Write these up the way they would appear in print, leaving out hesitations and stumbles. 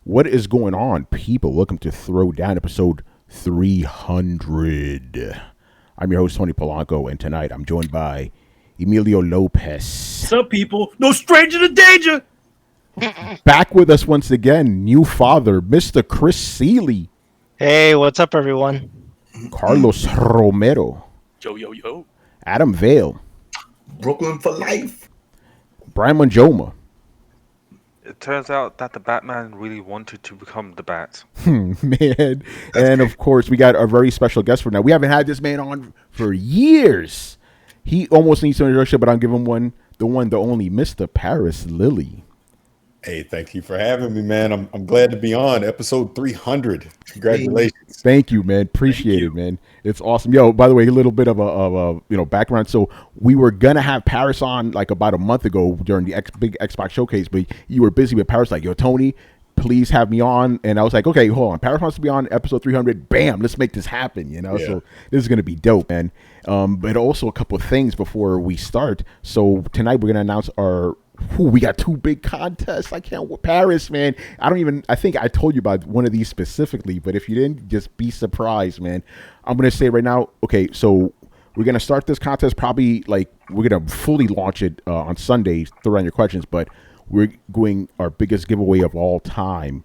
What is going on, people? Welcome to Throwdown episode 300. I'm your host, Tony Polanco, and tonight I'm joined by Emilio Lopez. What's up, people? No stranger to danger! Back with us once again, new father, Mr. Parris Lily. Hey, what's up, everyone? Carlos Romero. Yo. Adam Vale. Brooklyn for life. Brian Manjoma. It turns out that the Batman really wanted to become the Bat. Man. And of course, we got a very special guest for now. We haven't had this man on for years. He almost needs some introduction, but I'll give him the only, Mr. Parris Lily. Hey, thank you for having me, man. I'm glad to be on episode 300. Congratulations. Thank you, man. Appreciate it, man. It's awesome. Yo, by the way, a little bit of a background. So we were gonna have Parris on like about a month ago during the big Xbox showcase, but you were busy with Parris. Like, yo, Tony, please have me on. And I was like, okay, hold on. Parris wants to be on episode 300. Bam, let's make this happen. You know, So this is gonna be dope, man. But also a couple of things before we start. So tonight we're gonna announce we got two big contests. I can't. Parris, man. I think I told you about one of these specifically, but if you didn't, just be surprised, man. I'm going to say right now, okay, so we're going to start this contest probably we're going to fully launch it on Sunday, throw around your questions, but we're going our biggest giveaway of all time.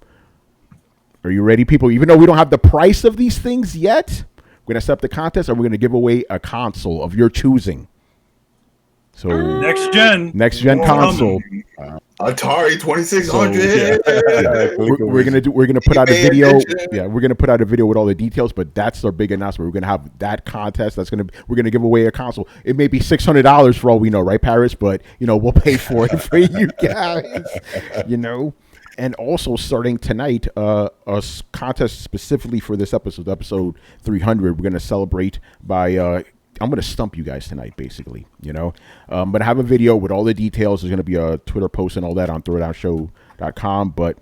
Are you ready, people? Even though we don't have the price of these things yet, we're going to set up the contest and we're going to give away a console of your choosing. So next gen console, Atari 2600. We're gonna put out a video. Yeah, we're gonna put out a video with all the details. But that's our big announcement. We're gonna have that contest. We're gonna give away a console. It may be $600 for all we know, right, Parris? But we'll pay for it for you guys. And also starting tonight, a contest specifically for this episode 300. We're gonna celebrate by. I'm going to stump you guys tonight, basically, But I have a video with all the details. There's going to be a Twitter post and all that on throwdownshow.com. But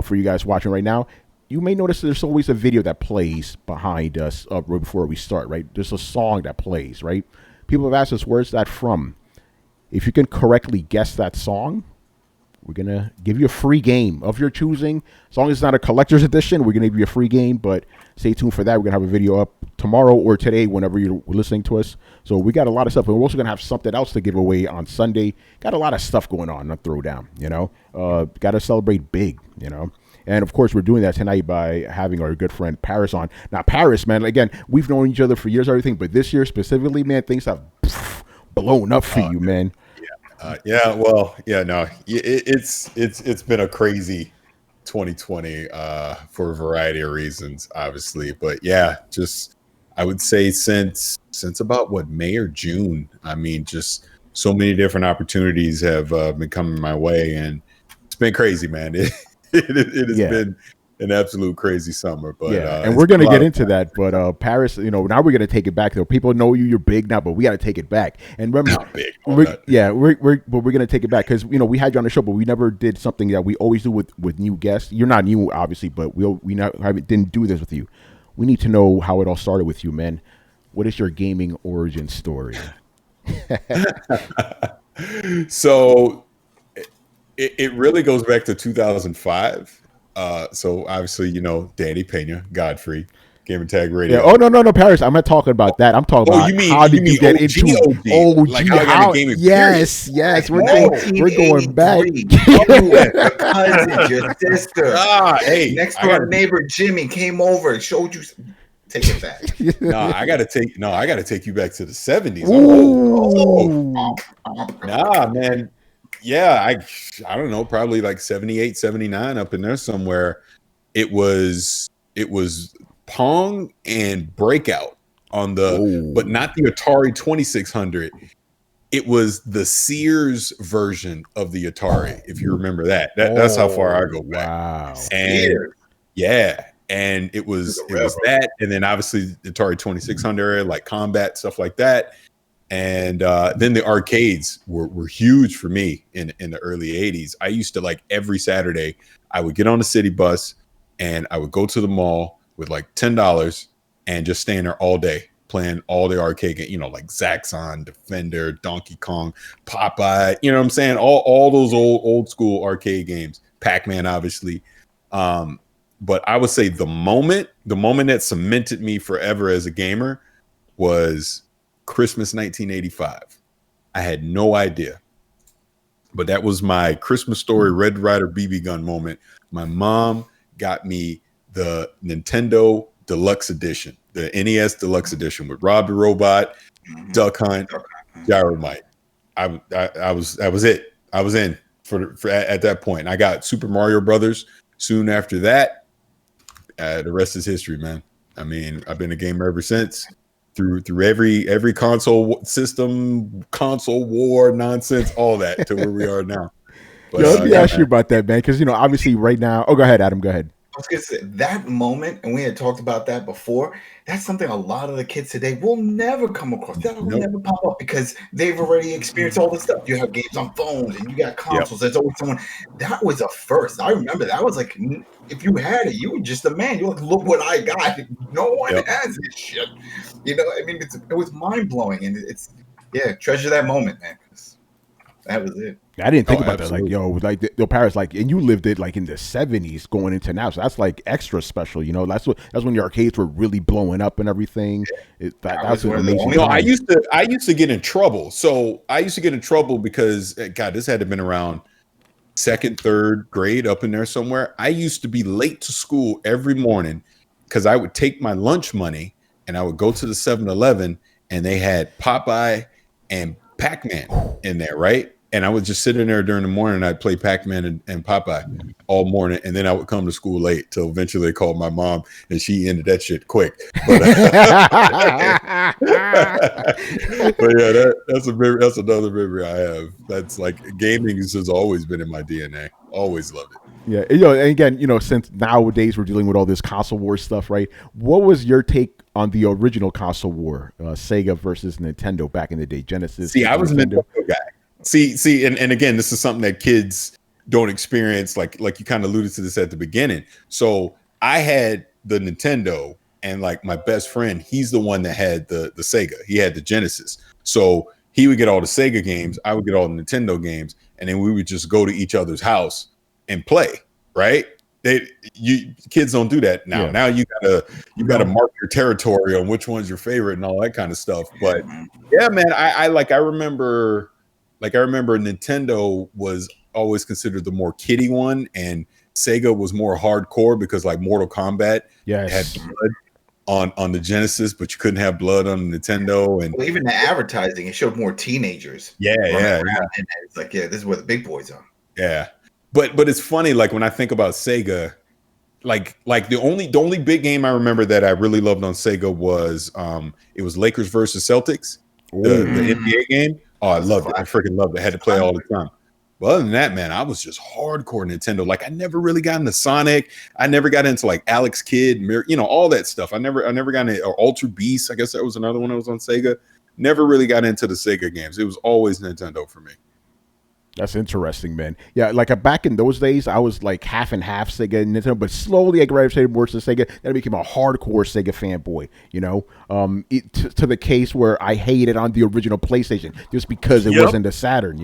for you guys watching right now, you may notice there's always a video that plays behind us right before we start, right? There's a song that plays, right? People have asked us, where's that from? If you can correctly guess that song, we're going to give you a free game of your choosing. As long as it's not a collector's edition, we're going to give you a free game. But stay tuned for that. We're going to have a video up tomorrow or today whenever you're listening to us. So we got a lot of stuff. And we're also going to have something else to give away on Sunday. Got a lot of stuff going on Throwdown, got to celebrate big, And, of course, we're doing that tonight by having our good friend Parris on. Now, Parris, man, again, we've known each other for years and everything. But this year specifically, man, things have blown up for you, man. It's been a crazy 2020 for a variety of reasons, obviously. But I would say since about May or June, I mean, just so many different opportunities have been coming my way, and it's been crazy, man. It has been an absolute crazy summer, but and we're gonna get into that. But Parris, now we're gonna take it back. Though people know you're big now, but we got to take it back. And remember, not big. we're gonna take it back because we had you on the show, but we never did something that we always do with new guests. You're not new, obviously, but we didn't do this with you. We need to know how it all started with you, man. What is your gaming origin story? So it really goes back to 2005. So obviously, Danny Pena, Godfrey, Gamertag Radio. Yeah. Oh no, Parris. I'm not talking about that. I'm talking about how did you get into OG? Like how I got into gaming. Yes. We're going back. Your cousin, your sister. Hey, next door neighbor Jimmy came over and showed you. Take it back. I gotta take you back to the 70s. Nah, man. Yeah, I don't know, probably like 78, 79 up in there somewhere. It was Pong and Breakout on but not the Atari 2600. It was the Sears version of the Atari, if you remember that. That's how far I go back. Wow. And and it was that, and then obviously the Atari 2600, like Combat, stuff like that. And then the arcades were huge for me in the early 80s. I used to, like, every Saturday, I would get on the city bus and I would go to the mall with like $10 and just stay in there all day, playing all the arcade games, like Zaxxon, Defender, Donkey Kong, Popeye, you know what I'm saying? All those old school arcade games, Pac-Man, obviously. But I would say the moment that cemented me forever as a gamer was Christmas 1985. I had no idea, but that was my Christmas Story Red Ryder BB gun moment. My mom got me the Nintendo Deluxe Edition, the NES Deluxe Edition with Rob the Robot, Duck Hunt, Gyromite. I was it. I was in for at that point. I got Super Mario Brothers soon after that. The rest is history, man. I mean, I've been a gamer ever since. Through every console system, console war nonsense, all that to where we are now. But, let me ask you about that, man, because obviously right now. Oh, go ahead, Adam. Go ahead. I was gonna say that moment, and we had talked about that before. That's something a lot of the kids today will never come across. That will never pop up because they've already experienced all this stuff. You have games on phones and you got consoles. There's always someone. That was a first. I remember that was like, if you had it, you were just a man. You're like, look what I got. No one has this shit. I mean, it was mind blowing, and treasure that moment, man. That was it. I didn't think about absolutely. That. Like, Parris, and you lived it like in the 70s going into now. So that's like extra special. That's when the arcades were really blowing up and everything. That's an amazing. I used to get in trouble. So I used to get in trouble because God, this had to have been around 2nd, 3rd grade up in there somewhere. I used to be late to school every morning because I would take my lunch money and I would go to the 7-Eleven and they had Popeye and Pac-Man in there, right? And I would just sit in there during the morning and I'd play Pac-Man and Popeye all morning. And then I would come to school late till eventually they called my mom and she ended that shit quick. But, but yeah, that's another memory I have. That's like gaming has always been in my DNA. Always loved it. Yeah. And again, since nowadays we're dealing with all this console war stuff, right? What was your take on the original console war, Sega versus Nintendo back in the day? Genesis. See, I was a Nintendo guy. See, and again, this is something that kids don't experience. Like you kind of alluded to this at the beginning. So I had the Nintendo, and like my best friend, he's the one that had the Sega. He had the Genesis. So he would get all the Sega games, I would get all the Nintendo games, and then we would just go to each other's house and play. Right? Kids don't do that now. Yeah. Now you gotta mark your territory on which one's your favorite and all that kind of stuff. But yeah, man, I remember Nintendo was always considered the more kiddie one, and Sega was more hardcore because like Mortal Kombat had blood on the Genesis, but you couldn't have blood on the Nintendo. And even the advertising, it showed more teenagers. Yeah. And it's like, this is where the big boys are. Yeah. But it's funny, like when I think about Sega, like the only big game I remember that I really loved on Sega was it was Lakers versus Celtics, the NBA game. Oh, I loved it. I freaking loved it. I had to play all the time. But other than that, man, I was just hardcore Nintendo. Like I never really got into Sonic. I never got into like Alex Kidd, all that stuff. I never got into Ultra Beast. I guess that was another one that was on Sega. Never really got into the Sega games. It was always Nintendo for me. That's interesting, man. Yeah, like back in those days, I was like half and half Sega and Nintendo, but slowly I gravitated more to Sega. Then I became a hardcore Sega fanboy, to the case where I hated on the original PlayStation just because it wasn't a Saturn,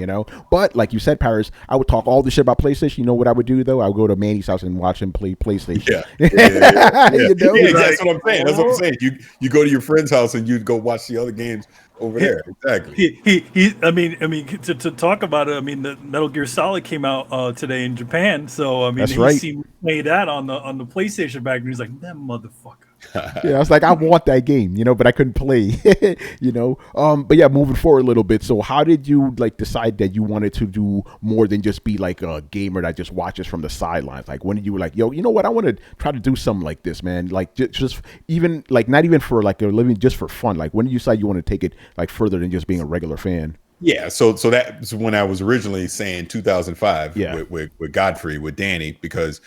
But like you said, Parris, I would talk all the shit about PlayStation. You know what I would do, though? I would go to Manny's house and watch him play PlayStation. Yeah. That's what I'm saying. That's what I'm saying. You go to your friend's house and you'd go watch the other games over there. Exactly. I mean, to talk about it, I mean, the Metal Gear Solid came out today in Japan, so I mean, that's right. He played that on the PlayStation back, and he's like, that motherfucker. Yeah, I was like, I want that game, but I couldn't play, But yeah, moving forward a little bit. So, how did you decide that you wanted to do more than just be like a gamer that just watches from the sidelines? Like, when did you were like, yo, you know what? I want to try to do something like this, man. Like, just even like not even for like a living, just for fun. Like, when did you decide you want to take it like further than just being a regular fan? Yeah, so that's when I was originally saying 2005 with Godfrey, with Danny, because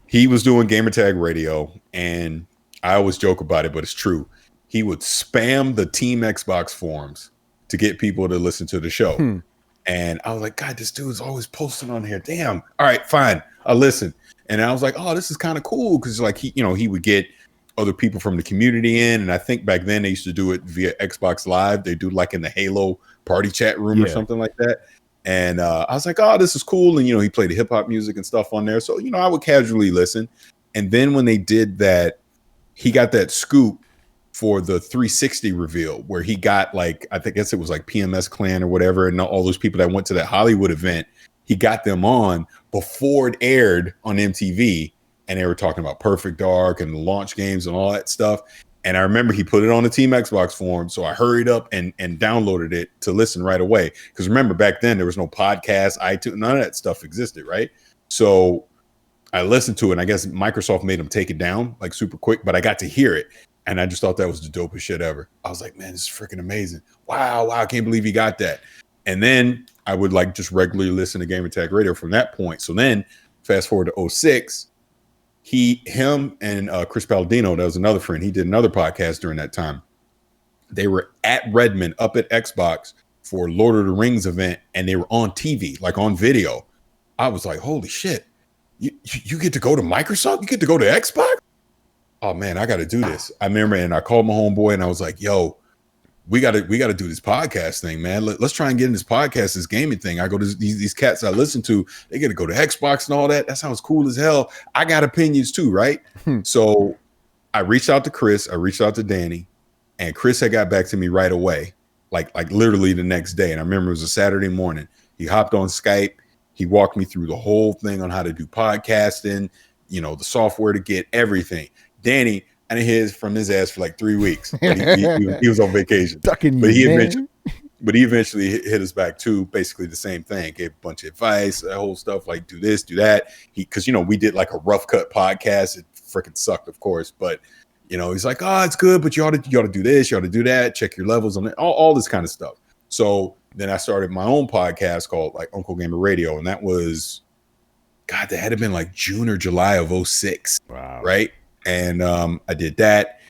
he was doing Gamertag Radio, and I always joke about it, but it's true. He would spam the Team Xbox forums to get people to listen to the show. And I was like, God, this dude's always posting on here. Damn. All right, fine. I'll listen. And I was like, oh, this is kind of cool. Cause like he would get other people from the community in. And I think back then they used to do it via Xbox Live. They do like in the Halo party chat room or something like that. And I was like, oh, this is cool. And, he played the hip hop music and stuff on there. So, I would casually listen. And then when they did that, he got that scoop for the 360 reveal where he got I guess it was like PMS Clan or whatever. And all those people that went to that Hollywood event, he got them on before it aired on MTV. And they were talking about Perfect Dark and the launch games and all that stuff. And I remember he put it on the Team Xbox forum. So I hurried up and downloaded it to listen right away. Because remember, back then, there was no podcast, iTunes, none of that stuff existed, right? So I listened to it, and I guess Microsoft made them take it down super quick, but I got to hear it. And I just thought that was the dopest shit ever. I was like, man, this is freaking amazing. Wow, I can't believe he got that. And then I would just regularly listen to Gamertag Radio from that point. So then fast forward to 06, him and Chris Palladino, that was another friend. He did another podcast during that time. They were at Redmond up at Xbox for Lord of the Rings event, and they were on TV, on video. I was like, holy shit, you get to go to Microsoft? You get to go to Xbox? Oh man, I got to do this. I remember, and I called my homeboy, and I was like, yo, we got to do this podcast thing, man. Let's try and get in this podcast, this gaming thing. I go to these cats I listen to, they get to go to Xbox and all that. That sounds cool as hell. I got opinions too, right? So I reached out to Chris, I reached out to Danny, and Chris had got back to me right away, like literally the next day. And I remember it was a Saturday morning. He hopped on Skype. He walked me through the whole thing on how to do podcasting, the software to get everything. Danny, I didn't hear from his ass for 3 weeks. He was on vacation. But he eventually hit us back too. Basically the same thing. Gave a bunch of advice, that whole stuff, do this, do that. Because we did a rough cut podcast. It freaking sucked, of course. But he's like, oh, it's good, but you ought to do this, you ought to do that. Check your levels on it, all this kind of stuff. So then I started my own podcast called Uncle Gamer Radio, and that was, God, that had to been June or July of 06. Wow. Right. And I did that,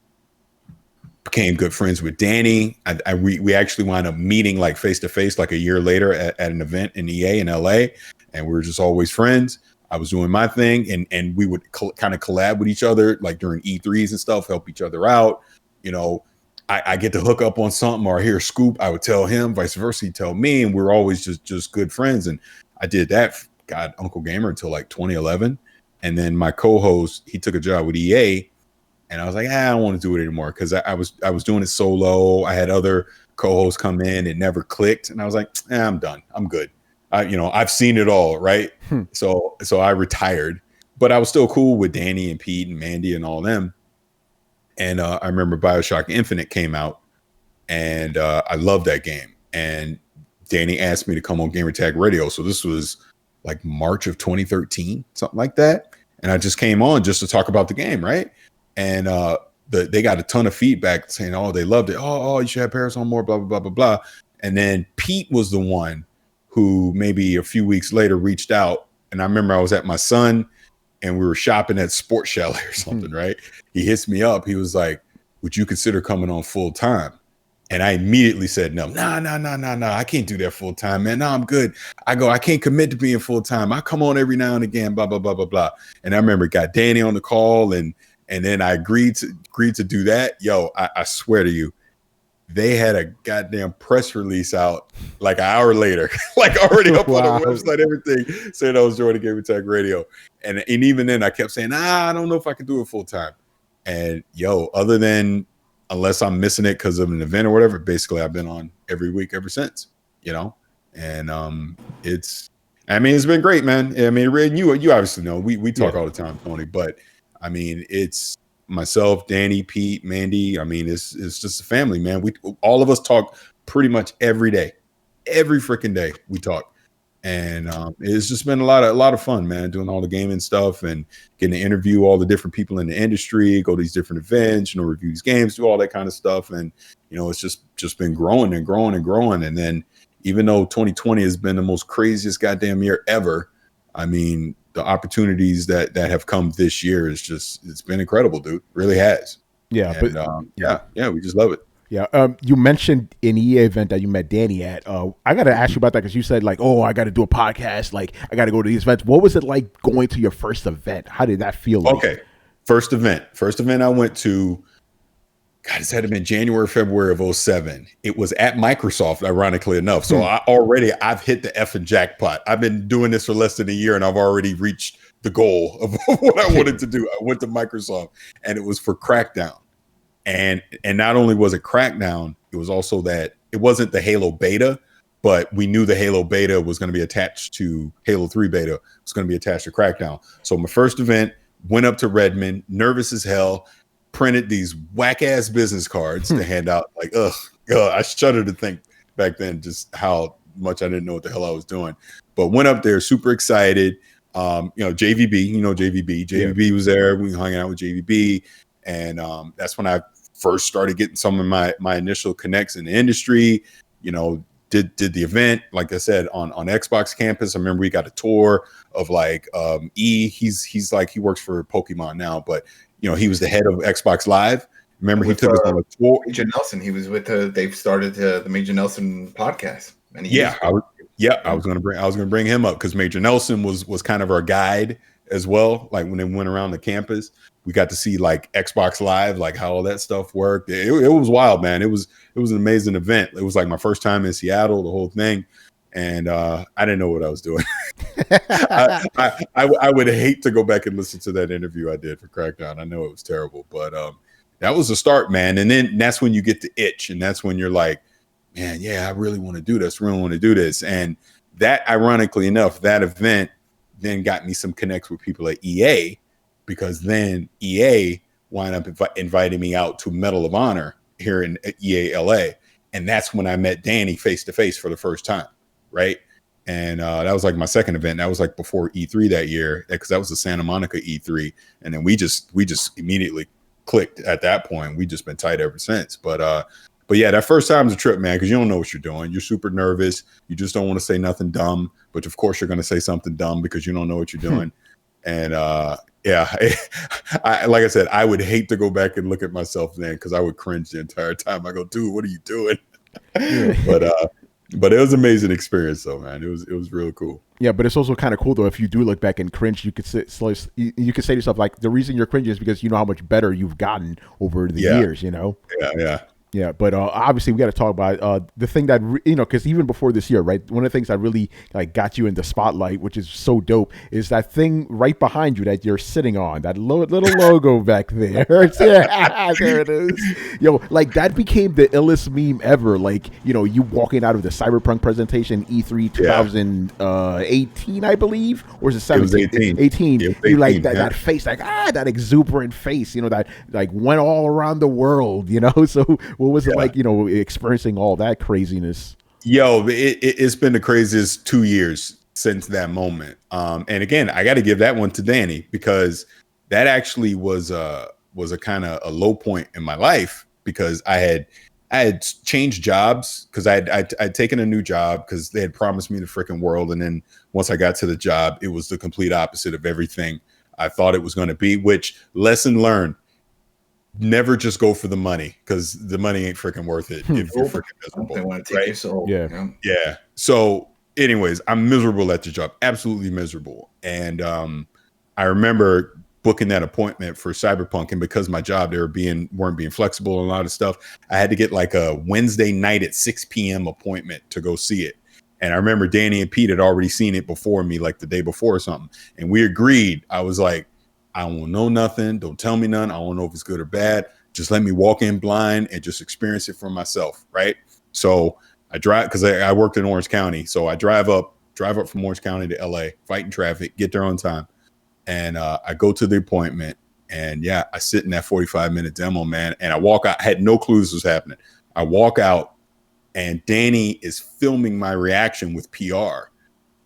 became good friends with Danny. We actually wound up meeting face to face a year later at an event in EA in LA, and we were just always friends. I was doing my thing, and we would kind of collab with each other during E3s and stuff, help each other out. I get to hook up on something or I hear a scoop, I would tell him, vice versa, he'd tell me, and we're always just good friends. And I did that, Uncle Gamer, until 2011. And then my co-host, he took a job with EA, and I was like, I don't want to do it anymore because I was doing it solo. I had other co-hosts come in, it never clicked, and I was like, I'm done, I'm good. I've seen it all, right? So I retired, but I was still cool with Danny and Pete and Mandy and all them. And I remember BioShock Infinite came out, and I loved that game. And Danny asked me to come on Gamertag Radio. So this was March of 2013, something like that. And I just came on just to talk about the game, right? And they got a ton of feedback saying, oh, they loved it. Oh, you should have Parris on more, blah, blah, blah, blah, blah. And then Pete was the one who maybe a few weeks later reached out. And I remember I was at my son, and we were shopping at Sport Chalet or something, right? He hits me up. He was like, would you consider coming on full time? And I immediately said, no, I can't do that full time, man. No, I'm good. I can't commit to being full time. I come on every now and again, blah, blah, blah, blah, blah. And I remember got Danny on the call, and then I agreed to do that. Yo, I swear to you, they had a goddamn press release out an hour later, already up on the website, everything, saying I was joining Gamertag Radio. And even then I kept saying, I don't know if I can do it full time. And yo, other than unless I'm missing it because of an event or whatever, basically I've been on every week ever since, and it's been great, man. I mean, you obviously know we talk all the time, Tony, but I mean, it's myself, Danny, Pete, Mandy. I mean, it's just a family, man. All of us talk pretty much every day, every freaking day we talk. And it's just been a lot of fun, man, doing all the gaming stuff and getting to interview all the different people in the industry, go to these different events, review these games, do all that kind of stuff. And, it's just been growing and growing and growing. And then even though 2020 has been the most craziest goddamn year ever, I mean, the opportunities that have come this year it's been incredible, dude. It really has. Yeah. And, yeah, we just love it. Yeah, you mentioned an EA event that you met Danny at. I got to ask you about that because you said I got to do a podcast. I got to go to these events. What was it like going to your first event? How did that feel like? Okay, first event I went to, God, this had to have been January, February of 07. It was at Microsoft, ironically enough. So I've hit the effing jackpot. I've been doing this for less than a year, and I've already reached the goal of what I wanted to do. I went to Microsoft, and it was for Crackdown. And not only was it Crackdown, it was also that it wasn't the Halo beta, but we knew the Halo beta was going to be attached to Halo 3 beta. It was going to be attached to Crackdown. So my first event, went up to Redmond, nervous as hell, printed these whack ass business cards to hand out. Like, I shudder to think back then just how much I didn't know what the hell I was doing. But went up there, super excited. JVB, JVB was there. We hung out with JVB, and that's when I first started getting some of my initial connects in the industry. Did the event, like I said, on Xbox campus. I remember we got a tour of like he's like, he works for Pokemon now, but he was the head of Xbox Live. Remember, he took us on a tour. Major Nelson, he was with they've started the Major Nelson podcast. And I was gonna bring him up because Major Nelson was kind of our guide as well. Like when they went around the campus, we got to see like Xbox Live, like how all that stuff worked. It was wild, man. It was an amazing event. It was like my first time in Seattle, the whole thing. And I didn't know what I was doing. I would hate to go back and listen to that interview I did for Crackdown. I know it was terrible, but that was the start, man. And then that's when you get the itch, and that's when you're like, man, yeah, I really want to do this. And that, ironically enough, that event then got me some connects with people at EA, because then EA wound up inviting me out to Medal of Honor here in EA LA. And that's when I met Danny face to face for the first time. Right. And that was like my second event. That was like before E3 that year, because that was the Santa Monica E3. And then we just immediately clicked at that point. We just been tight ever since. But yeah, that first time is a trip, man, because you don't know what you're doing. You're super nervous. You just don't want to say nothing dumb. But of course, you're going to say something dumb because you don't know what you're doing. And like I said, I would hate to go back and look at myself then, because I would cringe the entire time. I go, dude, what are you doing? But it was an amazing experience, though, man. It was real cool. Yeah, but it's also kind of cool, though, if you do look back and cringe, you could say to yourself, like, the reason you're cringing is because you know how much better you've gotten over the years, Yeah, but obviously we got to talk about the thing that because even before this year, right? One of the things that really like got you in the spotlight, which is so dope, is that thing right behind you that you're sitting on, that little logo back there. Yeah, there it is. Like that became the illest meme ever. Like you walking out of the Cyberpunk presentation, E3 2018, I believe, or is it 17? It was 18. 18. It was 18, you like yeah. that face, like that exuberant face, that like went all around the world, So. What was it like, experiencing all that craziness? It's been the craziest 2 years since that moment. And again, I got to give that one to Danny, because that actually was a kind of a low point in my life, because I had changed jobs, because I'd taken a new job because they had promised me the freaking world. And then once I got to the job, it was the complete opposite of everything I thought it was going to be, which, lesson learned. Never just go for the money, because the money ain't freaking worth it if you're freaking miserable. They want to take your soul. Yeah. So anyways, I'm miserable at the job, absolutely miserable. And I remember booking that appointment for Cyberpunk, and because my job, they weren't being flexible and a lot of stuff, I had to get like a Wednesday night at 6 p.m. appointment to go see it. And I remember Danny and Pete had already seen it before me, like the day before or something. And we agreed. I was like, I won't know nothing. Don't tell me none. I won't know if it's good or bad. Just let me walk in blind and just experience it for myself. Right. So I drive, because I worked in Orange County. So I drive up from Orange County to LA, fighting traffic, get there on time. And I go to the appointment, and I sit in that 45-minute demo, man. And I walk out. I had no clue this was happening. I walk out, and Danny is filming my reaction with PR.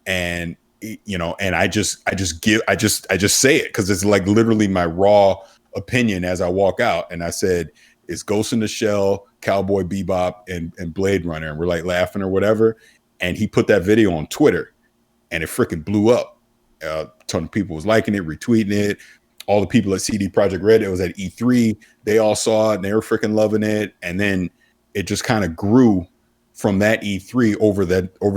And and I just say it, because it's like literally my raw opinion as I walk out. And I said, it's Ghost in the Shell, Cowboy Bebop, and Blade Runner. And we're like laughing or whatever. And he put that video on Twitter, and it freaking blew up. A ton of people was liking it, retweeting it. All the people at CD Projekt Red, it was at E3, they all saw it and they were freaking loving it. And then it just kind of grew from that E3 over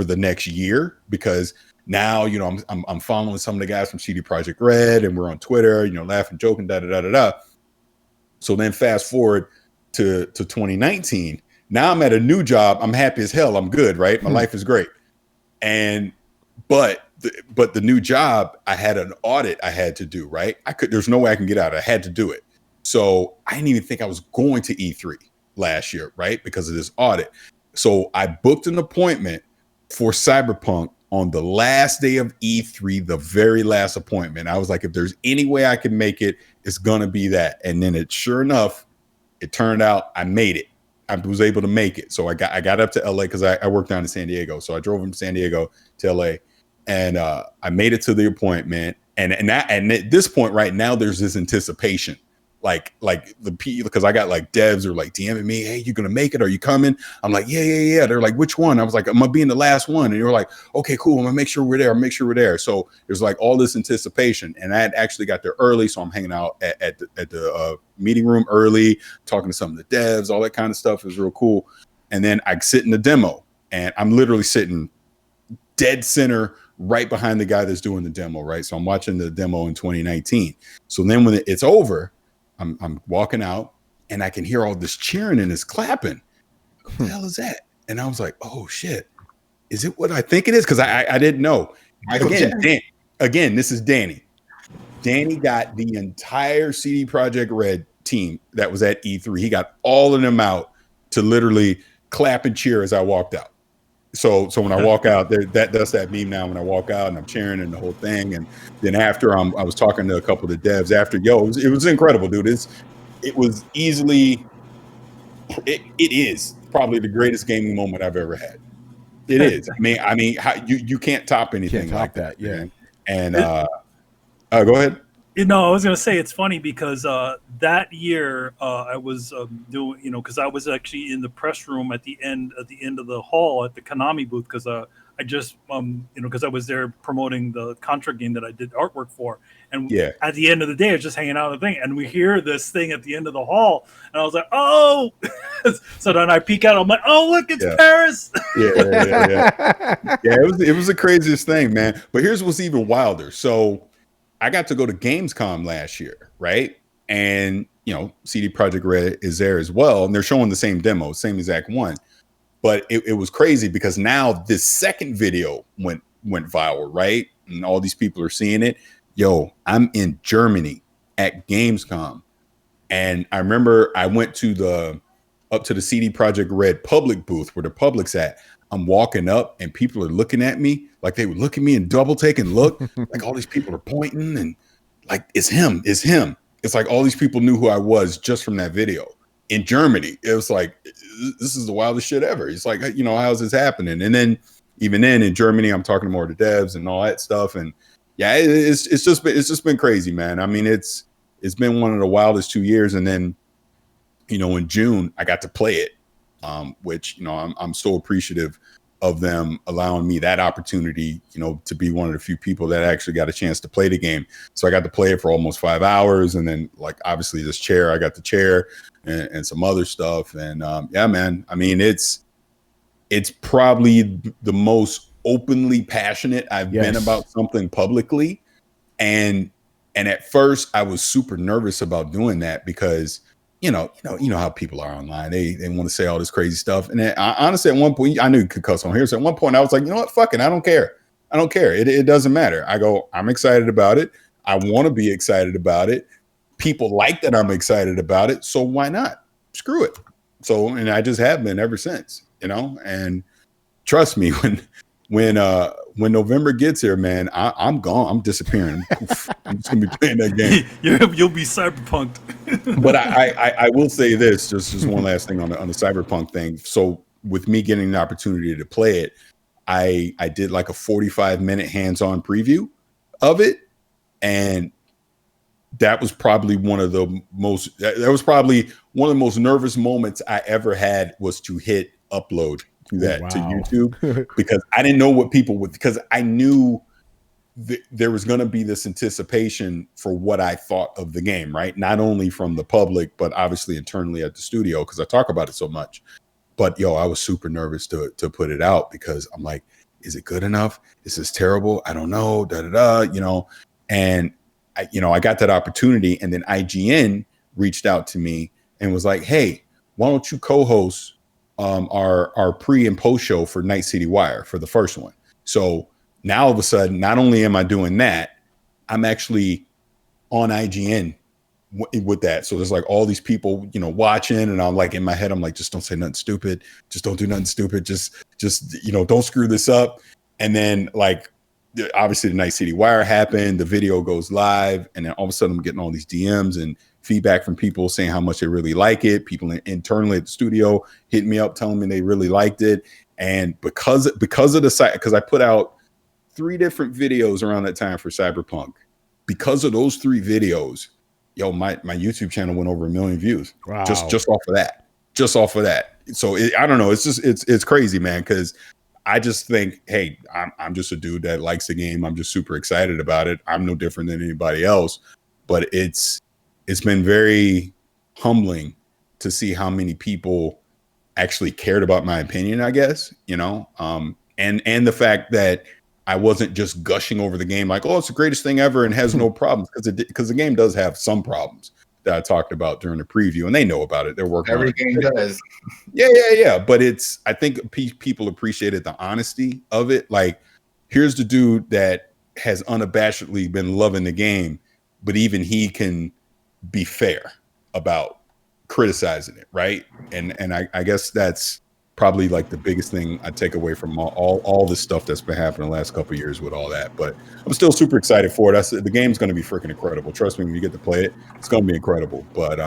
the next year, because now, I'm following some of the guys from CD Projekt Red, and we're on Twitter, laughing, joking, da da da da da. So then fast forward to 2019. Now I'm at a new job. I'm happy as hell. I'm good, right? My life is great. But the new job, I had an audit I had to do, right? There's no way I can get out. I had to do it. So I didn't even think I was going to E3 last year, right? Because of this audit. So I booked an appointment for Cyberpunk on the last day of E3, the very last appointment. I was like, if there's any way I can make it, it's going to be that. And then sure enough, it turned out I made it. I was able to make it. So I got up to LA because I worked down in San Diego. So I drove from San Diego to LA, and I made it to the appointment. And at this point right now, there's this anticipation. Like because I got like devs are like DMing me, hey, you gonna make it? Are you coming? I'm like, yeah. They're like, which one? I was like, I'm gonna be in the last one. And you're like, okay, cool. I'm gonna make sure we're there. So there's like all this anticipation, and I had actually got there early, so I'm hanging out at the meeting room early, talking to some of the devs, all that kind of stuff. It was real cool. And then I sit in the demo, and I'm literally sitting dead center right behind the guy that's doing the demo, right? So I'm watching the demo in 2019. So then when it's over, I'm walking out, and I can hear all this cheering and this clapping. What the hell is that? And I was like, oh shit, is it what I think it is? Because I didn't know. Again, this is Danny. Danny got the entire CD Projekt Red team that was at E3. He got all of them out to literally clap and cheer as I walked out. So when I walk out, that's that meme now. When I walk out and I'm cheering and the whole thing, and then after I was talking to a couple of the devs after. It was incredible, dude. It was easily, it is probably the greatest gaming moment I've ever had. It is. I mean, how, you can't top anything like that. Yeah. Man. And go ahead. I was gonna say it's funny because that year I was doing, because I was actually in the press room at the end of the hall at the Konami booth because I just because I was there promoting the Contra game that I did artwork for, and at the end of the day I was just hanging out on the thing, and we hear this thing at the end of the hall, and I was like, oh, so then I peek out, I'm like, oh look, it's Parris. Yeah. It was the craziest thing, man. But here's what's even wilder. So I got to go to Gamescom last year, right? And, CD Projekt Red is there as well. And they're showing the same demo, same exact one. But it was crazy because now this second video went viral, right? And all these people are seeing it. Yo, I'm in Germany at Gamescom. And I remember I went up to the CD Projekt Red public booth where the public's at. I'm walking up and people are looking at me like they would look at me and double take and look. Like all these people are pointing and like, it's him. It's like all these people knew who I was just from that video. In Germany, it was like, this is the wildest shit ever. It's like, how's this happening? And then even then in Germany, I'm talking to more of the devs and all that stuff. And yeah, it's just been crazy, man. I mean, it's been one of the wildest 2 years. And then, in June, I got to play it. Which I'm so appreciative of them allowing me that opportunity, to be one of the few people that actually got a chance to play the game. So I got to play it for almost 5 hours, and then like obviously I got the chair and some other stuff. And yeah, man, I mean it's probably the most openly passionate I've been about something publicly, and at first I was super nervous about doing that because. You know how people are online. They want to say all this crazy stuff. And then, honestly, at one point, I knew you could cuss on here. So at one point, I was like, you know what? Fuck it. I don't care. It doesn't matter. I'm excited about it. I want to be excited about it. People like that I'm excited about it. So why not? Screw it. So, and I just have been ever since, and trust me, when November gets here, man, I'm gone. I'm disappearing. I'm just gonna be playing that game. You'll be cyberpunked. But I will say this, just one last thing on the cyberpunk thing. So with me getting the opportunity to play it, I did like a 45-minute hands-on preview of it, and that was probably one of the most nervous moments I ever had was to hit upload to YouTube because I didn't know what people would, because I knew there was going to be this anticipation for what I thought of the game, right? Not only from the public, but obviously internally at the studio because I talk about it so much. But I was super nervous to put it out because I'm like, is it good enough? Is this terrible? I don't know. And I got that opportunity, and then IGN reached out to me and was like, hey, why don't you co-host our pre and post show for Night City Wire for the first one? So now all of a sudden, not only am I doing that, I'm actually on IGN with that. So there's like all these people, watching, and I'm like in my head, I'm like, just don't say nothing stupid. Just don't do nothing stupid. Just don't screw this up. And then like, obviously the Night City Wire happened, the video goes live, and then all of a sudden I'm getting all these DMs and feedback from people saying how much they really like it. People internally at the studio hitting me up, telling me they really liked it. And because of the site, because I put out 3 different videos around that time for Cyberpunk, because of those 3 videos, my YouTube channel went over 1 million views. Wow. Just off of that. So I don't know. It's just it's crazy, man. Because I just think, hey, I'm just a dude that likes the game. I'm just super excited about it. I'm no different than anybody else. But it's been very humbling to see how many people actually cared about my opinion, I guess, and the fact that I wasn't just gushing over the game like, oh, it's the greatest thing ever and has no problems, because the game does have some problems that I talked about during the preview, and they know about it. They're working on it. Every game does. Yeah. But I think people appreciated the honesty of it. Like, here's the dude that has unabashedly been loving the game, but even he can be fair about criticizing it, right? And I guess that's probably like the biggest thing I take away from all the stuff that's been happening the last couple of years with all that. But I'm still super excited for it. The game's going to be freaking incredible. Trust me, when you get to play it, it's going to be incredible. But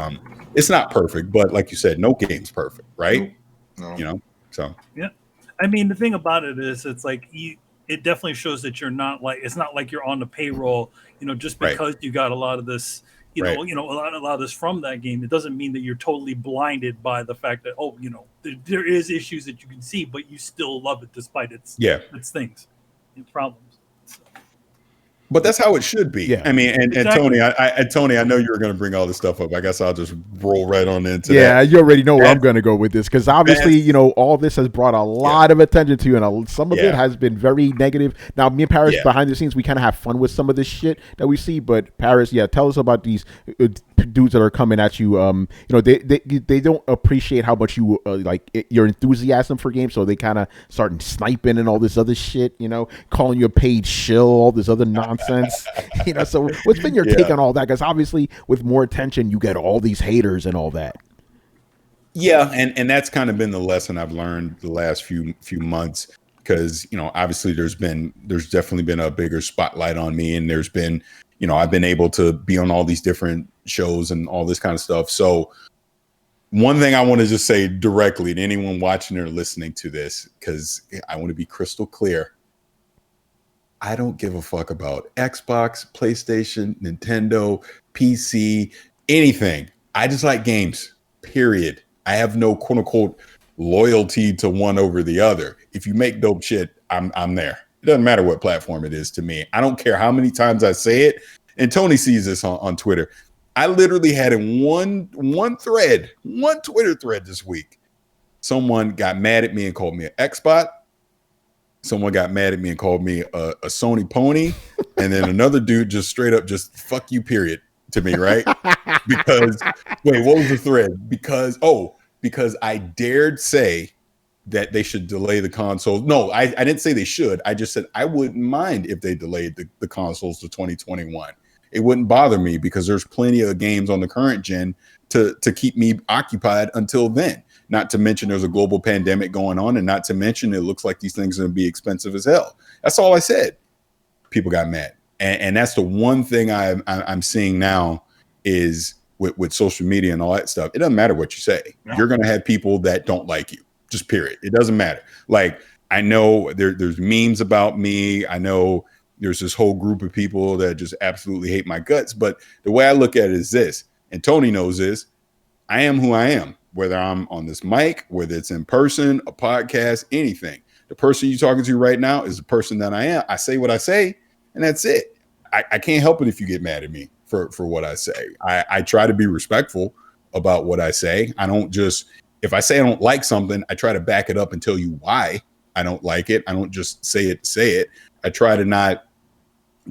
it's not perfect. But like you said, no game's perfect, right? No. So yeah. I mean, the thing about it is, it's like it definitely shows that you're not like, it's not like you're on the payroll, just because you got a lot of this. A lot of this from that game. It doesn't mean that you're totally blinded by the fact that there is issues that you can see, but you still love it despite its things, its problems. But that's how it should be. Yeah. I mean, and Exactly. Tony, I know you were going to bring all this stuff up. I guess I'll just roll right on into that. Yeah, you already know where I'm going to go with this, because obviously, all this has brought a lot of attention to you, and some of it has been very negative. Now, me and Parris, behind the scenes, we kind of have fun with some of this shit that we see. But Parris, tell us about these dudes that are coming at you. They don't appreciate how much you your enthusiasm for games, so they kind of start sniping and all this other shit. Calling you a paid shill, all this other nonsense. So what's been your take on all that? Because obviously, with more attention, you get all these haters and all that. Yeah, and that's kind of been the lesson I've learned the last few months, because obviously there's definitely been a bigger spotlight on me, and there's been I've been able to be on all these different shows and all this kind of stuff. So one thing I want to just say directly to anyone watching or listening to this, because I want to be crystal clear. I don't give a fuck about Xbox, PlayStation, Nintendo, PC, anything. I just like games, period. I have no quote unquote loyalty to one over the other. If you make dope shit, I'm there. It doesn't matter what platform it is to me. I don't care how many times I say it. And Tony sees this on Twitter. I literally had in one Twitter thread this week, someone got mad at me and called me an Xbot. Someone got mad at me and called me a Sony pony. And then another dude just straight up just fuck you, period, to me, right? Because, wait, what was the thread? Because I dared say that they should delay the consoles. No, I didn't say they should. I just said I wouldn't mind if they delayed the consoles to 2021. It wouldn't bother me, because there's plenty of games on the current gen to keep me occupied until then. Not to mention there's a global pandemic going on, and not to mention it looks like these things are going to be expensive as hell. That's all I said. People got mad. And that's the one thing I'm seeing now is with social media and all that stuff. It doesn't matter what you say. No. You're going to have people that don't like you, just period. It doesn't matter. Like, I know there's memes about me. I know there's this whole group of people that just absolutely hate my guts. But the way I look at it is this, and Tony knows this, I am who I am. Whether I'm on this mic, whether it's in person, a podcast, anything. The person you're talking to right now is the person that I am. I say what I say, and that's it. I can't help it if you get mad at me for what I say. I try to be respectful about what I say. I don't just, if I say I don't like something, I try to back it up and tell you why I don't like it. I don't just say it. I try to not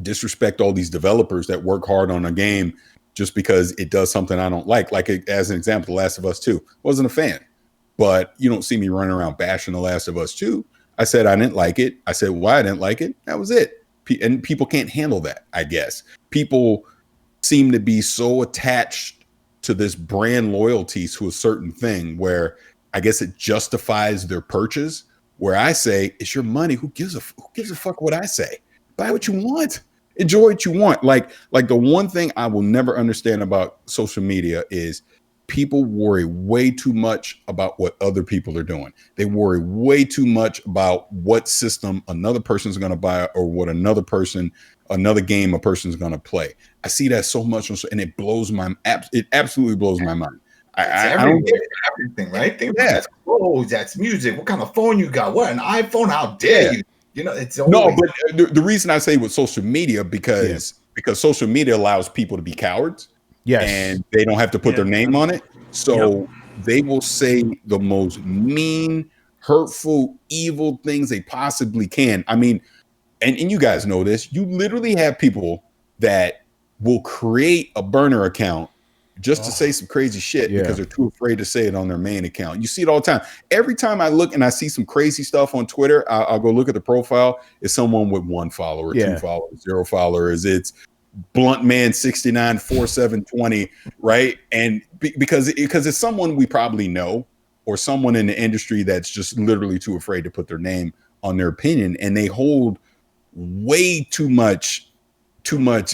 disrespect all these developers that work hard on a game just because it does something I don't like. Like as an example, The Last of Us 2. Wasn't a fan, but you don't see me running around bashing The Last of Us 2. I said I didn't like it. I said why I didn't like it. That was it. And people can't handle that, I guess. People seem to be so attached to this brand loyalty to a certain thing where I guess it justifies their purchase. Where I say, it's your money. Who gives a fuck what I say? Buy what you want. Enjoy what you want. Like the one thing I will never understand about social media is people worry way too much about what other people are doing. They worry way too much about what system another person's going to buy or what another game a person's going to play. I see that so much, and it absolutely blows my mind. I don't get everything, right? That's clothes, that's music. What kind of phone you got? What, an iPhone? How dare you? You know, it's always... No, but the reason I say with social media because social media allows people to be cowards. Yes. And they don't have to put their name on it. So they will say the most mean, hurtful, evil things they possibly can. I mean, and you guys know this. You literally have people that will create a burner account just to say some crazy shit because they're too afraid to say it on their main account. You see it all the time. Every time I look and I see some crazy stuff on Twitter, I'll go look at the profile. It's someone with 1 follower, 2 followers, 0 followers. It's Blunt Man 69 4720, right? And because it's someone we probably know or someone in the industry that's just literally too afraid to put their name on their opinion, and they hold way too much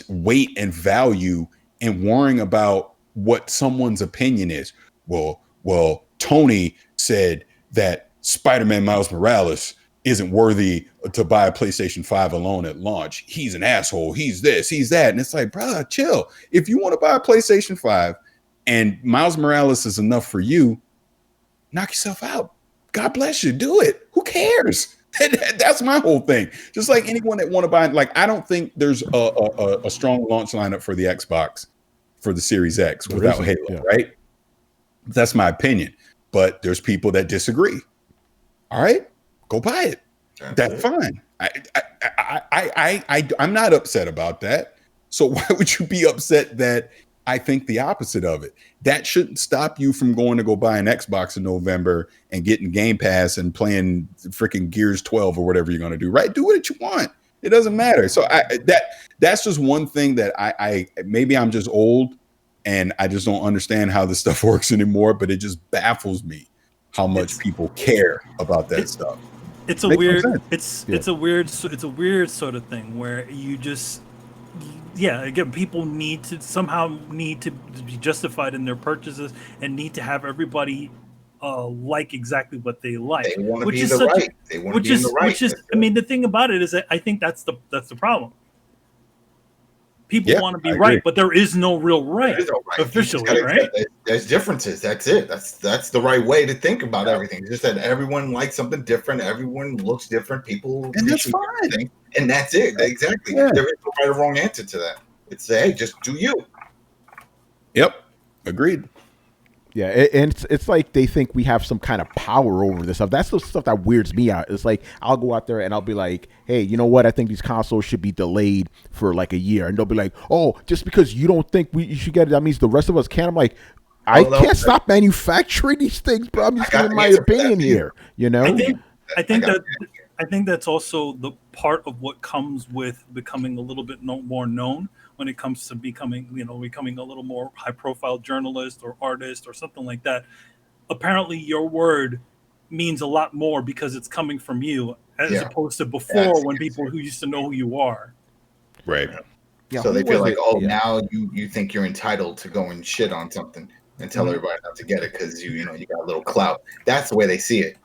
weight and value in worrying about what someone's opinion is. Well, Tony said that Spider-Man Miles Morales isn't worthy to buy a PlayStation 5 alone at launch. He's an asshole. He's this, he's that. And it's like, bro, chill. If you want to buy a PlayStation 5 and Miles Morales is enough for you, knock yourself out. God bless you. Do it. Who cares? That's my whole thing. Just like anyone that want to buy, like, I don't think there's a strong launch lineup for the Xbox for the Series X without Halo, right? That's my opinion. But there's people that disagree. All right, go buy it. That's fine. I'm not upset about that. So why would you be upset that I think the opposite of it? That shouldn't stop you from going to go buy an Xbox in November and getting Game Pass and playing freaking Gears 12 or whatever you're going to do, right? Do what you want. It doesn't matter. So that's just one thing that I maybe I'm just old and I just don't understand how this stuff works anymore, but it just baffles me how much people care about that stuff. It's a weird sort of thing where you just again, people need to be justified in their purchases and need to have everybody like exactly what they like. They want to be in the right. They want to be in the right. Which is, I mean, the thing about it is that I think that's the problem. People want to be right, but there is no real right, officially, right? There's differences. That's it. That's the right way to think about everything. It's just that everyone likes something different. Everyone looks different. People, and that's fine. And that's it. Exactly. Yeah. There is no right or wrong answer to that. It's hey, just do you. Yep. Agreed. Yeah, and it's like they think we have some kind of power over this stuff. That's the stuff that weirds me out. It's like I'll go out there and I'll be like, hey, you know what? I think these consoles should be delayed for like a year. And they'll be like, oh, just because you don't think you should get it, that means the rest of us can. I'm like, I can't stop manufacturing these things, bro. I'm just giving my opinion here, you know? I think that's also the part of what comes with becoming a little bit more known when it comes to becoming a little more high-profile journalist or artist or something like that. Apparently, your word means a lot more because it's coming from you, as opposed to before when people who used to know who you are. Right. Yeah, so they feel like, now you think you're entitled to go and shit on something and tell everybody not to get it because you got a little clout. That's the way they see it.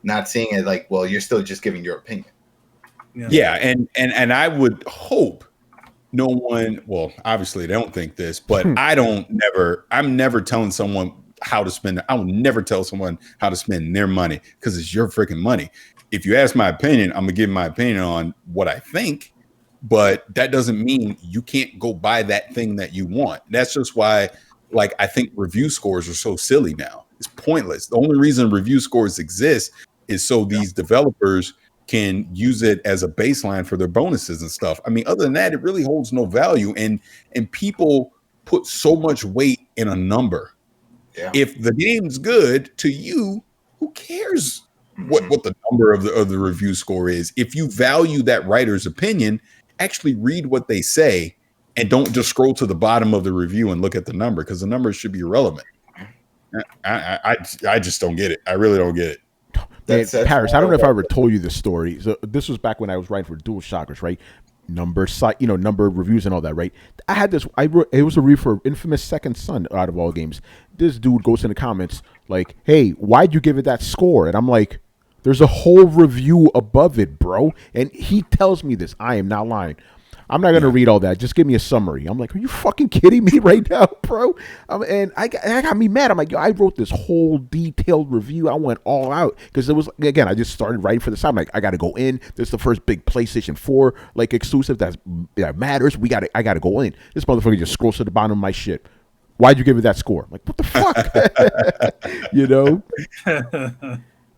Not seeing it like, well, you're still just giving your opinion. Yeah, and I would hope no one, well, obviously they don't think this, but I'm never telling someone how to spend. I will never tell someone how to spend their money because it's your freaking money. If you ask my opinion, I'm gonna give my opinion on what I think, but that doesn't mean you can't go buy that thing that you want. That's just why, like, I think review scores are so silly now. It's pointless. The only reason review scores exist is so these developers can use it as a baseline for their bonuses and stuff. I mean, other than that, it really holds no value. And people put so much weight in a number. Yeah. If the game's good to you, who cares what the number of the review score is? If you value that writer's opinion, actually read what they say and don't just scroll to the bottom of the review and look at the number, because the numbers should be irrelevant. I just don't get it. I really don't get it. Man, Parris, I don't know if I ever told you this story. So this was back when I was writing for Dual Shockers, right? Number reviews and all that, right? I had this. It was a review for Infamous Second Son out of all games. This dude goes in the comments like, "Hey, why'd you give it that score?" And I'm like, "There's a whole review above it, bro." And he tells me this. I am not lying. I'm not gonna read all that. Just give me a summary. I'm like, are you fucking kidding me right now, bro? And I got me mad. I'm like, yo, I wrote this whole detailed review. I went all out because it was, again, I just started writing for the side. I'm like, I got to go in. This is the first big PlayStation 4 like exclusive that matters. I got to go in. This motherfucker just scrolls to the bottom of my shit. Why'd you give it that score? I'm like, what the fuck? You know.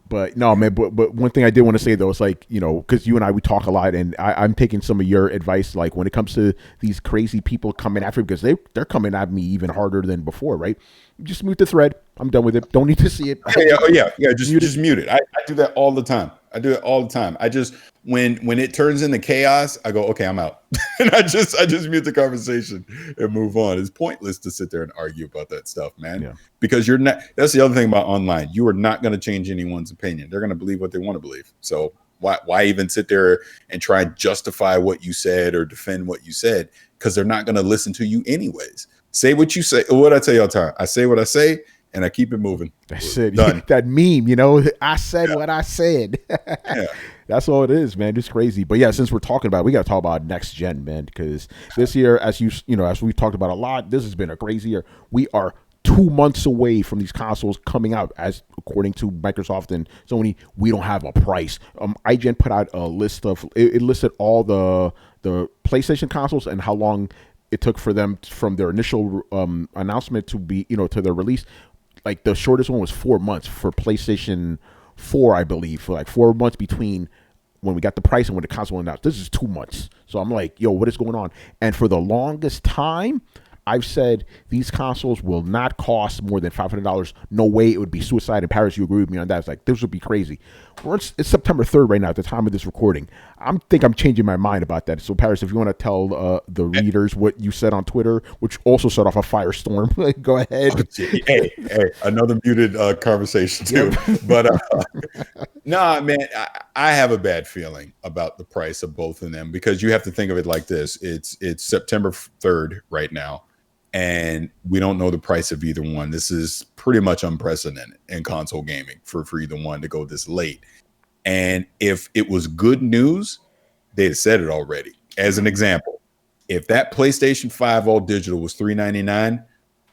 But no, man. But one thing I did want to say though is like, you know, because you and we talk a lot, and I'm taking some of your advice. Like when it comes to these crazy people coming after me, because they're coming at me even harder than before, right? Just mute the thread. I'm done with it. Don't need to see it. Yeah. Just mute it. I do that all the time. I just when it turns into chaos, I go, okay, I'm out, and I just mute the conversation and move on. It's pointless to sit there and argue about that stuff, man. Yeah. Because you're not. That's the other thing about online. You are not going to change anyone's opinion. They're going to believe what they want to believe. So why even sit there and try and justify what you said or defend what you said? Because they're not going to listen to you anyways. Say what you say. What I tell you all the time. I say what I say, and I keep it moving. That's it. That meme, you know, I said what I said. Yeah. That's all it is, man. It's crazy. But yeah, since we're talking about it, we got to talk about next gen, man, because this year, as we've talked about a lot, this has been a crazy year. We are 2 months away from these consoles coming out, as according to Microsoft and Sony. We don't have a price. IGN put out a list of it listed all the PlayStation consoles and how long it took for them from their initial announcement to be, you know, to their release. Like the shortest one was 4 months for PlayStation 4, I believe, for like 4 months between when we got the price and when the console announced. This is 2 months. So I'm like, yo, what is going on? And for the longest time, I've said these consoles will not cost more than $500. No way, it would be suicide. In Paris, you agree with me on that. It's like, this would be crazy. It's September 3rd right now at the time of this recording. I'm changing my mind about that. So Paris, if you want to tell the readers what you said on Twitter, which also set off a firestorm, go ahead. Hey, another muted conversation too. Yep. But nah, man, I have a bad feeling about the price of both of them, because you have to think of it like this. It's September 3rd right now, and we don't know the price of either one. This is pretty much unprecedented in console gaming for either one to go this late. And if it was good news, they'd have said it already. As an example, if that PlayStation 5 all digital was $399,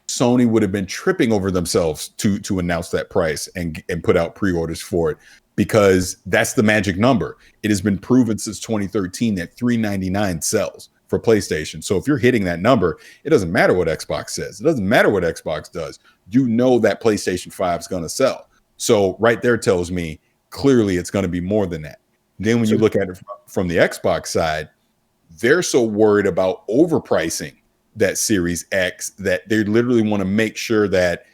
Sony would have been tripping over themselves to announce that price and put out pre-orders for it, because that's the magic number. It has been proven since 2013 that $399 sells for PlayStation. So if you're hitting that number, it doesn't matter what Xbox says. It doesn't matter what Xbox does. You know that PlayStation 5 is going to sell. So right there tells me clearly it's going to be more than that. Then when you look at it from the Xbox side, they're so worried about overpricing that Series X that they literally want to make sure that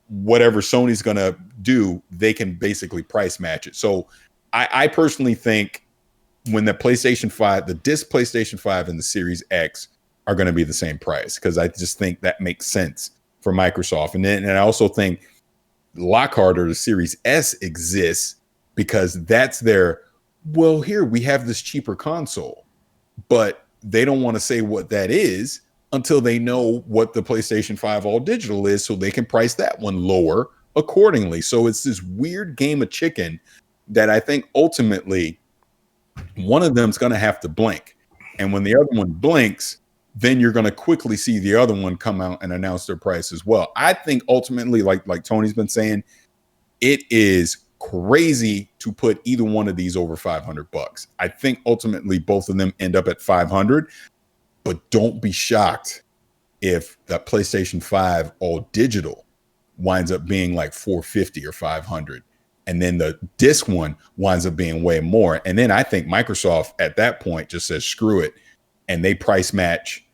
whatever Sony's going to do, they can basically price match it. So I personally think when the PlayStation 5, the disc PlayStation 5 and the Series X are going to be the same price, because I just think that makes sense for Microsoft. And I also think Lockhart or the Series S exists because that's their, well, here we have this cheaper console, but they don't want to say what that is until they know what the PlayStation 5 all digital is, so they can price that one lower accordingly. So it's this weird game of chicken that I think ultimately one of them's going to have to blink. And when the other one blinks, then you're going to quickly see the other one come out and announce their price as well. I think ultimately, like Tony's been saying, it is crazy to put either one of these over $500. I think ultimately both of them end up at 500, but don't be shocked if that PlayStation 5 all digital winds up being like 450 or 500. And then the disc one winds up being way more. And then I think Microsoft at that point just says, screw it. And they price match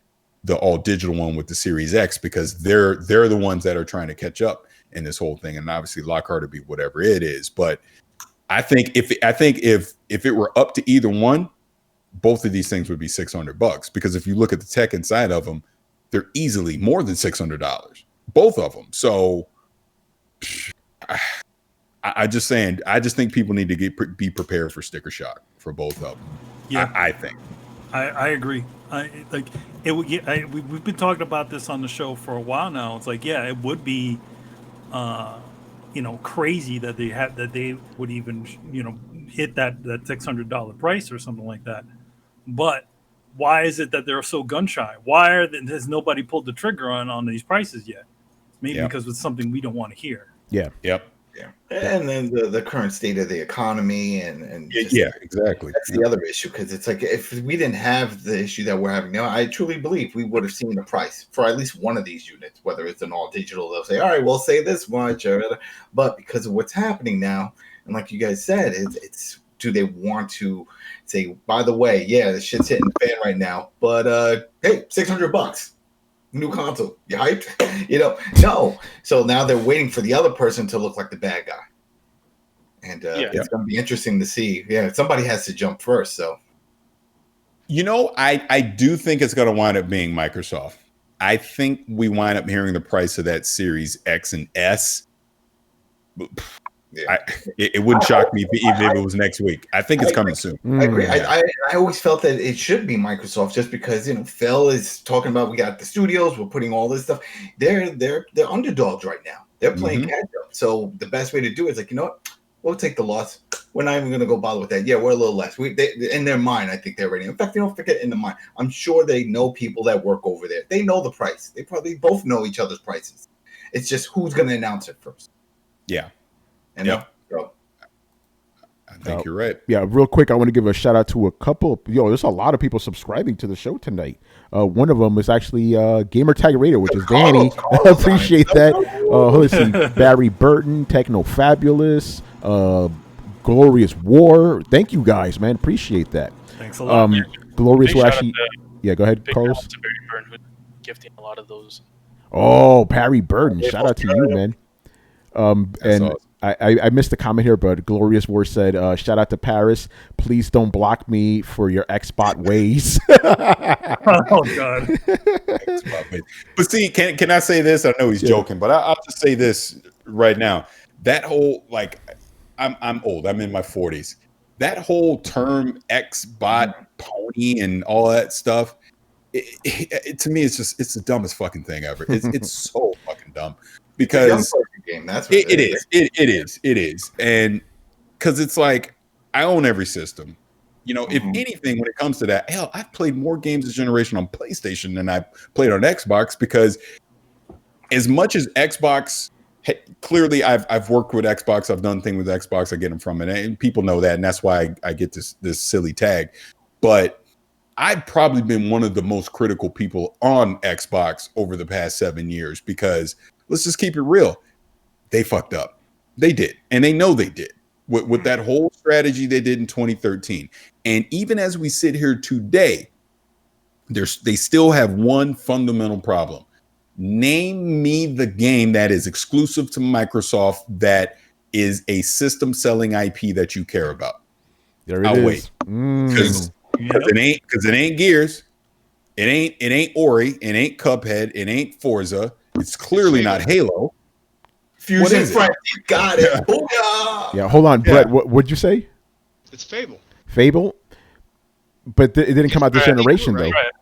the all digital one with the Series X, because they're the ones that are trying to catch up in this whole thing. And obviously Lockhart will be whatever it is. But I think if it were up to either one, both of these things would be $600, because if you look at the tech inside of them, they're easily more than $600, both of them. So I just think people need to be prepared for sticker shock for both of them. Yeah, I think. I agree. We've been talking about this on the show for a while now. It's like, yeah, it would be, crazy that they would even, hit that $600 price or something like that. But why is it that they're so gun shy? Why has nobody pulled the trigger on these prices yet? Maybe because it's something we don't want to hear. Yeah. Yep. Yeah, and then the current state of the economy and exactly. That's the other issue, because it's like, if we didn't have the issue that we're having now, I truly believe we would have seen the price for at least one of these units, whether it's an all digital. They'll say, all right, we'll say this much, but because of what's happening now, and like you guys said, it's do they want to say, by the way, yeah, this shit's hitting the fan right now, but hey, $600. New console, you hyped? No. So now they're waiting for the other person to look like the bad guy, and it's going to be interesting to see. Yeah, somebody has to jump first. So, I do think it's going to wind up being Microsoft. I think we wind up hearing the price of that Series X and S. Yeah. It wouldn't shock me even if it was next week. I think it's coming soon. I agree. I always felt that it should be Microsoft, just because Phil is talking about, we got the studios, we're putting all this stuff. They're underdogs right now. They're playing catch up. So the best way to do it is like, you know what? We'll take the loss. We're not even going to go bother with that. Yeah, we're a little less. In their mind, I think they're ready. In fact, don't forget, in the mind, I'm sure they know people that work over there. They know the price. They probably both know each other's prices. It's just who's going to announce it first. Yeah. And I think you're right. Yeah, real quick, I want to give a shout out to a couple. There's a lot of people subscribing to the show tonight. One of them is actually Gamertag Radio, which is Danny. I appreciate that. Let's see, Barry Burton, Techno Fabulous, Glorious War. Thank you guys, man. Appreciate that. Thanks a lot. Glorious War actually. Yeah, go ahead, Carlos. To Barry Burton, who's gifting a lot of those. Oh, Barry Burton. Shout out to you, man. And awesome. I missed the comment here, but Glorious War said, shout out to Parris. Please don't block me for your Xbot ways. Oh, God. But see, can I say this? I know he's joking, but I'll just say this right now. That whole, I'm old. I'm in my 40s. That whole term Xbot pony and all that stuff, it to me, it's the dumbest fucking thing ever. It's so fucking dumb. Because game. That's it is, and because it's like, I own every system. If anything, when it comes to that, hell, I've played more games this generation on PlayStation than I played on Xbox, because as much as Xbox, clearly I've worked with Xbox, I've done things with Xbox, I get them from it, and people know that, and that's why I get this silly tag. But I've probably been one of the most critical people on Xbox over the past 7 years, because let's just keep it real. They fucked up. They did. And they know they did with that whole strategy they did in 2013. And even as we sit here today, they still have one fundamental problem. Name me the game that is exclusive to Microsoft that is a system selling IP that you care about. I'll wait. Because it ain't Gears. It ain't Ori. It ain't Cuphead. It ain't Forza. It's clearly not Halo. Fusion Frenzy, got it. Yeah, hold on, Brett. What'd you say? It's Fable. Fable, but it didn't come out this generation, though. Right.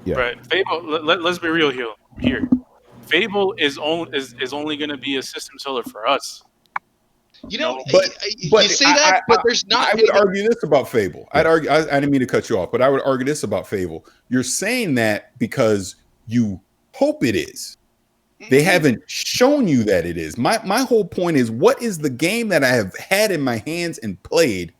Yeah. Right. Fable. Let's be real here. Fable is only going to be a system seller for us. But you say that, but there's not. I would argue this about Fable. I didn't mean to cut you off, but I would argue this about Fable. You're saying that because you hope it is. They haven't shown you that it is. My whole point is, what is the game that I have had in my hands and played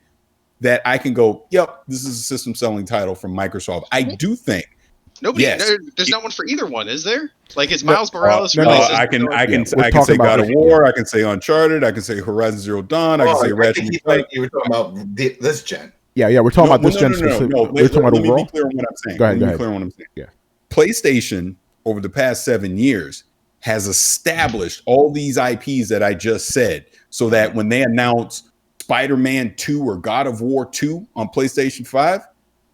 that I can go, yep, this is a system selling title from Microsoft? I do think. There's not one for either one, is there? Like, it's Miles Morales. I can say God of War. I can say Uncharted. I can say Horizon Zero Dawn. I can say Ratchet & Clank. You were talking about this gen. Yeah, we're talking about this gen specifically. No, we're talking about let me overall. be clear on what I'm saying. Go ahead. Clear on what I'm saying. Yeah. PlayStation over the past 7 years has established all these IPs that I just said, so that when they announce Spider-Man 2 or God of War 2 on PlayStation 5,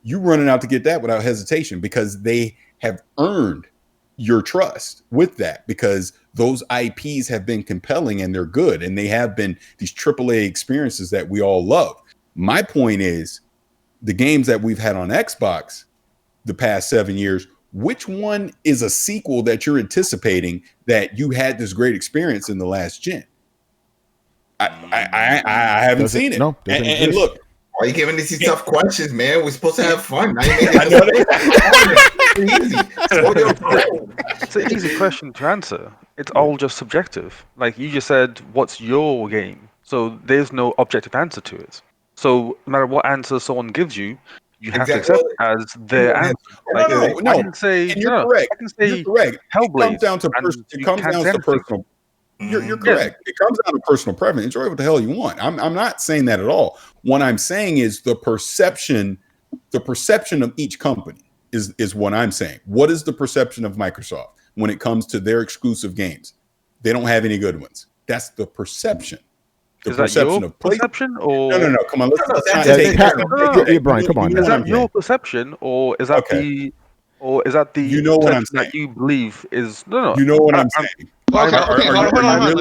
you running out to get that without hesitation, because they have earned your trust with that, because those IPs have been compelling and they're good, and they have been these AAA experiences that we all love. My point is, the games that we've had on Xbox the past 7 years, which one is a sequel that you're anticipating that you had this great experience in the last gen? I haven't seen it. No, and look, why are you giving these tough questions, man? We're supposed to have fun. It's an easy question to answer. It's all just subjective. Like you just said, what's your game? So there's no objective answer to it. So no matter what answer someone gives you, you have to accept it as their answer. Like, no. I can say, and you're correct. I can say You're correct. Hellblade. It comes down to personal. You're correct. It comes down to personal preference. Enjoy what the hell you want. I'm not saying that at all. What I'm saying is the perception of each company is what I'm saying. What is the perception of Microsoft when it comes to their exclusive games? They don't have any good ones. That's the perception. The is that your perception, or no? Come on, let's Brian, come on. Is that your perception, or is that the you know what I'm saying? that you believe is no? You know what I'm saying? Okay, hold on.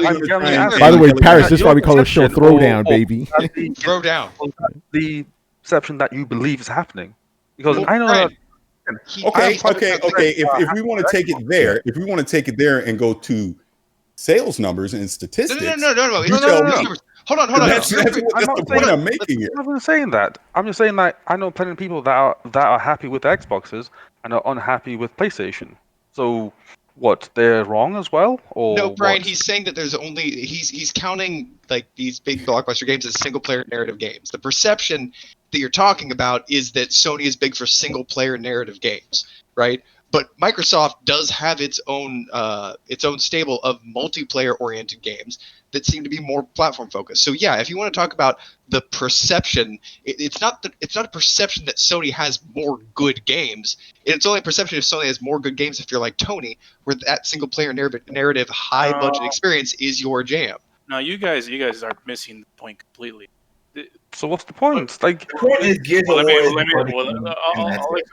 By the way, Parris, this is why we call the show Throwdown, baby. Throwdown. The perception that you believe is happening, because I know Brian, that. Okay. If we want to take it there, and go to sales numbers and statistics, no. Hold on. That's the point I'm making. I'm not saying that. I'm just saying that I know plenty of people that are happy with Xboxes and are unhappy with PlayStation. So, what? They're wrong as well, or no, Brian? what? He's saying that there's only he's counting like these big blockbuster games as single player narrative games. The perception that you're talking about is that Sony is big for single player narrative games, right? But Microsoft does have its own stable of multiplayer oriented games that seem to be more platform focused. So yeah, if you want to talk about the perception, it's not a perception that Sony has more good games. It's only a perception if Sony has more good games if you're like Tony, where that single player narrative high budget experience is your jam. No, you guys are missing the point completely. So what's the point? Like,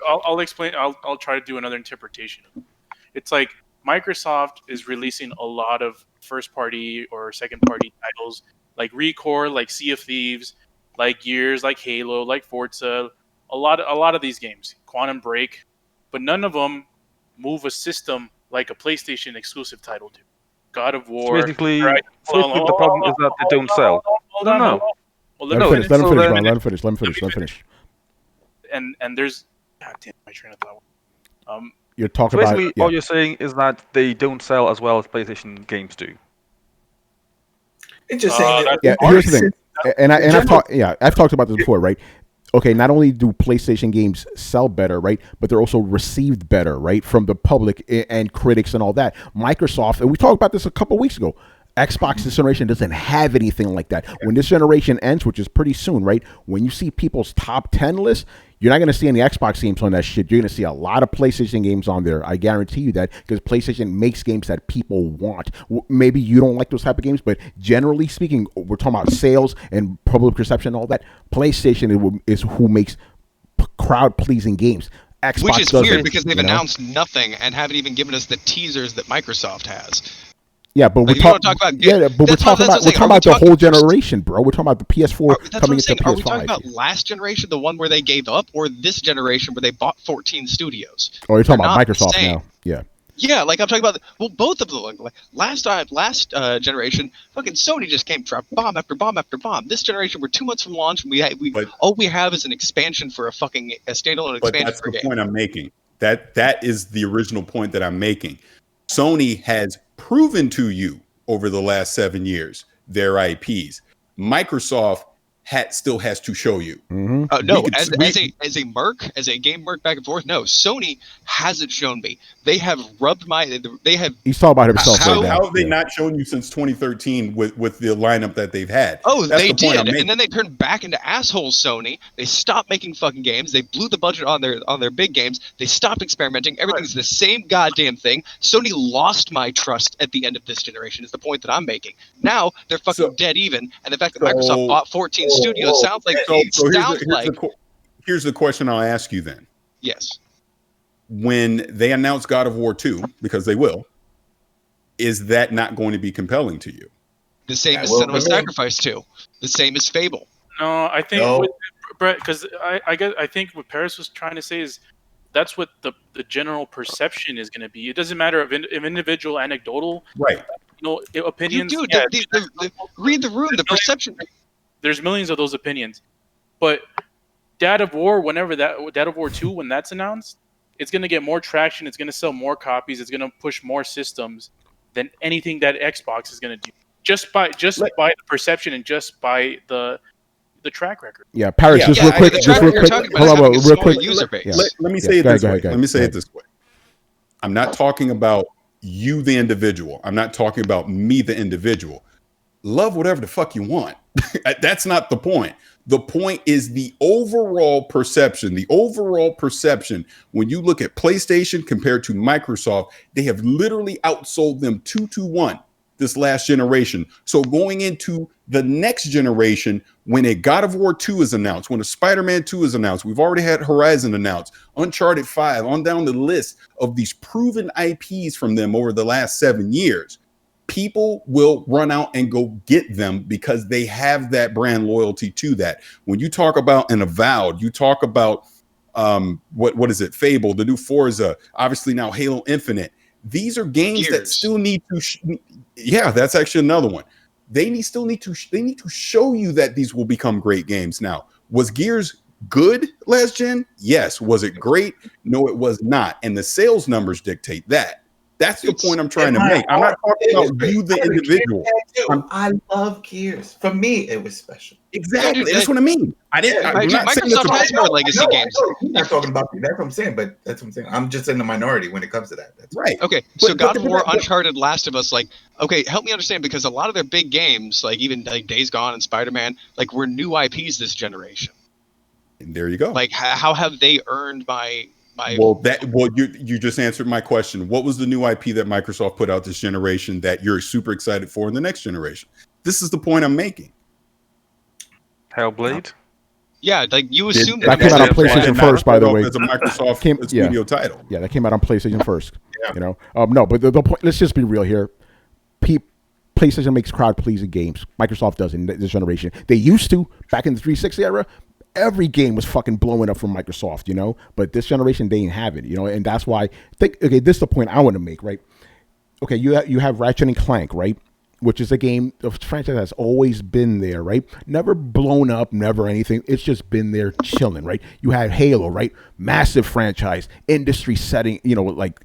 I'll explain. I'll try to do another interpretation. It's like Microsoft is releasing a lot of first-party or second-party titles, like Recore, like Sea of Thieves, like Gears, like Halo, like Forza. A lot of these games, Quantum Break, but none of them move a system like a PlayStation exclusive title do. God of War. Basically, the problem is that they don't sell. Let him finish. And there's, God damn, my train of thought. You're talking so about. Basically, all you're saying is that they don't sell as well as PlayStation games do. It's just saying that. Here's the thing, and I've talked about this before, right? Okay, not only do PlayStation games sell better, right, but they're also received better, right, from the public and critics and all that. Microsoft, and we talked about this a couple weeks ago. Xbox this generation doesn't have anything like that. When this generation ends, which is pretty soon, right? When you see people's top 10 lists, you're not going to see any Xbox games on that shit. You're going to see a lot of PlayStation games on there. I guarantee you that, because PlayStation makes games that people want. Maybe you don't like those type of games, but generally speaking, we're talking about sales and public perception and all that. PlayStation is who makes crowd-pleasing games. Xbox Which is doesn't, weird, because they've announced nothing and haven't even given us the teasers that Microsoft has. Yeah, but we're talking about the whole generation, bro. We're talking about the PS4 coming into PS5. Are we talking about last generation, the one where they gave up, or this generation where they bought 14 studios? Oh, you're talking about Microsoft now. Yeah. Yeah, like I'm talking about. Well, both of them. Like last generation, fucking Sony just came from bomb after bomb after bomb. This generation, we're 2 months from launch, and all we have is an expansion for a standalone expansion. But that's the point I'm making. That is the original point that I'm making. Sony has proven to you over the last 7 years their IPs. Microsoft still has to show you. Mm-hmm. No, as a merc, as a game merc back and forth, no, Sony hasn't shown me. They have rubbed they have. He's talking about himself right now. How have they not shown you since 2013 with the lineup that they've had? Oh, they did, and then they turned back into assholes. Sony. They stopped making fucking games. They blew the budget on their big games. They stopped experimenting. Everything's the same goddamn thing. Sony lost my trust at the end of this generation. Is the point that I'm making. Now they're fucking dead even, and the fact that Microsoft bought 14 studios sounds like here's the question I'll ask you then. Yes. When they announce God of War 2, because they will, is that not going to be compelling to you? The same as Cinema Sacrifice 2. The same as Fable. No, I think Brett, because I think what Parris was trying to say is that's what the general perception is going to be. It doesn't matter if individual anecdotal, right? Opinions. You do. Read the room. The perception. There's millions of those opinions, but Dad of War, Dad of War 2, when that's announced, it's going to get more traction. It's going to sell more copies. It's going to push more systems than anything that Xbox is going to do. Just by the perception and just by the track record. Yeah, Parris, real quick. Hold on, real quick. Let me say it this way. Let me say it this way. I'm not talking about you, the individual. I'm not talking about me, the individual. Love whatever the fuck you want. That's not the point. The point is the overall perception. The overall perception, when you look at PlayStation compared to Microsoft, they have literally outsold them 2-1 this last generation. So going into the next generation, when a God of War 2 is announced, when a Spider-Man 2 is announced, we've already had Horizon announced, Uncharted 5, on down the list of these proven IPs from them over the last 7 years. People will run out and go get them because they have that brand loyalty to that. When you talk about an Avowed, you talk about what is it? Fable, the new Forza, obviously now Halo Infinite. These are games that still need to. Yeah, that's actually another one. They need to show you that these will become great games. Now, was Gears good last gen? Yes. Was it great? No, it was not. And the sales numbers dictate that. That's the point I'm trying to make. I'm not talking about you, the individual. I love Gears. For me, it was special. Exactly. That's what I mean. Microsoft has more legacy games. I'm not talking about you. That's what I'm saying. But that's what I'm saying. I'm just in the minority when it comes to that. That's right. Okay. So God of War, Uncharted, Last of Us, help me understand, because a lot of their big games, like even like Days Gone and Spider-Man, were new IPs this generation. And there you go. How have they earned my? You just answered my question. What was the new IP that Microsoft put out this generation that you're super excited for in the next generation? This is the point I'm making. Hellblade. Yeah, you assume that came out on PlayStation first, by the way. As a Microsoft studio title. Yeah, that came out on PlayStation first. Yeah. No, but the point. Let's just be real here. PlayStation makes crowd-pleasing games. Microsoft doesn't this generation. They used to back in the 360 era. Every game was fucking blowing up from Microsoft, but this generation, they ain't have it, and that's why this is the point I want to make, right? Okay, you have Ratchet and Clank, right? Which is a game, a franchise that's always been there, right? Never blown up, never anything. It's just been there chilling, right? You had Halo, right? Massive franchise, industry setting,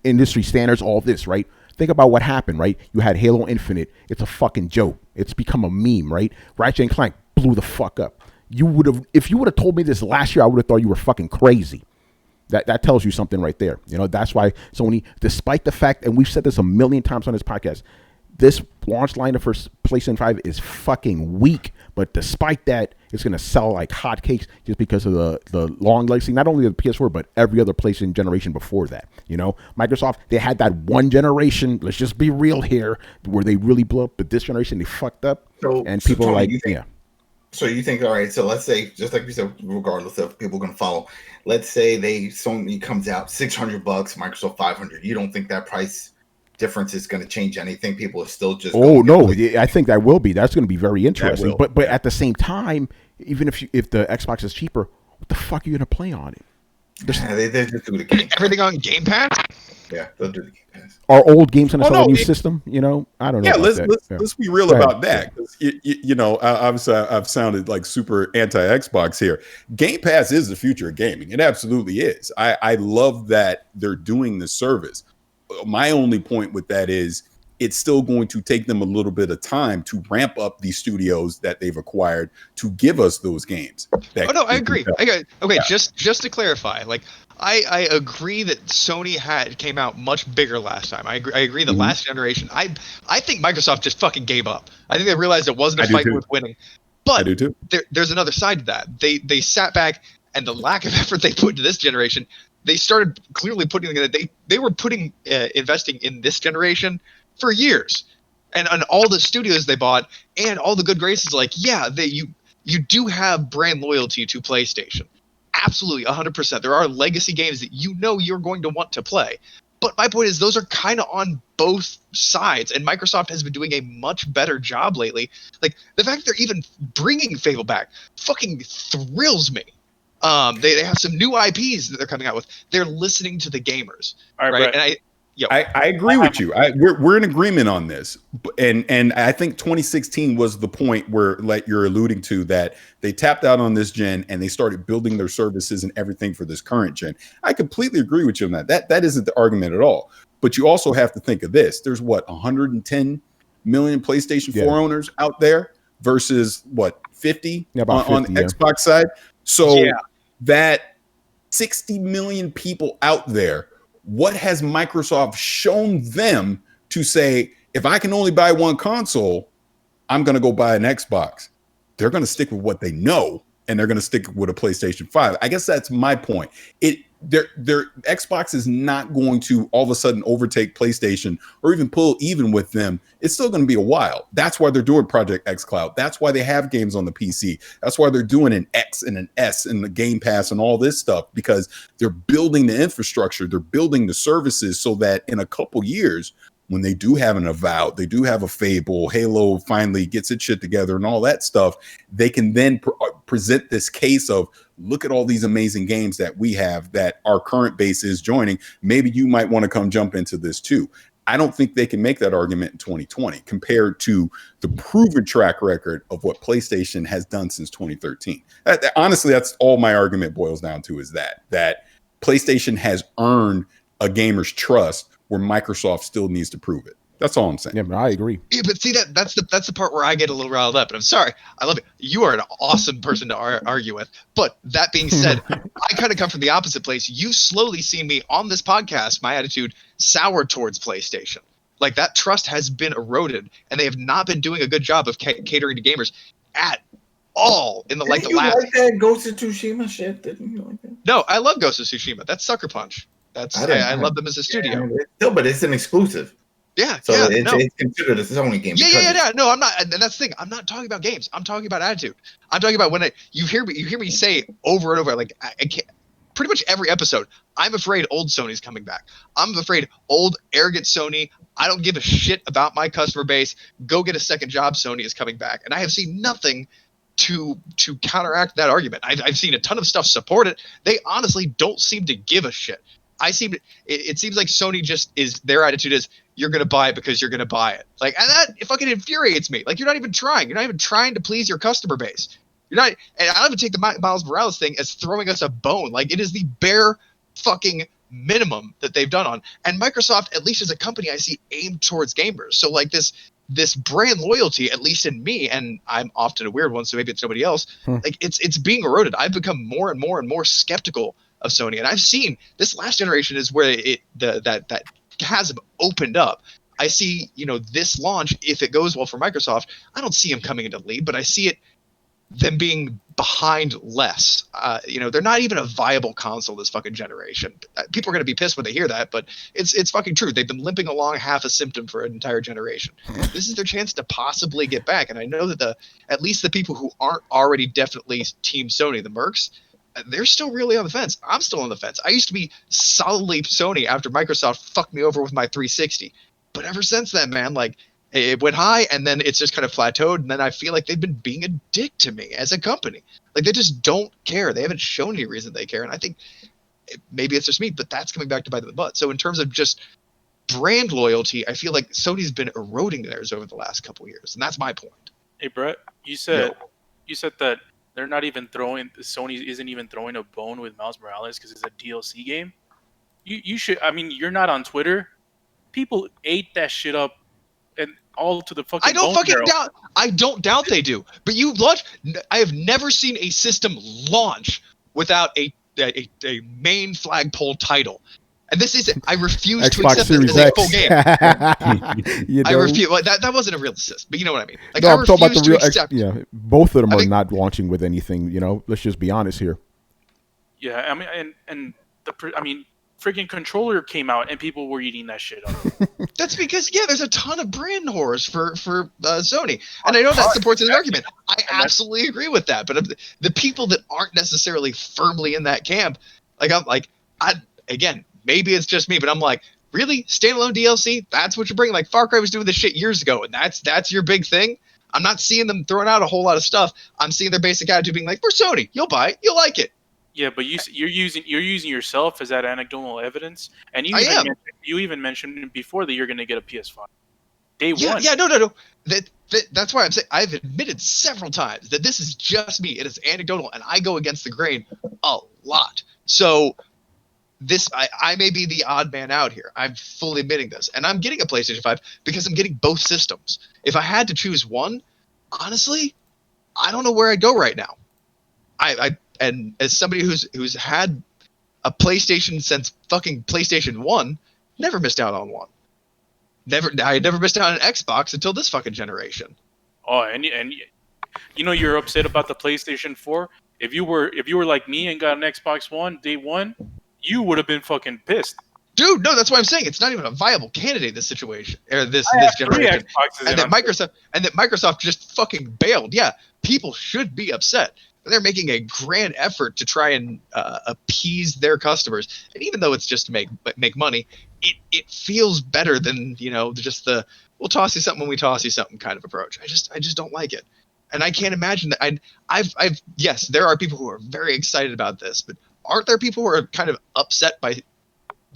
industry standards, all this, right? Think about what happened, right? You had Halo Infinite. It's a fucking joke. It's become a meme, right? Ratchet and Clank blew the fuck up. If you would have told me this last year, I would have thought you were fucking crazy. That tells you something right there. That's why Sony, despite the fact, and we've said this a million times on this podcast, this launch lineup for PlayStation 5 is fucking weak. But despite that, it's going to sell like hotcakes just because of the long legacy, not only of the PS4, but every other PlayStation generation before that. Microsoft, they had that one generation, let's just be real here, where they really blew up. But this generation, they fucked up. And people Tony, So you think, all right, so let's say, just like we said, regardless of people going to follow, let's say Sony comes out $600, Microsoft $500. You don't think that price difference is going to change anything? People are still just I think that will be. That's going to be very interesting. But at the same time, even if the Xbox is cheaper, what the fuck are you going to play on it? They just do the game. Everything on Game Pass? Yeah, they'll do the Game Pass. Are old games going to sell a new system? I don't know. Yeah, let's be real about that. Obviously, I've sounded like super anti-Xbox here. Game Pass is the future of gaming. It absolutely is. I love that they're doing this service. My only point with that is it's still going to take them a little bit of time to ramp up these studios that they've acquired to give us those games. Oh no, I agree. Okay, just to clarify, like I agree that Sony came out much bigger last time. I agree that last generation. I think Microsoft just fucking gave up. I think they realized it wasn't a fight worth winning. But I do too. There's another side to that. They sat back, and the lack of effort they put into this generation, they started clearly putting they were investing in this generation for years, and all the studios they bought and all the good graces. Like, yeah, you do have brand loyalty to PlayStation, absolutely 100%. There are legacy games that you're going to want to play, but my point is those are kind of on both sides, and Microsoft has been doing a much better job lately. Like, the fact that they're even bringing Fable back fucking thrills me. They have some new IPs that they're coming out with. They're listening to the gamers, All right? Brett. And I agree with you. We're in agreement on this, and I think 2016 was the point where, like you're alluding to, that they tapped out on this gen and they started building their services and everything for this current gen. I completely agree with you on that. That isn't the argument at all. But you also have to think of this: there's 110 million PlayStation 4 owners out there versus 50 on Xbox side. So that 60 million people out there. What has Microsoft shown them to say, if I can only buy one console, I'm going to go buy an Xbox? They're going to stick with what they know, and they're going to stick with a PlayStation 5. I guess that's my point. Their Xbox is not going to all of a sudden overtake PlayStation or even pull even with them. It's still going to be a while. That's why they're doing Project X Cloud. That's why they have games on the PC. That's why they're doing an X and an S and the Game Pass and all this stuff, because they're building the infrastructure. They're building the services so that in a couple years, when they do have an Avowed, they do have a Fable, Halo finally gets its shit together and all that stuff, they can then present this case of, look at all these amazing games that we have that our current base is joining. Maybe you might want to come jump into this too. I don't think they can make that argument in 2020 compared to the proven track record of what PlayStation has done since 2013. Honestly, that's all my argument boils down to, is that PlayStation has earned a gamer's trust where Microsoft still needs to prove it. That's all I'm saying. Yeah, but I agree. Yeah, but see, that's the part where I get a little riled up. And I'm sorry, I love it. You are an awesome person to argue with. But that being said, I kind of come from the opposite place. You've slowly seen me on this podcast, my attitude soured towards PlayStation. Like, that trust has been eroded, and they have not been doing a good job of catering to gamers at all in the last. Like that Ghost of Tsushima shit? Didn't you like that? No, I love Ghost of Tsushima. That's Sucker Punch. I love them as a studio. But it's an exclusive. Yeah, so it's considered a Sony game. Yeah. No, I'm not, and that's the thing. I'm not talking about games. I'm talking about attitude. I'm talking about when you hear me say over and over, like, I can't. Pretty much every episode, I'm afraid old Sony's coming back. I'm afraid old arrogant Sony, I don't give a shit about my customer base, go get a second job, Sony is coming back. And I have seen nothing to counteract that argument. I've seen a ton of stuff support it. They honestly don't seem to give a shit. It seems like Sony just is, their attitude is, you're going to buy it because you're going to buy it. Like, and that, it fucking infuriates me. Like, you're not even trying. You're not even trying to please your customer base. You're not, and I don't even take the Miles Morales thing as throwing us a bone. Like, it is the bare fucking minimum that they've done on. And Microsoft, at least as a company, I see aimed towards gamers. So, like, this brand loyalty, at least in me, and I'm often a weird one, so maybe it's somebody else, like, it's being eroded. I've become more and more and more skeptical of Sony. And I've seen this last generation is where that chasm opened up. I see, this launch, if it goes well for Microsoft, I don't see them coming into the lead, but I see them being behind less. They're not even a viable console this fucking generation. People are going to be pissed when they hear that, but it's fucking true. They've been limping along half a symptom for an entire generation. This is their chance to possibly get back. And I know that at least the people who aren't already definitely Team Sony, the mercs, they're still really on the fence. I'm still on the fence. I used to be solidly Sony after Microsoft fucked me over with my 360. But ever since then, man, like, it went high and then it's just kind of plateaued. And then I feel like they've been being a dick to me as a company. Like, they just don't care. They haven't shown any reason they care. And I think maybe it's just me, but that's coming back to bite them in the butt. So in terms of just brand loyalty, I feel like Sony's been eroding theirs over the last couple of years. And that's my point. Hey, Brett, you said that they're not even Sony isn't even throwing a bone with Miles Morales because it's a DLC game. You should, I mean, you're not on Twitter. People ate that shit up all to the fucking. I don't doubt they do. But you launch. I have never seen a system launch without a main flagpole title. And this is it. I refuse to accept this as a full game. I refuse. Well, that wasn't a real assist, but you know what I mean. Like, no, I I'm talking about the real. accept. Yeah, both of them are not launching with anything. You know, let's just be honest here. Yeah, I mean, and freaking controller came out and people were eating that shit up. That's because there's a ton of brand whores for Sony, and I know that supports his argument. I absolutely agree with that. But the people that aren't necessarily firmly in that camp, again, maybe it's just me, but I'm like, really, standalone DLC? That's what you're bringing? Like Far Cry was doing this shit years ago, and that's your big thing. I'm not seeing them throwing out a whole lot of stuff. I'm seeing their basic attitude being like, we're Sony, you'll buy it, you'll like it. Yeah, but you're using yourself as that anecdotal evidence, and you even mentioned before that you're going to get a PS5 day one. Yeah, no. That's why I'm saying I've admitted several times that this is just me. It is anecdotal, and I go against the grain a lot. So I may be the odd man out here. I'm fully admitting this, and I'm getting a PlayStation 5 because I'm getting both systems. If I had to choose one, honestly, I don't know where I'd go right now. And as somebody who's had a PlayStation since fucking PlayStation 1, never missed out on one. I never missed out on an Xbox until this fucking generation. Oh, and you're upset about the PlayStation 4. If you were like me and got an Xbox One day one, you would have been fucking pissed. Dude, no, that's why I'm saying it's not even a viable candidate, this situation or this generation. And that Microsoft just fucking bailed. Yeah, people should be upset. They're making a grand effort to try and appease their customers, and even though it's just to make money, it feels better than just the we'll toss you something when we toss you something kind of approach. I just don't like it, and I can't imagine that. I've yes, there are people who are very excited about this, but aren't there people who are kind of upset by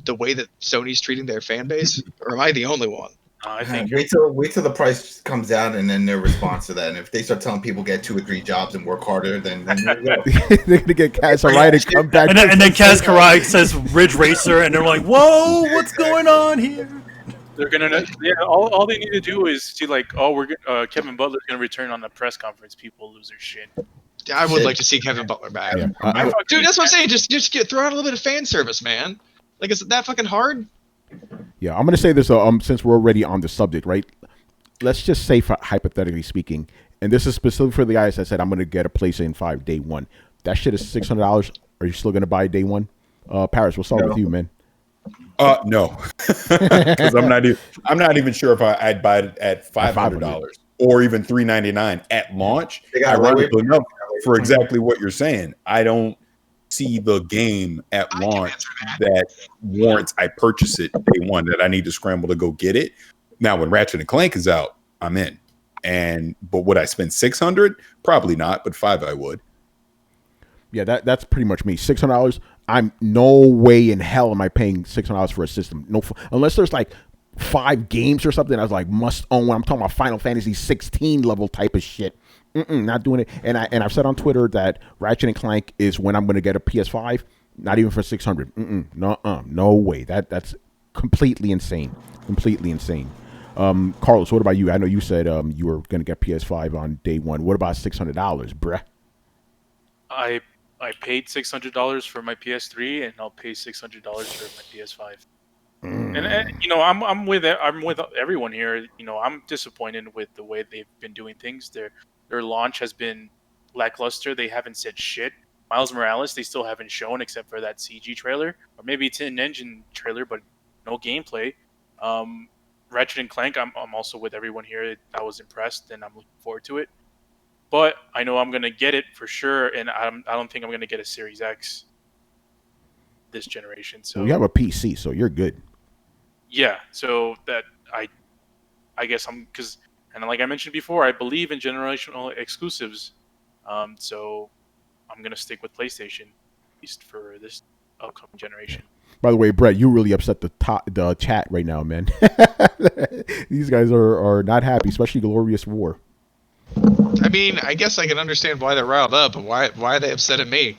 the way that Sony's treating their fan base, or am I the only one? I think wait till the price comes out and then their response to that. And if they start telling people get 2 or 3 jobs and work harder, then there you go. They're gonna get Kaz Karai to come back. And then Kaz Karai says Ridge Racer, and they're like, "Whoa, what's going on here?" They're gonna all they need to do is see Kevin Butler's gonna return on the press conference. People lose their shit. I would like to see Kevin Butler back. Yeah. Dude, that's what I'm saying. Just throw out a little bit of fan service, man. Like, is it that fucking hard? Yeah, I'm gonna say this. Since we're already on the subject, right? Let's just say, hypothetically speaking, and this is specifically for the guys that said I'm gonna get a PlayStation 5 day one. That shit is $600. Are you still gonna buy day one? Parris, we'll start with you, man. No, because I'm not even sure if I'd buy it at $500 or even $399 at launch. Ironically enough, for exactly what you're saying, I don't see the game at launch that warrants I purchase it day one, that I need to scramble to go get it. Now, when Ratchet and Clank is out, I'm in. But would I spend $600? Probably not, but $500 I would. Yeah, that's pretty much me. $600. I'm no way in hell am I paying $600 for a system. No, unless there's like 5 games or something I was like must own. I'm talking about Final Fantasy 16 level type of shit. Not doing it. And I've said on Twitter that Ratchet and Clank is when I'm going to get a PS5. Not even for $600. No way. That's completely insane. Completely insane. Carlos, what about you? I know you said you were going to get PS5 on day one. What about $600, bruh? I paid $600 for my PS3, and I'll pay $600 for my PS5. And I'm with everyone here. I'm disappointed with the way they've been doing things. Their launch has been lackluster. They haven't said shit. Miles Morales, they still haven't shown except for that CG trailer, or maybe it's an engine trailer, but no gameplay. Ratchet and Clank, I'm also with everyone here. I was impressed, and I'm looking forward to it. But I know I'm gonna get it for sure, and I don't think I'm gonna get a Series X this generation. So you have a PC, so you're good. Yeah, so that I guess and like I mentioned before, I believe in generational exclusives. So I'm gonna stick with PlayStation, at least for this upcoming generation. By the way, Brett, you really upset the chat right now, man. These guys are not happy, especially Glorious War. I mean, I guess I can understand why they're riled up, but why are they upset at me?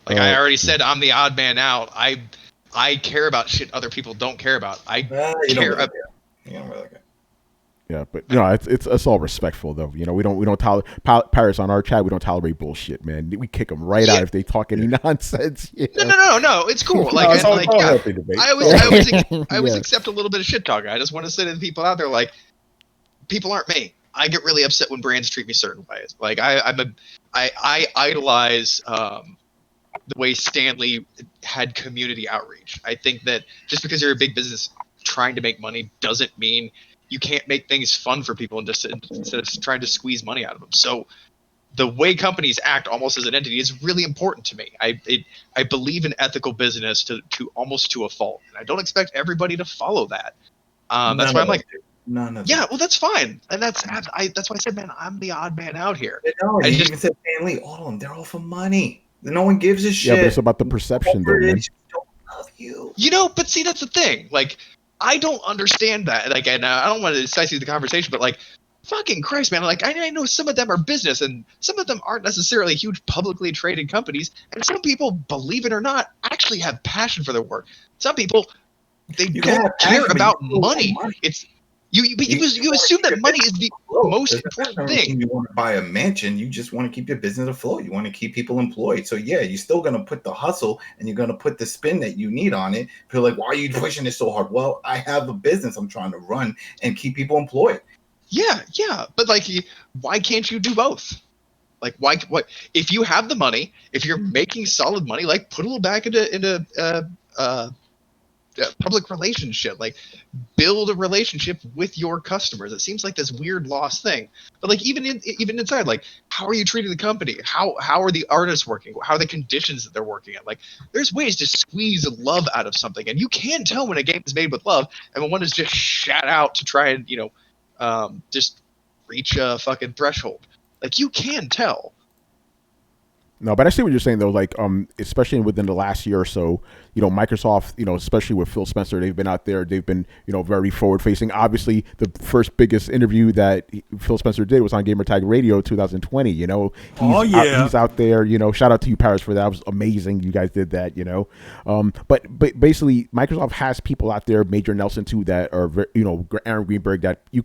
Like I already said, I'm the odd man out. I care about shit other people don't care about. I care about. Yeah, but it's all respectful though. We don't tolerate Paris on our chat. We don't tolerate bullshit, man. We kick them right out if they talk any nonsense. No, it's cool. Like, it's all I debate. I always accept a little bit of shit talking. I just want to say to the people out there, like, people aren't me. I get really upset when brands treat me certain ways. Like, I idolize the way Stanley had community outreach. I think that just because you're a big business trying to make money doesn't mean you can't make things fun for people and just instead of trying to squeeze money out of them. So the way companies act almost as an entity is really important to me. I believe in ethical business to almost to a fault, and I don't expect everybody to follow that. That's why I'm like, yeah, well, that's fine, and that's why I said, man, I'm the odd man out here. No, you even said Stanley, all of them, they're all for money. No one gives a shit. Yeah, but it's about the perception, though, man. Don't love you. But see, that's the thing. Like, I don't understand that. Like, and I don't want to decisive the conversation, but like, fucking Christ, man. Like, I know some of them are business, and some of them aren't necessarily huge publicly traded companies. And some people, believe it or not, actually have passion for their work. Some people, they don't care about money. It's you assume that money is the most important thing. You want to buy a mansion, you just want to keep your business afloat. You want to keep people employed. So yeah, you're still going to put the hustle and you're going to put the spin that you need on it. Feel like, why are you pushing it so hard? Well, I have a business I'm trying to run and keep people employed. Yeah, but like, why can't you do both? Like, why? What if you have the money? If you're making solid money, like, put a little back into public relationship, like, build a relationship with your customers. It seems like this weird lost thing, but like, even inside, like, how are you treating the company? How are the artists working? How are the conditions that they're working at? Like, there's ways to squeeze love out of something, and you can tell when a game is made with love and when one is just shat out to try and just reach a fucking threshold. Like, you can tell. No, but I see what you're saying though. Like, especially within the last year or so, Microsoft, especially with Phil Spencer, they've been out there. They've been, very forward facing. Obviously, the first biggest interview that Phil Spencer did was on Gamertag Radio 2020. He's out there. Shout out to you, Parris, for that. It was amazing. You guys did that. But basically, Microsoft has people out there, Major Nelson too, that are, Aaron Greenberg, that you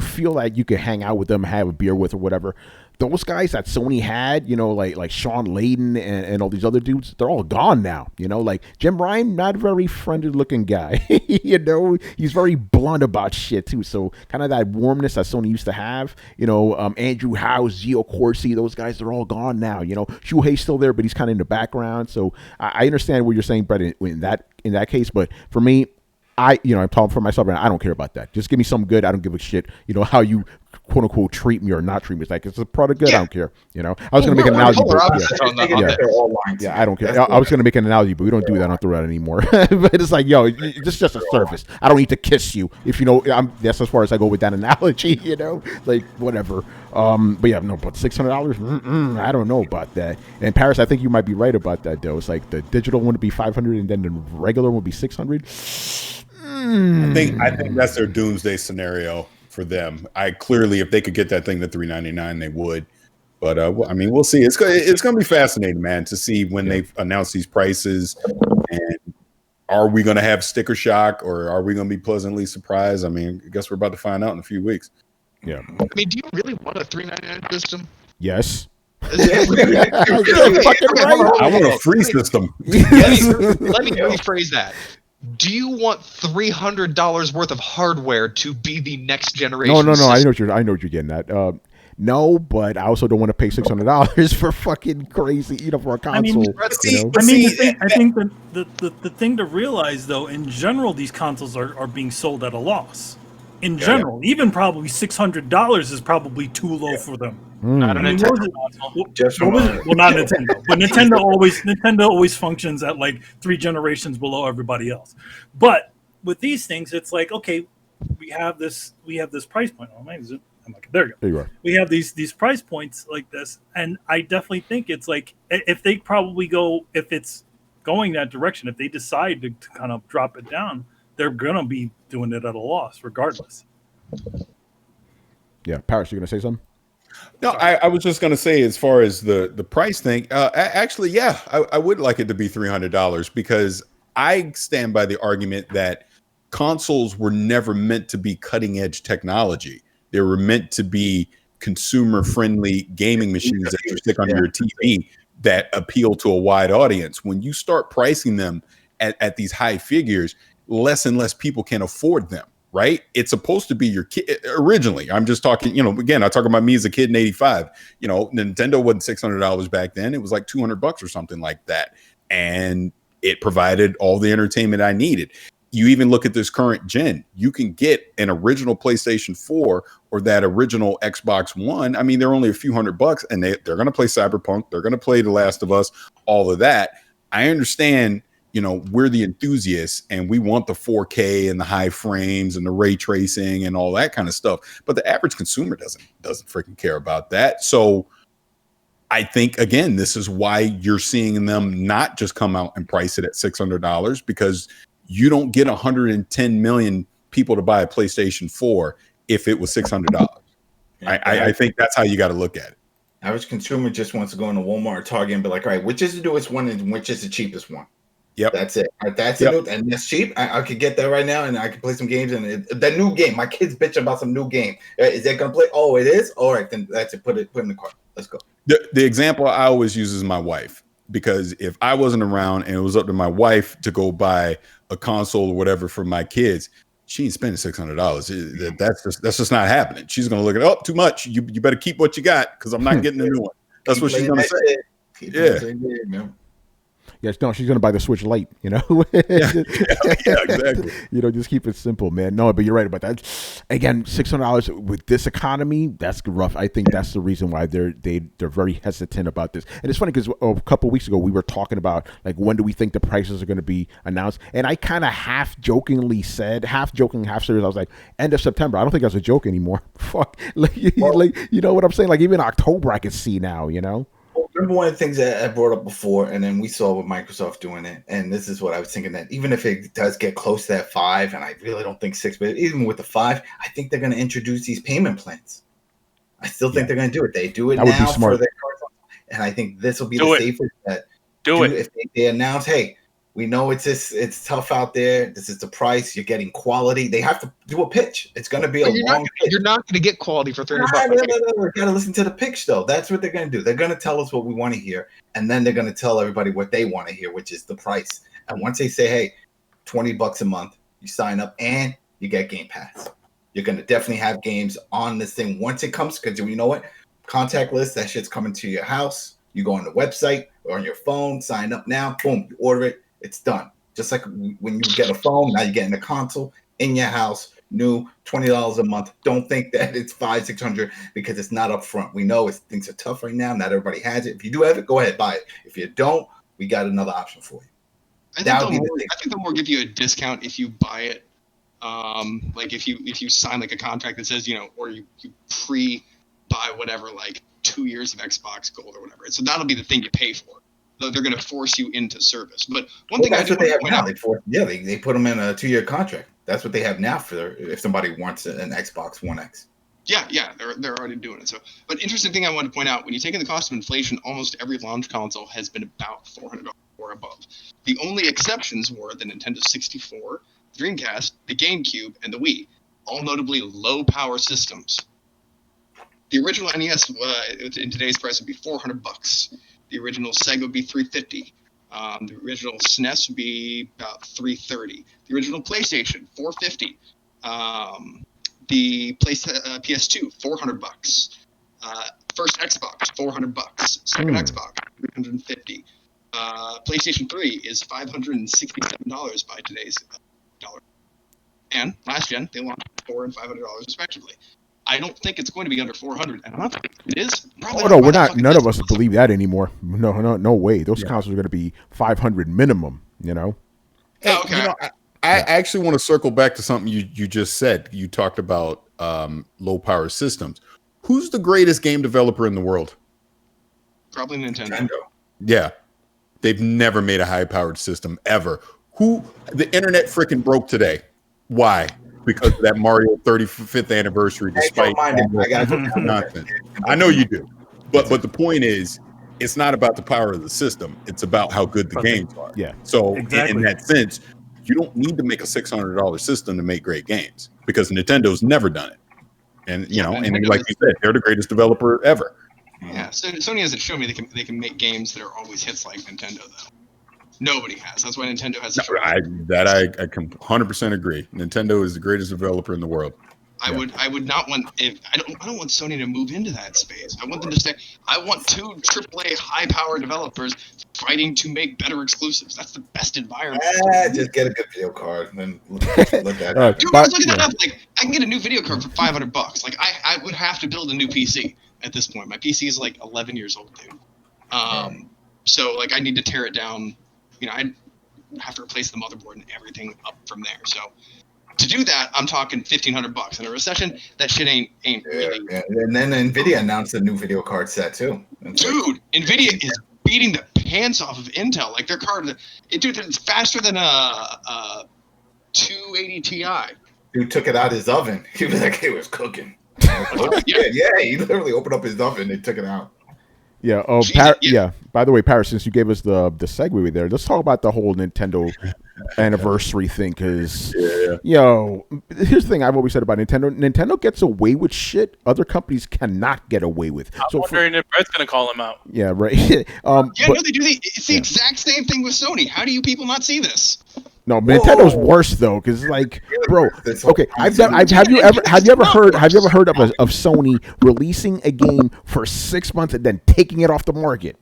feel like you could hang out with them, have a beer with, or whatever. Those guys that Sony had, like Sean Layden and all these other dudes, they're all gone now. Like Jim Ryan, not a very friendly looking guy. He's very blunt about shit too. So kind of that warmness that Sony used to have. Andrew Howe, Gio Corsi, those guys, they're all gone now. Shuhei's still there, but he's kind of in the background. So I understand what you're saying, Brett, in that case. But for me, I'm talking for myself, and I don't care about that. Just give me some good. I don't give a shit. How you quote unquote treat me or not treat me. It's like, it's a product good. Yeah. I don't care. I was going to make an analogy, but I don't care. I was going to make an analogy, but we don't do that on Throwdown anymore. But it's like, this is just a service. I don't need to kiss you. If that's as far as I go with that analogy. Like whatever. But yeah, no. But $600. I don't know about that. And Parris, I think you might be right about that though. It's like the digital one would be $500, and then the regular one would be $600. I think that's their doomsday scenario for them. Clearly, if they could get that thing to $399, they would. But we'll see. It's going to be fascinating, man, to see when they announce these prices. And are we going to have sticker shock, or are we going to be pleasantly surprised? I guess we're about to find out in a few weeks. Yeah. Do you really want a $399 system? Yes. I want a free system. Let me rephrase that. Do you want $300 worth of hardware to be the next generation? No. I know what you're getting at. No, but I also don't want to pay $600 for fucking crazy, for a console. I think the thing to realize though, in general, these consoles are being sold at a loss. In general, even probably $600 is probably too low for them. Not a Nintendo console. Well, not Nintendo, but Nintendo always functions at like 3 generations below everybody else. But with these things, it's like, okay, we have this price point. Oh man, there you go. There you are. We have these price points like this, and I definitely think it's like, if they probably go, if it's going that direction, if they decide to kind of drop it down, they're gonna be doing it at a loss regardless. Yeah, Parris, you gonna say something? No, I was just gonna say, as far as the price thing, actually, yeah, I would like it to be $300, because I stand by the argument that consoles were never meant to be cutting edge technology. They were meant to be consumer friendly gaming machines that you stick on your TV that appeal to a wide audience. When you start pricing them at these high figures, less and less people can afford them, right? It's supposed to be your kid originally. I'm just talking, again, I talk about me as a kid in 85. Nintendo wasn't $600 back then. It was like $200 or something like that. And it provided all the entertainment I needed. You even look at this current gen, you can get an original PlayStation 4 or that original Xbox One. I mean, they're only a few $100 and they're going to play Cyberpunk. They're going to play The Last of Us, all of that. I understand, we're the enthusiasts and we want the 4K and the high frames and the ray tracing and all that kind of stuff. But the average consumer doesn't freaking care about that. So I think, again, this is why you're seeing them not just come out and price it at $600, because you don't get 110 million people to buy a PlayStation 4 if it was $600. I think that's how you got to look at it. Average consumer just wants to go into Walmart or Target and be like, all right, which is the newest one and which is the cheapest one? Yep. That's it. All right, that's it. And that's cheap. I could get that right now and I can play some games. And the new game, my kids bitch about some new game. Is that going to play? Oh, it is? All right, then that's it. Put it in the cart. Let's go. The example I always use is my wife, because if I wasn't around and it was up to my wife to go buy a console or whatever for my kids, she ain't spending $600. That's just not happening. She's going to look at, oh, too much. You better keep what you got because I'm not getting a new one. That's what she's going to say. Yes, no, she's going to buy the Switch Lite, yeah, exactly. Just keep it simple, man. No, but you're right about that. Again, $600 with this economy, that's rough. I think that's the reason why they're very hesitant about this. And it's funny because a couple of weeks ago we were talking about like when do we think the prices are going to be announced, and I kind of half jokingly said, half joking, half serious. I was like, end of September. I don't think that's a joke anymore. Fuck, like you know what I'm saying? Like even October, I could see now. Remember one of the things that I brought up before, and then we saw with Microsoft doing it, and this is what I was thinking, that even if it does get close to that 5, and I really don't think 6, but even with the 5, I think they're going to introduce these payment plans. I still think they're going to do it. They do it now for their cards, and I think this will be the safest bet. Do it. If they announce, hey, we know it's tough out there. This is the price. You're getting quality. They have to do a pitch. It's going to be long pitch. You're not going to get quality for $300. No. Got to listen to the pitch, though. That's what they're going to do. They're going to tell us what we want to hear, and then they're going to tell everybody what they want to hear, which is the price. And once they say, hey, $20 a month, you sign up and you get Game Pass. You're going to definitely have games on this thing once it comes, because you know what? Contactless, that shit's coming to your house. You go on the website or on your phone, sign up now, boom, you order it. It's done. Just like when you get a phone, now you're getting a console in your house, new, $20 a month. Don't think that it's $500-$600 because it's not up front. We know things are tough right now. Not everybody has it. If you do have it, go ahead, buy it. If you don't, we got another option for you. I think they'll more give you a discount if you buy it. Like if you sign like a contract that says, or you pre-buy whatever, like 2 years of Xbox Gold or whatever. So that'll be the thing you pay for. They're going to force you into service. But one thing that's what they have now. They put them in a 2-year contract. That's what they have now for if somebody wants an Xbox One X. Yeah, they're already doing it. So, but interesting thing I want to point out: when you take in the cost of inflation, almost every launch console has been about $400 or above. The only exceptions were the Nintendo 64, Dreamcast, the GameCube, and the Wii, all notably low-power systems. The original NES in today's price would be $400. The original Sega would be $350. The original SNES would be about $330. The original PlayStation $450. The PS2 $400. First Xbox $400. Second Xbox $350. PlayStation 3 is $567 by today's dollar. And last gen they launched $400 and $500 respectively. I don't think it's going to be under 400, and I'm not thinking it is. Oh no, we're not. None of us believe that anymore. No way. Those consoles are going to be 500 minimum. Hey, I actually want to circle back to something you just said. You talked about low power systems. Who's the greatest game developer in the world? Probably Nintendo. Yeah, they've never made a high powered system ever. The internet freaking broke today. Why? Because of that Mario 35th anniversary, despite nonsense. I know you do. But the point is, it's not about the power of the system. It's about how good the games are. Yeah. So in that sense, You don't need to make a $600 system to make great games because Nintendo's never done it. And and like you said, they're the greatest developer ever. Yeah, so Sony hasn't shown me they can make games that are always hits like Nintendo though. Nobody has. That's why Nintendo has. I 100% agree. Nintendo is the greatest developer in the world. I would not want I don't want Sony to move into that space. I want them to stay. I want two AAA high power developers fighting to make better exclusives. That's the best environment. Just get a good video card and then look at it. Dude, I was looking that up. Like, I can get a new video card for $500. Like, I would have to build a new PC at this point. My PC is like 11 years old, dude. So like I need to tear it down. I have to replace the motherboard and everything up from there. So to do that, I'm talking $1,500. In a recession, that shit ain't really. Yeah. And then Nvidia announced a new video card set too. Dude, Nvidia is beating the pants off of Intel. Like their card, it's faster than a 280 Ti. Dude took it out of his oven. He was like, it was cooking. Yeah. He literally opened up his oven and took it out. Yeah. By the way, Parris, since you gave us the segue there, let's talk about the whole Nintendo anniversary thing. Because, here's the thing I've always said about Nintendo. Nintendo gets away with shit other companies cannot get away with. I'm wondering if Brett's going to call him out. Yeah, right. They do. It's the exact same thing with Sony. How do you people not see this? No, Nintendo's worse though, because bro. Okay, have you ever heard of Sony releasing a game for 6 months and then taking it off the market?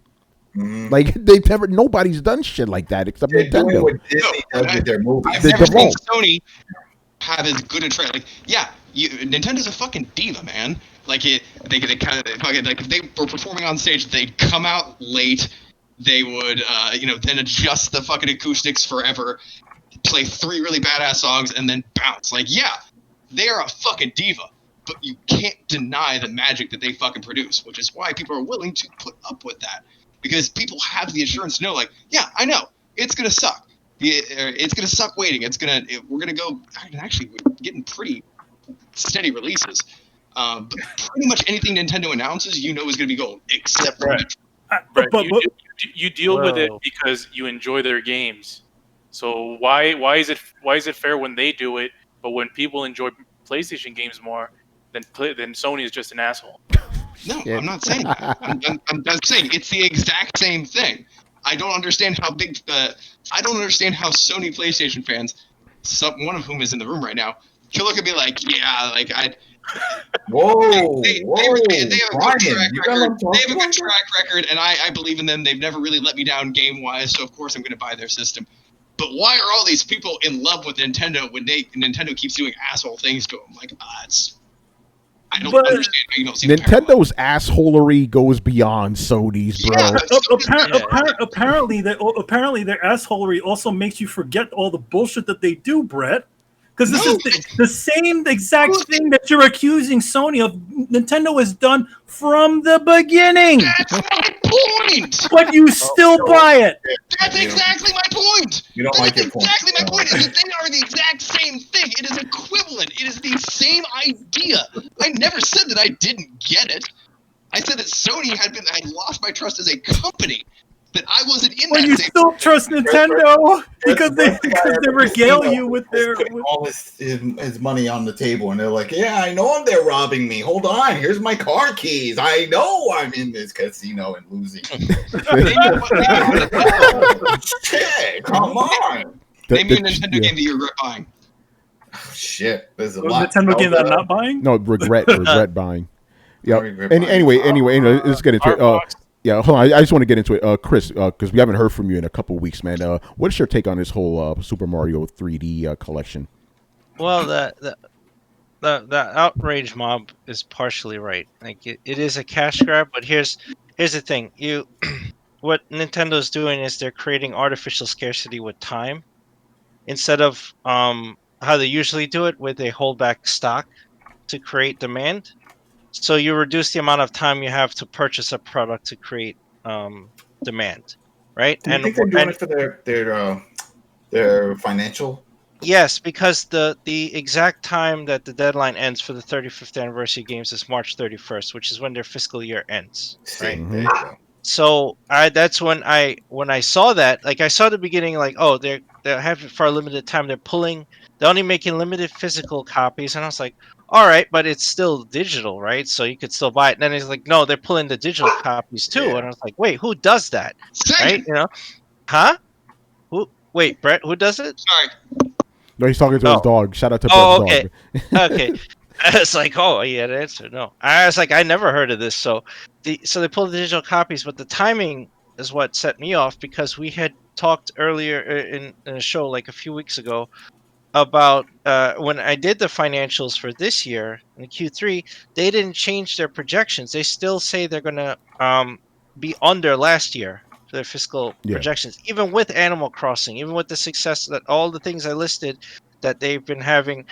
Like nobody's done shit like that except Nintendo. What Disney does with their movies. I've never seen Sony have as good a trend. Like, Nintendo's a fucking diva, man. Like they kind of like if they were performing on stage, they'd come out late. They would then adjust the fucking acoustics forever. Play 3 really badass songs and then bounce. Like, they are a fucking diva, but you can't deny the magic that they fucking produce, which is why people are willing to put up with that, because people have the assurance to know, like, I know it's gonna suck. It's gonna suck waiting. We're gonna go. Actually, we're getting pretty steady releases. But pretty much anything Nintendo announces, is gonna be gold, except for you deal with it because you enjoy their games. So why is it fair when they do it, but when people enjoy PlayStation games more, then Sony is just an asshole? No, I'm not saying that. I'm saying it's the exact same thing. I don't understand how Sony PlayStation fans, one of whom is in the room right now, can look at me like, Whoa! They have a good track record. They have a good track record, and I believe in them. They've never really let me down game-wise, so of course I'm going to buy their system. But why are all these people in love with Nintendo when Nintendo keeps doing asshole things to them? Like, I don't understand how you don't see Nintendo's assholery goes beyond Sony's, bro. Apparently their assholery also makes you forget all the bullshit that they do, Brett. Because this is the same exact thing that you're accusing Sony of. Nintendo has done from the beginning. That's my point. But you still buy it. That's exactly my point. You don't like it. Exactly my point. Is that they are the exact same thing. It is equivalent. It is the same idea. I never said that I didn't get it. I said that Sony had lost my trust as a company. That I wasn't in. Well, you still trust Nintendo because they regale you with their all his money on the table, and they're like, I know they're robbing me. Hold on, here's my car keys. I know I'm in this casino and losing. Shit, come on. Name me a Nintendo game that you're buying. Oh, shit, there's a lot. Nintendo game that I'm not buying. No, regret buying. Yeah. Anyway, let's get into it. Yeah, hold on. I just want to get into it, Chris, because we haven't heard from you in a couple of weeks, man. What is your take on this whole Super Mario 3D collection? Well, the outrage mob is partially right. Like it is a cash grab, but here's the thing. What Nintendo's doing is they're creating artificial scarcity with time, instead of how they usually do it, where they hold back stock to create demand. So you reduce the amount of time you have to purchase a product to create demand, right? Do you think they're doing it for their financial? Yes, because the exact time that the deadline ends for the 35th anniversary games is March 31st, which is when their fiscal year ends. Right? So that's when I saw that, like I saw the beginning, like, oh, they're having it for a limited time. They're only making limited physical copies, and I was like, all right, but it's still digital, right? So you could still buy it. And then he's like, no, they're pulling the digital copies too, Yeah. and I was like, wait, who does that, right? Sega. You know, huh? Who? Wait, Brett, who does it? Sorry. No, he's talking to his Oh. dog. Shout out to Oh, Brett's okay. dog. Okay. I was like, oh, he had an answer. No, I was like, I never heard of this. So they pulled the digital copies, but the timing is what set me off, because we had talked earlier in a show like a few weeks ago about when I did the financials for this year in Q3. They didn't change their projections. They still say they're gonna be under last year for their fiscal Yeah. projections, even with Animal Crossing, even with the success that all the things I listed that they've been having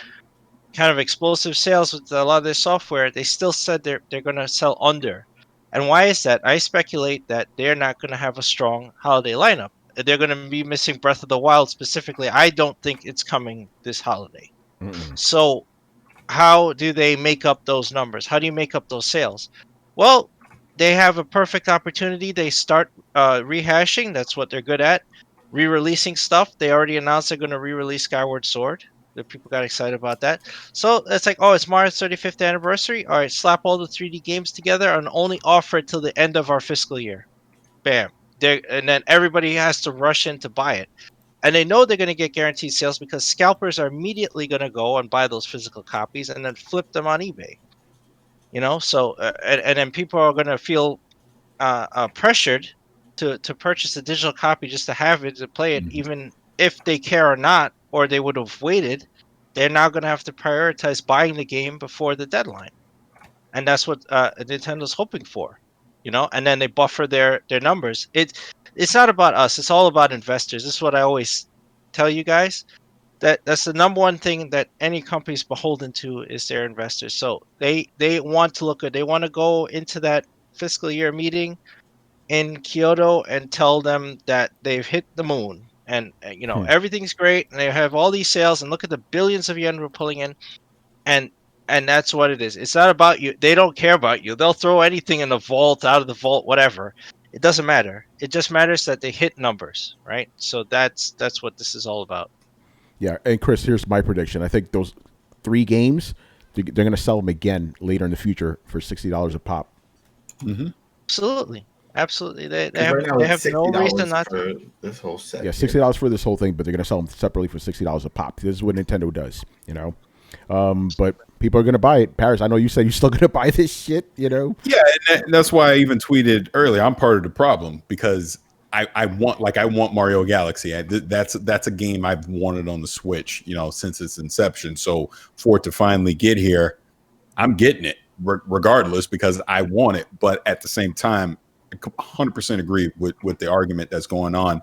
kind of explosive sales with a lot of their software. They still said they're going to sell under. And why is that? I speculate that they're not going to have a strong holiday lineup. They're going to be missing Breath of the Wild specifically. I don't think it's coming this holiday. Mm-mm. So how do they make up those numbers? How do you make up those sales? Well, they have a perfect opportunity. They start rehashing. That's what they're good at. Re-releasing stuff. They already announced they're going to re-release Skyward Sword. The people got excited about that. So it's like, oh, it's Mario's 35th anniversary. All right, slap all the 3D games together and only offer it till the end of our fiscal year. Bam. And then everybody has to rush in to buy it. And they know they're going to get guaranteed sales because scalpers are immediately going to go and buy those physical copies and then flip them on eBay. So and then people are going to feel pressured to purchase a digital copy just to have it, to play it, even if they care or not, or they would have waited. They're now going to have to prioritize buying the game before the deadline, and that's what Nintendo's hoping for. And then they buffer their numbers. It's not about us. It's all about investors. This is what I always tell you guys. That's the number one thing that any company's beholden to is their investors. So they want to look good. They want to go into that fiscal year meeting in Kyoto and tell them that they've hit the moon, and everything's great, and they have all these sales, and look at the billions of yen we're pulling in, and that's what it is. It's not about you. They don't care about you. They'll throw anything in the vault, out of the vault, whatever. It doesn't matter. It just matters that they hit numbers, right? So that's what this is all about. Yeah, and Chris, here's my prediction. I think those 3 games, they're going to sell them again later in the future for $60 a pop. Mm-hmm. Absolutely. They Right now have it's no $60 reason not for to. this whole set. Yeah, $60 for this whole thing, but they're going to sell them separately for $60 a pop. This is what Nintendo does, But people are going to buy it. Parris, I know you said you're still going to buy this shit, Yeah, and that's why I even tweeted earlier. I'm part of the problem because I want Mario Galaxy. That's a game I've wanted on the Switch, since its inception. So for it to finally get here, I'm getting it regardless because I want it. But at the same time, I 100% agree with the argument that's going on.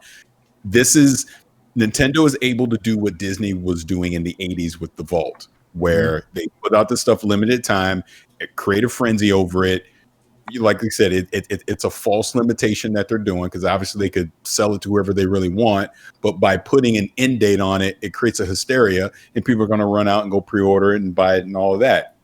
Nintendo is able to do what Disney was doing in the 80s with the Vault, where they put out this stuff limited time, create a frenzy over it. Like I said, it's a false limitation that they're doing because obviously they could sell it to whoever they really want. But by putting an end date on it, it creates a hysteria and people are going to run out and go pre-order it and buy it and all of that.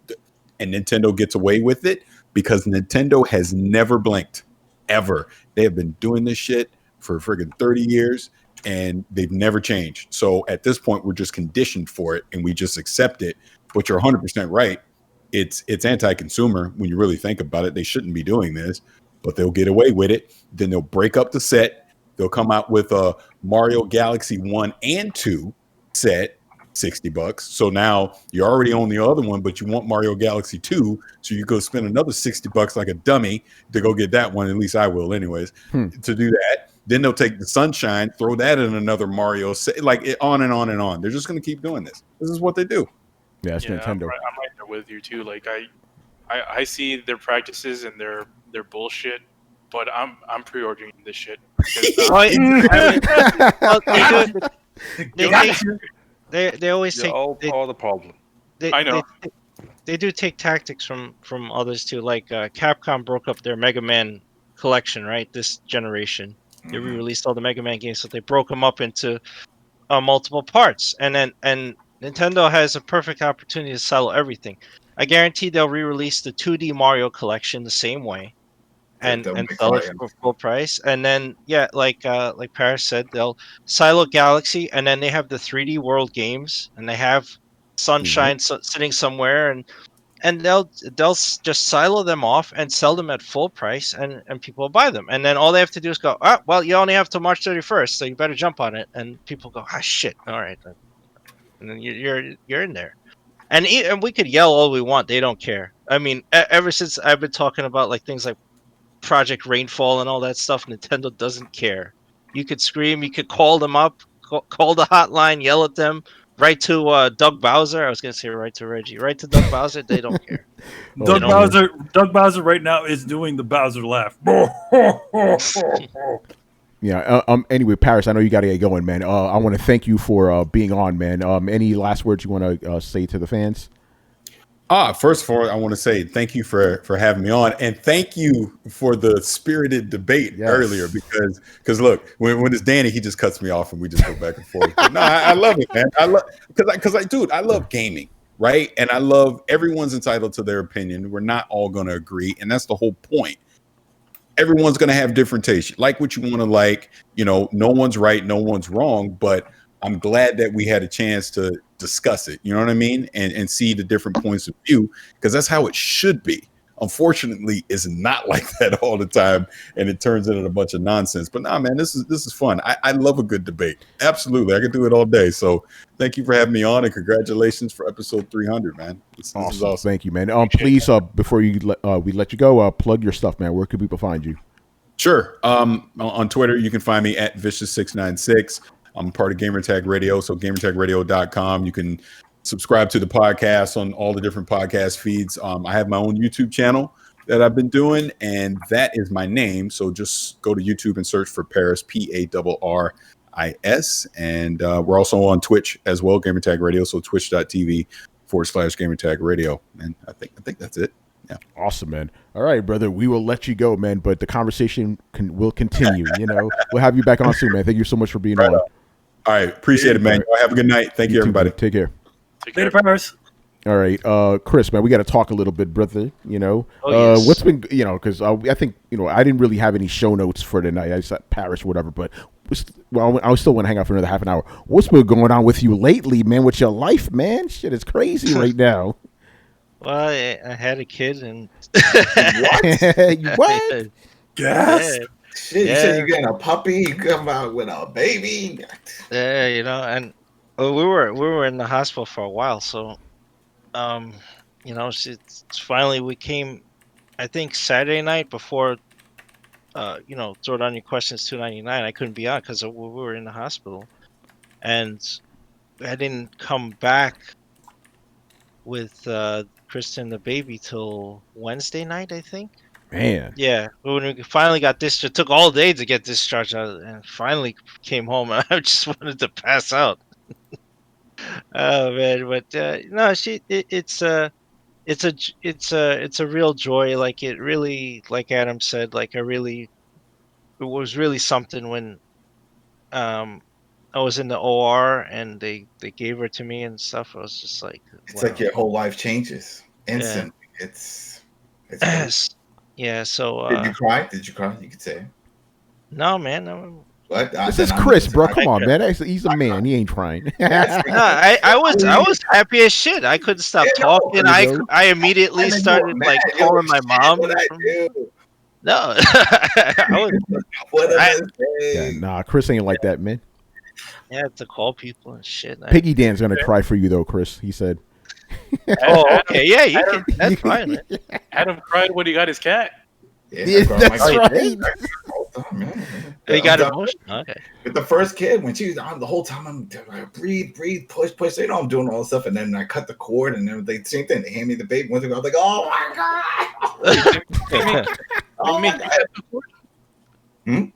And Nintendo gets away with it because Nintendo has never blinked, ever. They have been doing this shit for friggin' 30 years and they've never changed. So at this point, we're just conditioned for it and we just accept it. But you're 100% right. It's anti-consumer when you really think about it. They shouldn't be doing this, but they'll get away with it. Then they'll break up the set. They'll come out with a Mario Galaxy 1 and 2 set, $60. So now you're already on the other one, but you want Mario Galaxy 2, so you go spend another $60 like a dummy to go get that one. At least I will, anyways, to do that. Then they'll take the Sunshine, throw that in another Mario set, on and on and on. They're just going to keep doing this. This is what they do. Yeah, it's Nintendo. I'm right there with you too. Like I see their practices and their bullshit, but I'm pre-ordering this shit. They always take. All part of the problem. I know. They do take tactics from others too. Like Capcom broke up their Mega Man collection, right? This generation, they re-released all the Mega Man games, so they broke them up into multiple parts, and Nintendo has a perfect opportunity to sell everything. I guarantee they'll re-release the 2D Mario collection the same way, and They'll make sell it fire. for full price. And then like Parris said, they'll silo Galaxy, and then they have the 3D World games, and they have Sunshine sitting somewhere, and they'll just silo them off and sell them at full price, and people buy them. And then all they have to do is go, oh, well, you only have till March 31st, so you better jump on it. And people go, ah, shit, all right, and then you're in there. And we could yell all we want, they don't care. I mean, ever since I've been talking about like things like Project Rainfall and all that stuff, Nintendo doesn't care. You could scream, you could call them up, call the hotline, yell at them, write to Doug Bowser. I was gonna say write to Reggie, write to Doug Bowser. They don't care. Doug Bowser right now is doing the Bowser laugh. Yeah. Anyway, Parris, I know you got to get going, man. I want to thank you for being on, man. Any last words you want to say to the fans? First of all, I want to say thank you for having me on, and thank you for the spirited debate earlier. Because look, when it's Danny, he just cuts me off and we just go back and forth. But no, I love it, man. I love dude, I love gaming, right? And I love everyone's entitled to their opinion. We're not all going to agree, and that's the whole point. Everyone's going to have different tastes. Like what you want to like. You know, no one's right, no one's wrong. But I'm glad that we had a chance to discuss it. You know what I mean? And see the different points of view, because that's how it should be. Unfortunately, it's not like that all the time, and it turns into a bunch of nonsense. But nah, man, this is fun. I love a good debate. Absolutely, I could do it all day. So thank you for having me on, and congratulations for episode 300, man. This is awesome. Thank you, man. Please, before we let you go, plug your stuff, man. Where can people find you? Sure. On Twitter, you can find me at Vicious696. I'm part of Gamertag Radio, so gamertagradio.com. You can subscribe to the podcast on all the different podcast feeds. I have my own YouTube channel that I've been doing, and that is my name. So just go to YouTube and search for Parris, Parris. And we're also on Twitch as well, Gamertag Radio. So twitch.tv/Gamertag Radio. And I think that's it. Yeah. Awesome, man. All right, brother. We will let you go, man, but the conversation will continue. You know, we'll have you back on soon, man. Thank you so much for being on. All right. Appreciate it, man. Have a good night. Thank you, everybody. Take care. Later, Parris. All right, Chris, man, we got to talk a little bit, brother. You know, yes. What's been, you know, because I think, you know, I didn't really have any show notes for tonight. I said Parris or whatever, but I still want to hang out for another half an hour. What's been going on with you lately, man? With your life, man? Shit is crazy right now. Well, I had a kid, and what? Yes. Shit, you said you getting a puppy, you come out with a baby. Yeah, you know, and we were in the hospital for a while, so you know, finally we came, I think Saturday night before you know, Throw Down Your Questions 299. I couldn't be on because we were in the hospital, and I didn't come back with Kristen the baby till Wednesday night, I think. Man. Yeah, when we finally got discharged, it took all day to get discharged, and finally came home. And I just wanted to pass out. Oh man, but no, it's a real joy. Like it really, like Adam said, like it was really something when I was in the OR and they gave her to me and stuff. I was just like, it's like your whole life changes instantly. Yeah. It's yeah. So did you cry? You could say no, man. What? This is Chris, bro. Come on, man. He's a man. He ain't crying. No, I was happy as shit. I couldn't stop talking. I immediately started like calling my mom. No, nah, Chris ain't like that, man. Yeah, to call people and shit. Piggy Dan's gonna cry for you though, Chris. He said. Oh, okay, yeah, you can. That's fine. Man. Adam cried when he got his cat. Yeah, that's right. He got emotional. Okay. With the first kid, when she was on the whole time, I'm like, breathe, push. They know I'm doing all this stuff, and then I cut the cord, and then they same thing. They hand me the baby. Once ago, I was like, oh my god.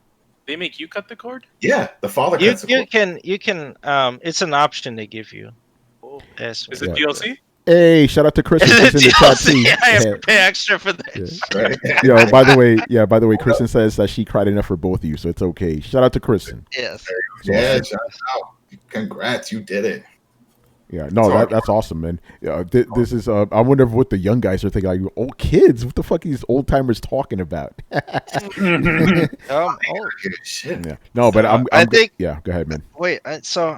They make you cut the cord? Yeah, the father cuts the cord. You can. It's an option they give you. Oh. Is it DLC? Hey, shout out to Kristen in the chat too. I have to pay extra for this. Yeah. Right. Yo, by the way, Kristen says that she cried enough for both of you, so it's okay. Shout out to Kristen. Yes. Yeah, shout out. Congrats, you did it. Yeah, no, that's awesome, man. Yeah, this is. I wonder what the young guys are thinking. Like, old kids, what the fuck are these old timers talking about? Shit. Yeah, no, but I think. Yeah, go ahead, man. Wait, so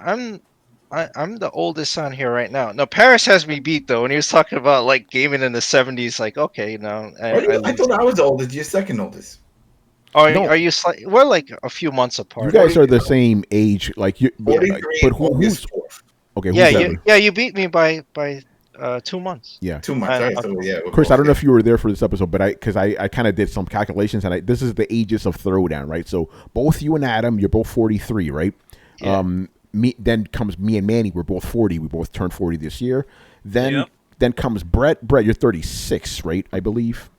I'm the oldest on here right now. No, Paris has me beat though. When he was talking about like gaming in the '70s, like okay, no, I thought I was the oldest. You're second oldest. No. Are you? We're like a few months apart. You guys are the same age, like you. But who's okay? Yeah, you beat me by 2 months. Yeah, 2 months. Right, so yeah, Chris, I don't know if you were there for this episode, but I kind of did some calculations, and this is the ages of Throwdown, right? So both you and Adam, you're both 43, right? Yeah. Then comes me and Manny. We're both 40. We both turned 40 this year. Then comes Brett. Brett, you're 36, right? I believe.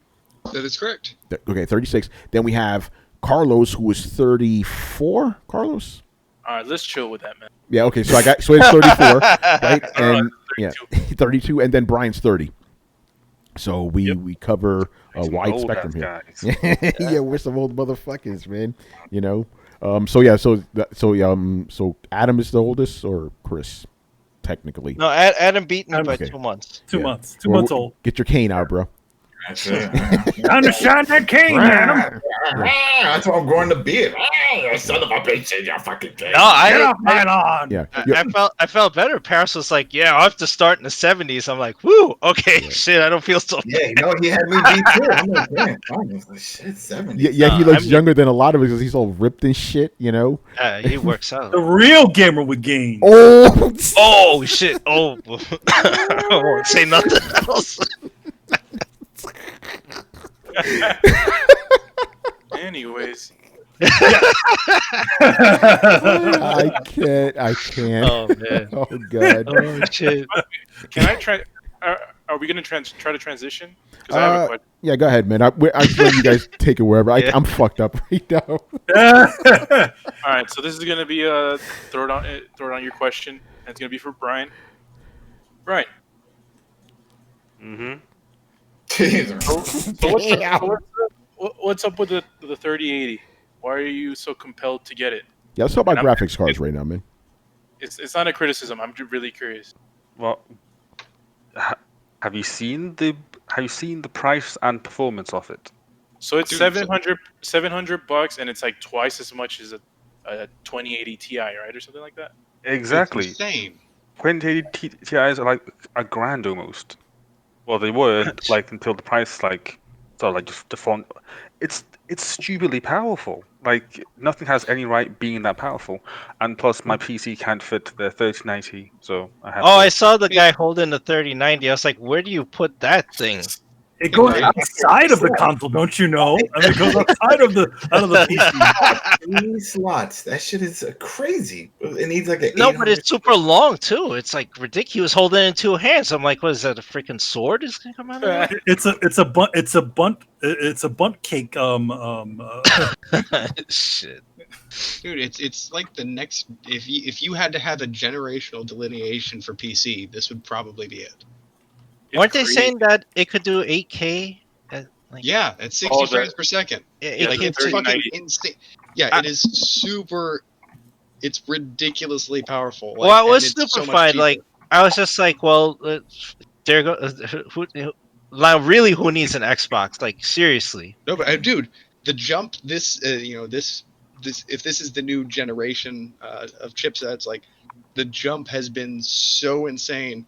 That is correct. Okay, 36. Then we have Carlos, who is 34. Carlos. All right, let's chill with that, man. Yeah. Okay. So it's 34, right? And 32, and then Brian's 30. So we cover a wide spectrum here. Yeah, we're some old motherfuckers, man. You know. So Adam is the oldest, or Chris, technically. No, Adam beat me by 2 months. 2 months. 2 months old. Get your cane out, bro. Time to shine that cane, Adam. That's why I'm growing the beard. Son of a bitch, you fucking cane. No, Get off my lawn. Yeah. I felt better. Paris was like, "Yeah, I'll have to start in the '70s." I'm like, "Woo, okay, shit, I don't feel so." Yeah, he had me beat too. I'm like, man, shit, 70. Yeah, he looks younger than a lot of us because he's all ripped and shit, you know. He works out. The real gamer would gain. Oh shit! Oh, I won't say nothing else. Anyways. I can't. Oh man. Oh god. Oh shit. Can I try? Are we gonna try to transition? Because I have a question. Yeah, go ahead, man. I let you guys take it wherever. I'm fucked up right now. All right, so this is gonna be a throw down your question, and it's gonna be for Brian. Brian. Mm-hmm. What's up with the 3080? Why are you so compelled to get it? Yeah, let's talk about graphics cards right now, man. It's not a criticism. I'm really curious. Well, have you seen the price and performance of it? So it's $700 and it's like twice as much as a 2080 Ti, right, or something like that. Exactly. It's insane. 2080 Ti's are like $1,000 almost. Well, they were like until the price just default. It's stupidly powerful. Like nothing has any right being that powerful, and plus my PC can't fit the 3090, so I have. I saw the guy holding the 3090. I was like, where do you put that thing? It goes outside of the console, don't you know? I mean, it goes outside of the PC. 3 slots. That shit is crazy. It needs like a. No, but it's super long too. It's like ridiculous. He was holding it in 2 hands. I'm like, what is that? A freaking sword is gonna come out of it? It's a bunt cake. Shit. Dude, it's like the next. If you had to have a generational delineation for PC, this would probably be it. Weren't they saying that it could do 8K? Yeah, at 60 frames per second. It's fucking insane. Yeah, it is super. It's ridiculously powerful. Well, I was stupefied. I was just like, well, there go. Really, who needs an Xbox? Like, seriously. No, but dude, the jump. This, this. If this is the new generation of chipsets, like, the jump has been so insane.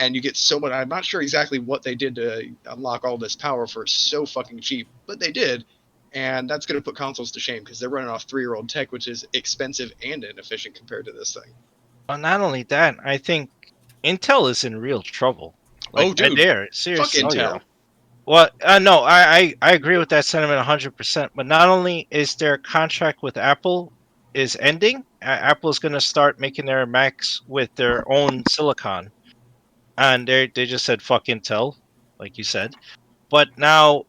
And you get so much. I'm not sure exactly what they did to unlock all this power for so fucking cheap, but they did, and that's going to put consoles to shame because they're running off 3-year-old tech, which is expensive and inefficient compared to this thing. Well, not only that, I think Intel is in real trouble. Dude, seriously. Fuck Intel. Well, no, I agree with that sentiment 100%. But not only is their contract with Apple is ending, Apple is going to start making their Macs with their own silicon. And they just said fuck Intel, like you said. But now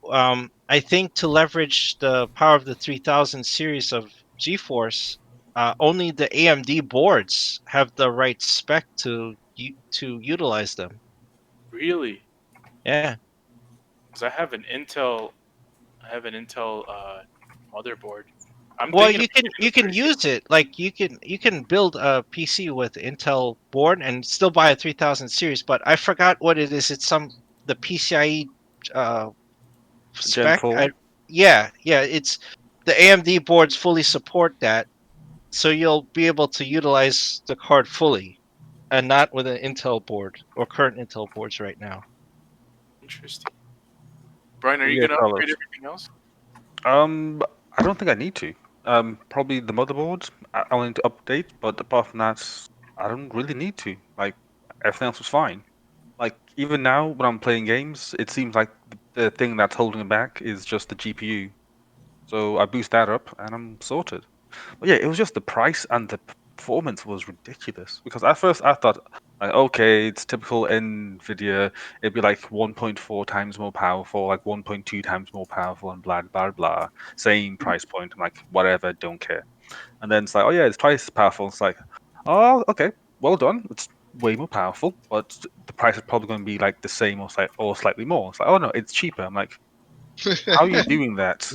I think to leverage the power of the 3000 series of GeForce, only the AMD boards have the right spec to utilize them. Really? Yeah. Because I have an Intel motherboard. Well, you can use it. Like you can build a PC with Intel board and still buy a 3000 series. But I forgot what it is. It's the PCIe Gen spec. 4. Yeah. It's the AMD boards fully support that, so you'll be able to utilize the card fully, and not with an Intel board or current Intel boards right now. Interesting. Brian, are you Yeah, gonna upgrade everything else? I don't think I need to. Probably the motherboard I'll need to update, but apart from that, I don't really need to. Like everything else was fine. Like even now when I'm playing games, it seems like the thing that's holding it back is just the GPU. So I boost that up and I'm sorted. But yeah, it was just the price and the performance was ridiculous. Because at first I thought, like, okay, it's typical Nvidia. It'd be like 1.4 times more powerful, like 1.2 times more powerful, and blah blah blah. Same price point. I'm like, whatever, don't care. And then it's like, oh yeah, it's twice as powerful. It's like, oh okay, well done. It's way more powerful, but the price is probably going to be like the same or slightly more. It's like, oh no, it's cheaper. I'm like, how are you doing that?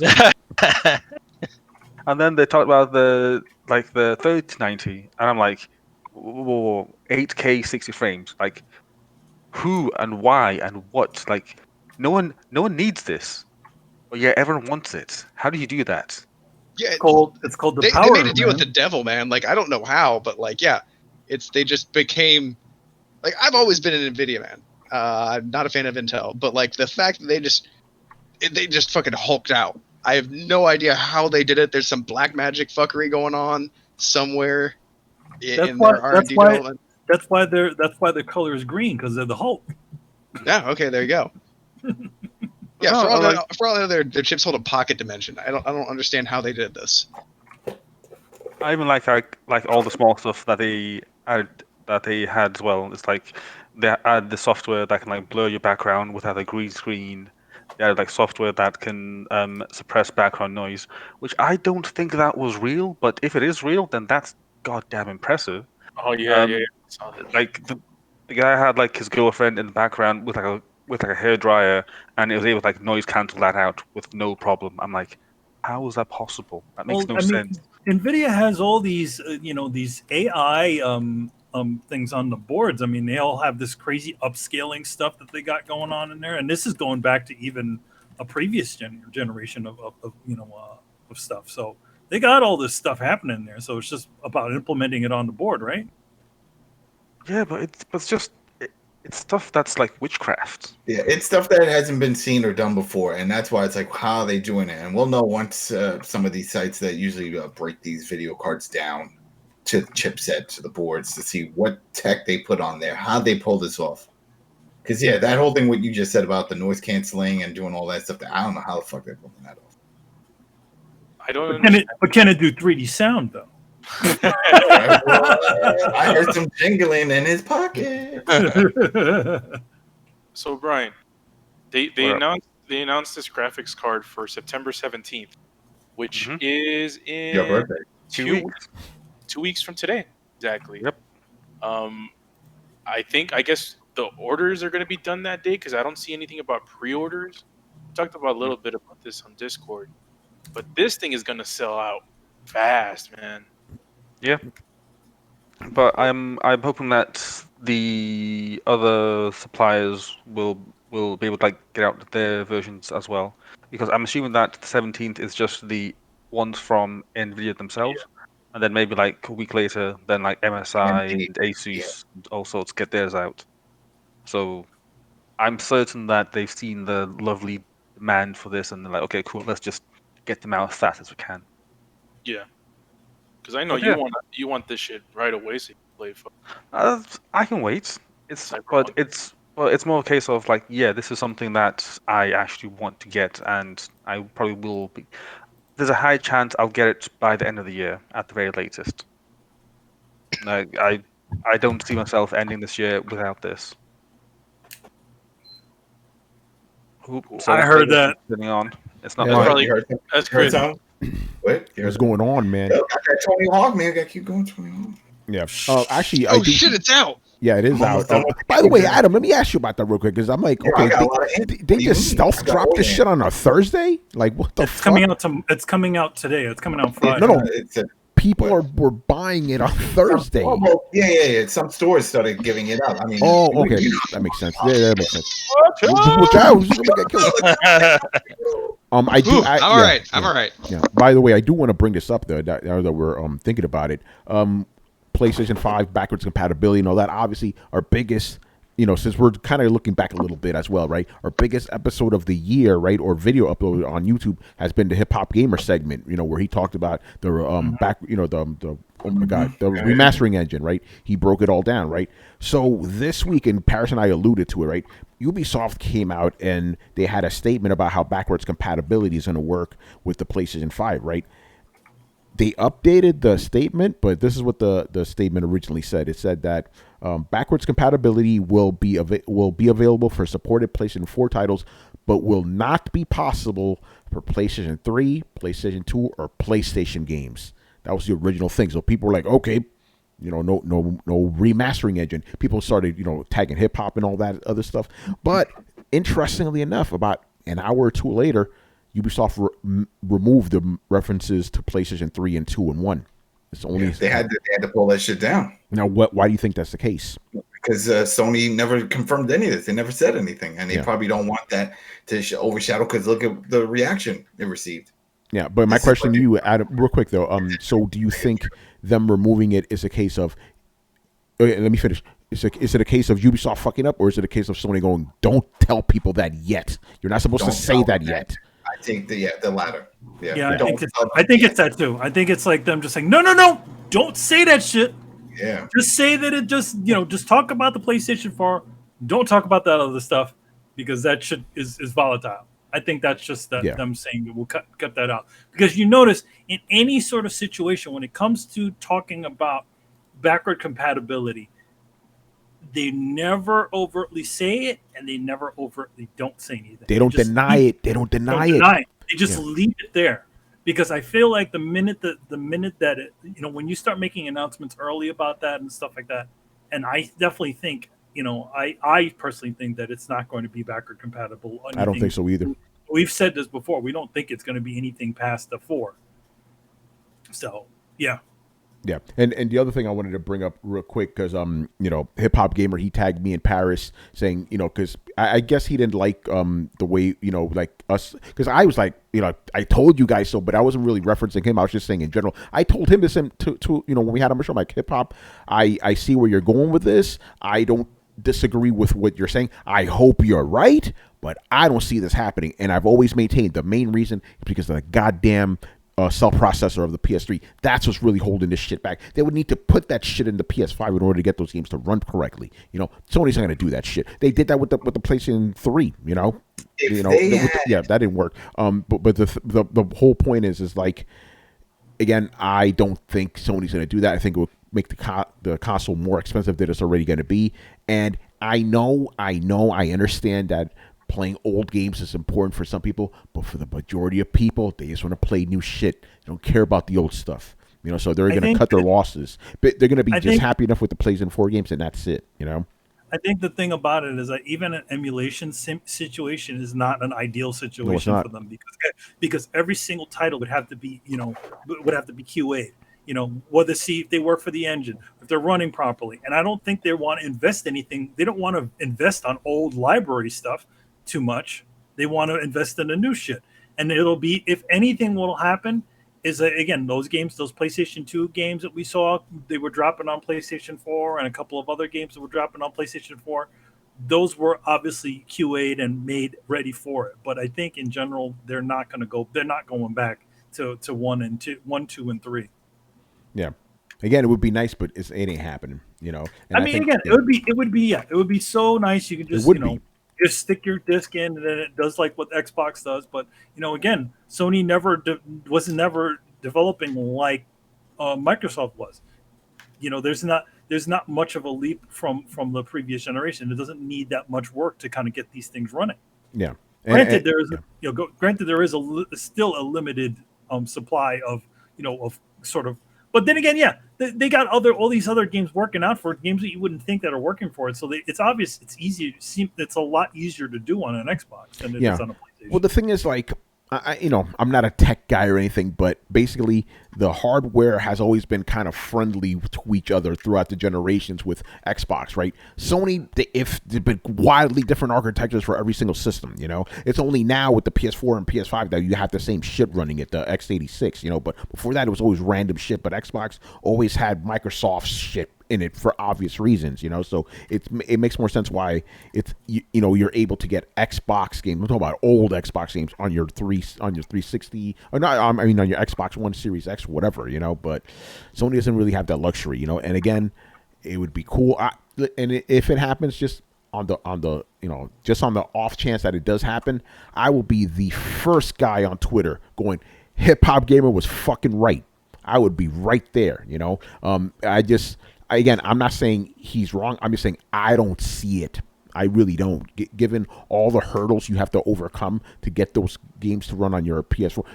And then they talked about the 3090, and I'm like, whoa, 8K 60 frames. Like, who and why and what? Like, no one needs this, but yeah, everyone wants it. How do you do that? Yeah, It's called the they power. made a deal with man. the devil, man. Like I don't know how, but like yeah, they just became like I've always been an Nvidia man. I'm not a fan of Intel, but like the fact that they just fucking hulked out. I have no idea how they did it. There's some black magic fuckery going on somewhere in their R&D development. That's why their color is green, because they're the Hulk. Yeah. Okay. There you go. Yeah. For all their chips hold a pocket dimension. I don't understand how they did this. I even like all the small stuff that they had as well. It's like they add the software that can like blur your background without a green screen. They added like software that can suppress background noise, which I don't think that was real. But if it is real, then that's goddamn impressive. Oh yeah. Like the guy had like his girlfriend in the background with like a hairdryer, and it was able to like noise cancel that out with no problem. I'm like, how is that possible? That makes no sense. NVIDIA has all these, these AI things on the boards. I mean, they all have this crazy upscaling stuff that they got going on in there, and this is going back to even a previous generation of stuff. So they got all this stuff happening there. So it's just about implementing it on the board, right? Yeah, but it's stuff that's like witchcraft. Yeah, it's stuff that hasn't been seen or done before, and that's why it's like, how are they doing it? And we'll know once some of these sites that usually break these video cards down to the chipset, to the boards, to see what tech they put on there, how they pull this off. Because yeah, that whole thing what you just said about the noise canceling and doing all that stuff, I don't know how the fuck they're pulling that off. I don't. But can it do 3D sound though? I heard some jingling in his pocket. So Brian, they announced this graphics card for September 17th, which is in your birthday. 2 weeks from today, exactly. Yep. I guess the orders are going to be done that day because I don't see anything about pre-orders. We talked about a little bit about this on Discord, but this thing is going to sell out fast, man. Yeah, but I'm hoping that the other suppliers will be able to like get out their versions as well, because I'm assuming that the 17th is just the ones from Nvidia themselves, and then maybe like a week later, then like MSI and Asus and all sorts get theirs out. So I'm certain that they've seen the lovely demand for this, and they're like, okay, cool, let's just get them out as fast as we can. Yeah. Because I know you want this shit right away, so you can play it. I can wait. It's more a case of like, yeah, this is something that I actually want to get, and I probably will be. There's a high chance I'll get it by the end of the year at the very latest. I don't see myself ending this year without this. So I heard that. On. It's not that's crazy. What's going on, man? Yo, got that Tony Hawk, man. Got to keep going, Tony Hawk. Yeah. Actually, shit, it's out. Yeah, it is out. By the way, Adam, let me ask you about that real quick because I'm like, okay, they just stealth dropped this shit on a Thursday. Like, what the fuck? It's coming out today. It's coming out Friday. No. People were buying it on Thursday. Well, yeah. Some stores started giving it out. I mean, okay, that makes sense. Yeah, that makes sense. I do. I'm all right. I'm all right. Yeah. By the way, I do want to bring this up though. That we're thinking about it. PlayStation 5 backwards compatibility and all that. Obviously, our biggest, since we're kind of looking back a little bit as well, right? Our biggest episode of the year, right, or video uploaded on YouTube has been the Hip Hop Gamer segment. Where he talked about the the remastering engine, right? He broke it all down, right? So this week, and Parris and I alluded to it, right? Ubisoft came out and they had a statement about how backwards compatibility is going to work with the PlayStation 5, right? They updated the statement, but this is what the statement originally said. It said that backwards compatibility will be available for supported PlayStation 4 titles, but will not be possible for PlayStation 3, PlayStation 2, or PlayStation games. That was the original thing. So people were like, okay, no remastering engine. People started, tagging hip hop and all that other stuff. But interestingly enough, about an hour or two later, Ubisoft removed the references to PlayStation 3 and 2 and 1. It's only they had to pull that shit down. Now, why do you think that's the case? Because Sony never confirmed any of this. They never said anything, and they probably don't want that to overshadow. Because look at the reaction it received. Yeah, but my question to you, Adam, real quick though. So do you think them removing it is a case of? Okay, let me finish. Is it a case of Ubisoft fucking up, or is it a case of Sony going, "Don't tell people that yet. You're not supposed to say that yet." I think the latter. Yeah, I think it's that too. I think it's like them just saying, no, don't say that shit. Yeah. Just say that it just talk about the PlayStation 4. Don't talk about that other stuff because that shit is volatile. I think that's just them saying that we'll cut that out. Because you notice in any sort of situation when it comes to talking about backward compatibility, they never overtly say it, and they never overtly don't say anything. They don't deny it. They don't deny it. They just leave it there, because I feel like the minute that it, when you start making announcements early about that and stuff like that, and I definitely think, I personally think that it's not going to be backward compatible. I don't think so either. We've said this before. We don't think it's going to be anything past the 4. So yeah. Yeah, and the other thing I wanted to bring up real quick, because Hip Hop Gamer, he tagged me in Parris saying, because I guess he didn't like the way, like us, because I was like, I told you guys so, but I wasn't really referencing him. I was just saying in general. I told him this to when we had him on the show, I'm like, Hip Hop, I see where you're going with this. I don't disagree with what you're saying. I hope you're right, but I don't see this happening. And I've always maintained the main reason is because of the goddamn cell processor of the PS3. That's what's really holding this shit back. They would need to put that shit in the PS5 in order to get those games to run correctly. Sony's not going to do that shit. They did that with the PlayStation 3. That didn't work. But the whole point is like, again, I don't think Sony's going to do that. I think it will make the console more expensive than it's already going to be. And I understand that playing old games is important for some people, but for the majority of people, they just want to play new shit. They don't care about the old stuff. So they're going to cut their losses. But they're going to be just happy enough with the PlayStation 4 games, and that's it. I think the thing about it is that even an emulation situation is not an ideal situation for them, because every single title would have to be QA'd. Whether see if they work for the engine, if they're running properly. And I don't think they want to invest anything. They don't want to invest on old library stuff too much. They want to invest in the new shit. And it'll be, if anything will happen, is that, again, those PlayStation 2 games that we saw, they were dropping on PlayStation 4, and a couple of other games that were dropping on PlayStation 4. Those were obviously QA'd and made ready for it. But I think in general, they're not going back to 1, 2, and 3. Yeah. Again, it would be nice, but it ain't happening, And it would be so nice. You could just, just stick your disc in, and then it does like what Xbox does. But again, Sony was never developing like Microsoft was. There's not much of a leap from the previous generation. It doesn't need that much work to kind of get these things running. Yeah. Granted, there is still a limited supply of of sort of But then again, yeah, they got all these other games working out for it, games that you wouldn't think that are working for it. So it's obvious it's easier. It's a lot easier to do on an Xbox than it is on a PlayStation. Well, the thing is, like, I'm not a tech guy or anything, but basically the hardware has always been kind of friendly to each other throughout the generations with Xbox, right? Sony, they've been wildly different architectures for every single system, you know? It's only now with the PS4 and PS5 that you have the same shit running at the x86, you know? But before that, it was always random shit, but Xbox always had Microsoft shit in it for obvious reasons, you know, so it makes more sense why it's you know you're able to get Xbox games. I'm talking about old Xbox games on your 360 or not. I mean on your Xbox One Series X, whatever, you know. But Sony doesn't really have that luxury, you know. And again, it would be cool, and if it happens, just on the you know just on the off chance that it does happen, I will be the first guy on Twitter going, Hip Hop Gamer was fucking right. I would be right there, you know. Again, I'm not saying he's wrong. I'm just saying I don't see it. I really don't. Given all the hurdles you have to overcome to get those games to run on your PS4.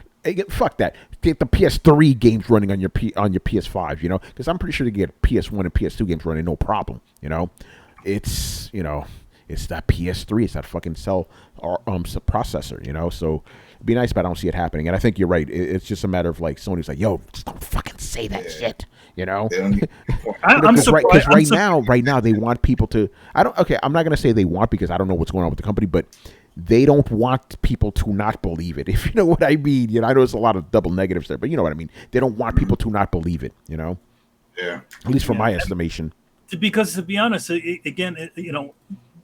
Fuck that. Get the PS3 games running on your PS5, you know? Because I'm pretty sure they get PS1 and PS2 games running no problem, you know? It's, you know, it's that PS3. It's that fucking cell processor, you know? So it'd be nice, but I don't see it happening. And I think you're right. It's just a matter of, like, Sony's like, yo, just don't fucking say that shit. You know, I'm surprised. Right now, they want people to. I'm not gonna say they want because I don't know what's going on with the company, but they don't want people to not believe it. If you know what I mean, you know, I know there's a lot of double negatives there, but you know what I mean. They don't want people to not believe it. You know, yeah. At least from my estimation. Because to be honest, you know,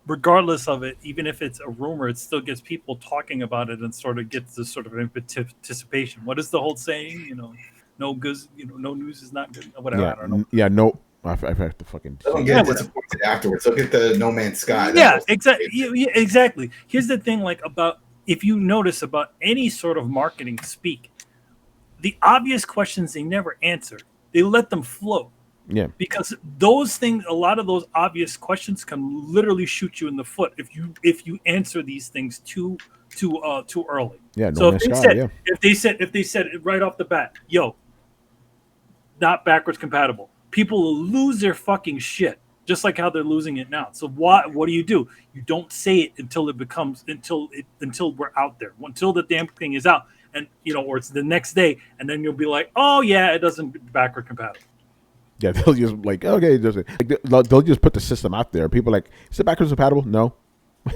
regardless of it, even if it's a rumor, it still gets people talking about it and sort of gets this sort of anticipation. What is the whole saying? You know. No good, you know. No news is not good. Whatever. Yeah, I don't know. Yeah, no. I've had to fucking. Don't get disappointed afterwards. Look at the No Man's Sky. Yeah, exactly. Yeah, exactly. Here's the thing: like about if you notice about any sort of marketing speak, the obvious questions they never answer. They let them float. Yeah. Because those things, a lot of those obvious questions can literally shoot you in the foot if you answer these things too early. Yeah. So if they said it right off the bat, yo, not backwards compatible, people will lose their fucking shit, just like how they're losing it now. So what do? You don't say it until it becomes until we're out there, until the damn thing is out, and you know, or it's the next day, and then you'll be like, oh yeah, it doesn't backward compatible. Yeah, they'll just like, okay, it doesn't. Like, they'll just put the system out there. People are like, is it backwards compatible? No.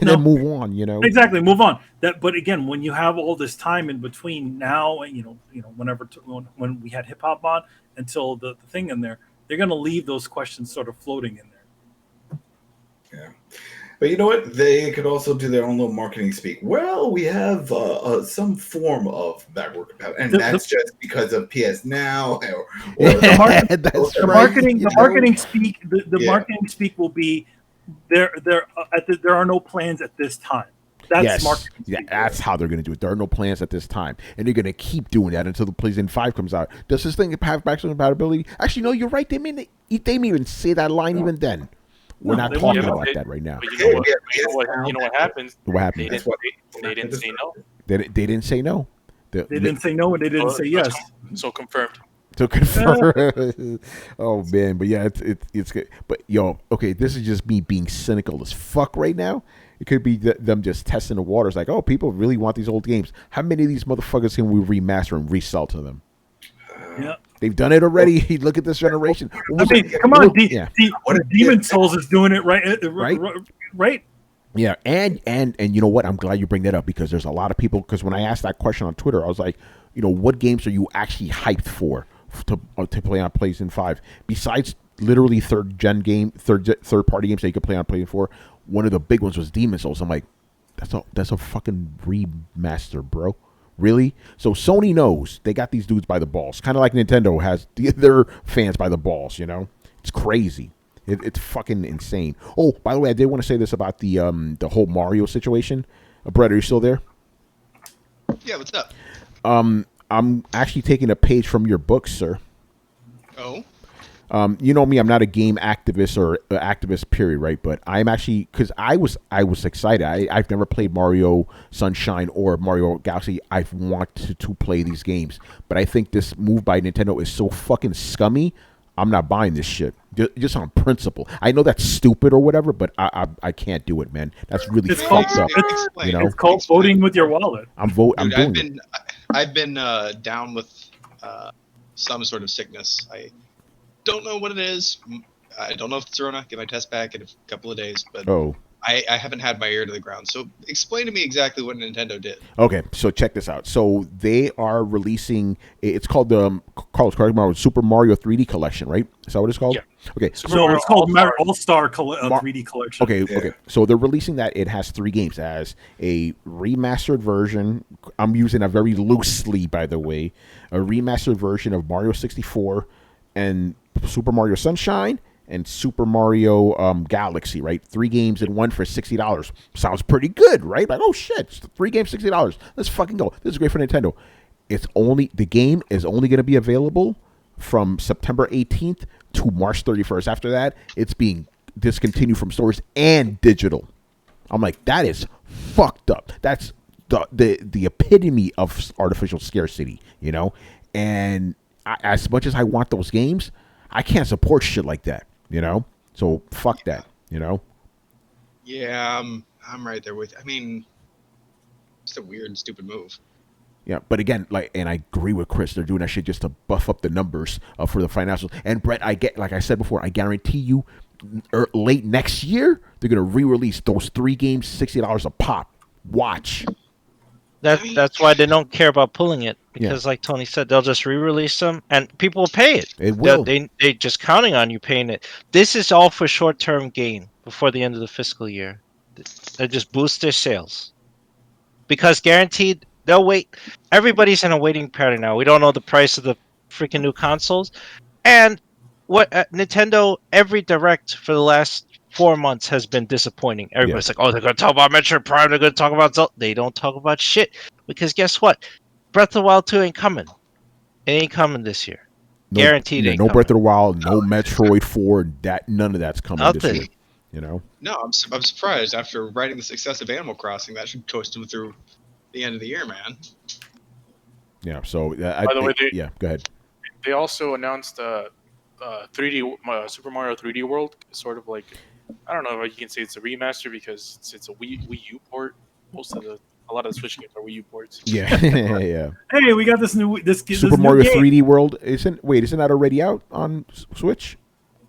And then move on, you know. Exactly, move on. But again, when you have all this time in between now and you know, when we had hip hop on until the thing in there, they're gonna leave those questions sort of floating in there. Yeah. But you know what? They could also do their own little marketing speak. Well, we have some form of backward compatibility, and that's just because of PS Now. The marketing speak will be there are no plans at this time. That's marketing. Yeah, that's how they're going to do it. There are no plans at this time, and they're going to keep doing that until the PlayStation 5 comes out. Does this thing have backwards compatibility? Actually, no, you're right. They may even say that line even then. We're not talking about that right now. But you know what happens? What happened? They didn't say no. They didn't say no. They didn't say no, and they didn't say yes. So confirmed. To confirm. Oh man, but yeah, it's good. But yo, okay, this is just me being cynical as fuck right now. It could be them just testing the waters, like, oh, people really want these old games. How many of these motherfuckers can we remaster and resell to them? Yeah. They've done it already. Look at this generation. I mean, come on, Demon Souls is doing it right. Right. Yeah, and you know what? I'm glad you bring that up because there's a lot of people. Because when I asked that question on Twitter, I was like, you know, what games are you actually hyped for to play on PlayStation 5 besides literally third party games that you could play on PlayStation 4? One of the big ones was Demon Souls. I'm like, that's a fucking remaster, bro. Really? So Sony knows they got these dudes by the balls, kind of like Nintendo has their fans by the balls. You know, it's crazy. It's fucking insane. Oh, by the way, I did want to say this about the whole Mario situation. Brett, are you still there? Yeah, what's up? I'm actually taking a page from your book, sir. Oh. You know me, I'm not a game activist or activist period, right? But I'm actually, because I was excited. I've never played Mario Sunshine or Mario Galaxy. I've wanted to play these games, but I think this move by Nintendo is so fucking scummy. I'm not buying this shit just on principle. I know that's stupid or whatever, but I can't do it, man. That's really fucked up. You know, it's called voting with your wallet. I'm Dude, doing it. I've been down with some sort of sickness. I don't know what it is. I don't know if it's Rona. Get my test back in a couple of days, but I haven't had my ear to the ground. So explain to me exactly what Nintendo did. Okay, so check this out. So they are releasing. It's called the Carlos, correct me, Super Mario 3D Collection, right? Is that what it's called? Yeah. Okay. So it's called All-Star 3D Collection. Okay, okay. So they're releasing that. It has 3 games. It has a remastered version. I'm using that very loosely, by the way. A remastered version of Mario 64 and Super Mario Sunshine and Super Mario Galaxy, right? 3 games in one for $60. Sounds pretty good, right? Like, oh shit, 3 games, $60. Let's fucking go. This is great for Nintendo. The game is only going to be available from September 18th to March 31st. After that, it's being discontinued from stores and digital. I'm like, that is fucked up. That's the epitome of artificial scarcity, you know? And as much as I want those games, I can't support shit like that, you know? So fuck that, you know? Yeah, I'm right there with you. I mean, it's a weird, stupid move. Yeah, but again, and I agree with Chris. They're doing that shit just to buff up the numbers for the financials. And Brett, like I said before, I guarantee you, late next year they're gonna re-release those 3 games, $60 a pop. Watch. That's why they don't care about pulling it, because like Tony said, they'll just re-release them and people will pay it. It will. They just counting on you paying it. This is all for short-term gain before the end of the fiscal year. They just boost their sales because guaranteed they'll wait. Everybody's in a waiting pattern now. We don't know the price of the freaking new consoles, and what Nintendo every direct for the last 4 months has been disappointing. Everybody's like, oh, they're going to talk about Metroid Prime. They're going to talk about Zelda. They don't talk about shit. Because guess what? Breath of the Wild 2 ain't coming. It ain't coming this year. Guaranteed ain't no coming. Breath of the Wild, no Metroid 4. None of that's coming this year. You know? No, I'm surprised. After writing the success of Animal Crossing, that should coast them through the end of the year, man. Yeah, so... By the way, go ahead. They also announced 3D Super Mario 3D World, sort of like... I don't know if you can say it's a remaster because it's a Wii U port. A lot of the Switch games are Wii U ports. Yeah, yeah. Hey, we got this Super Mario 3D World. Isn't that already out on Switch?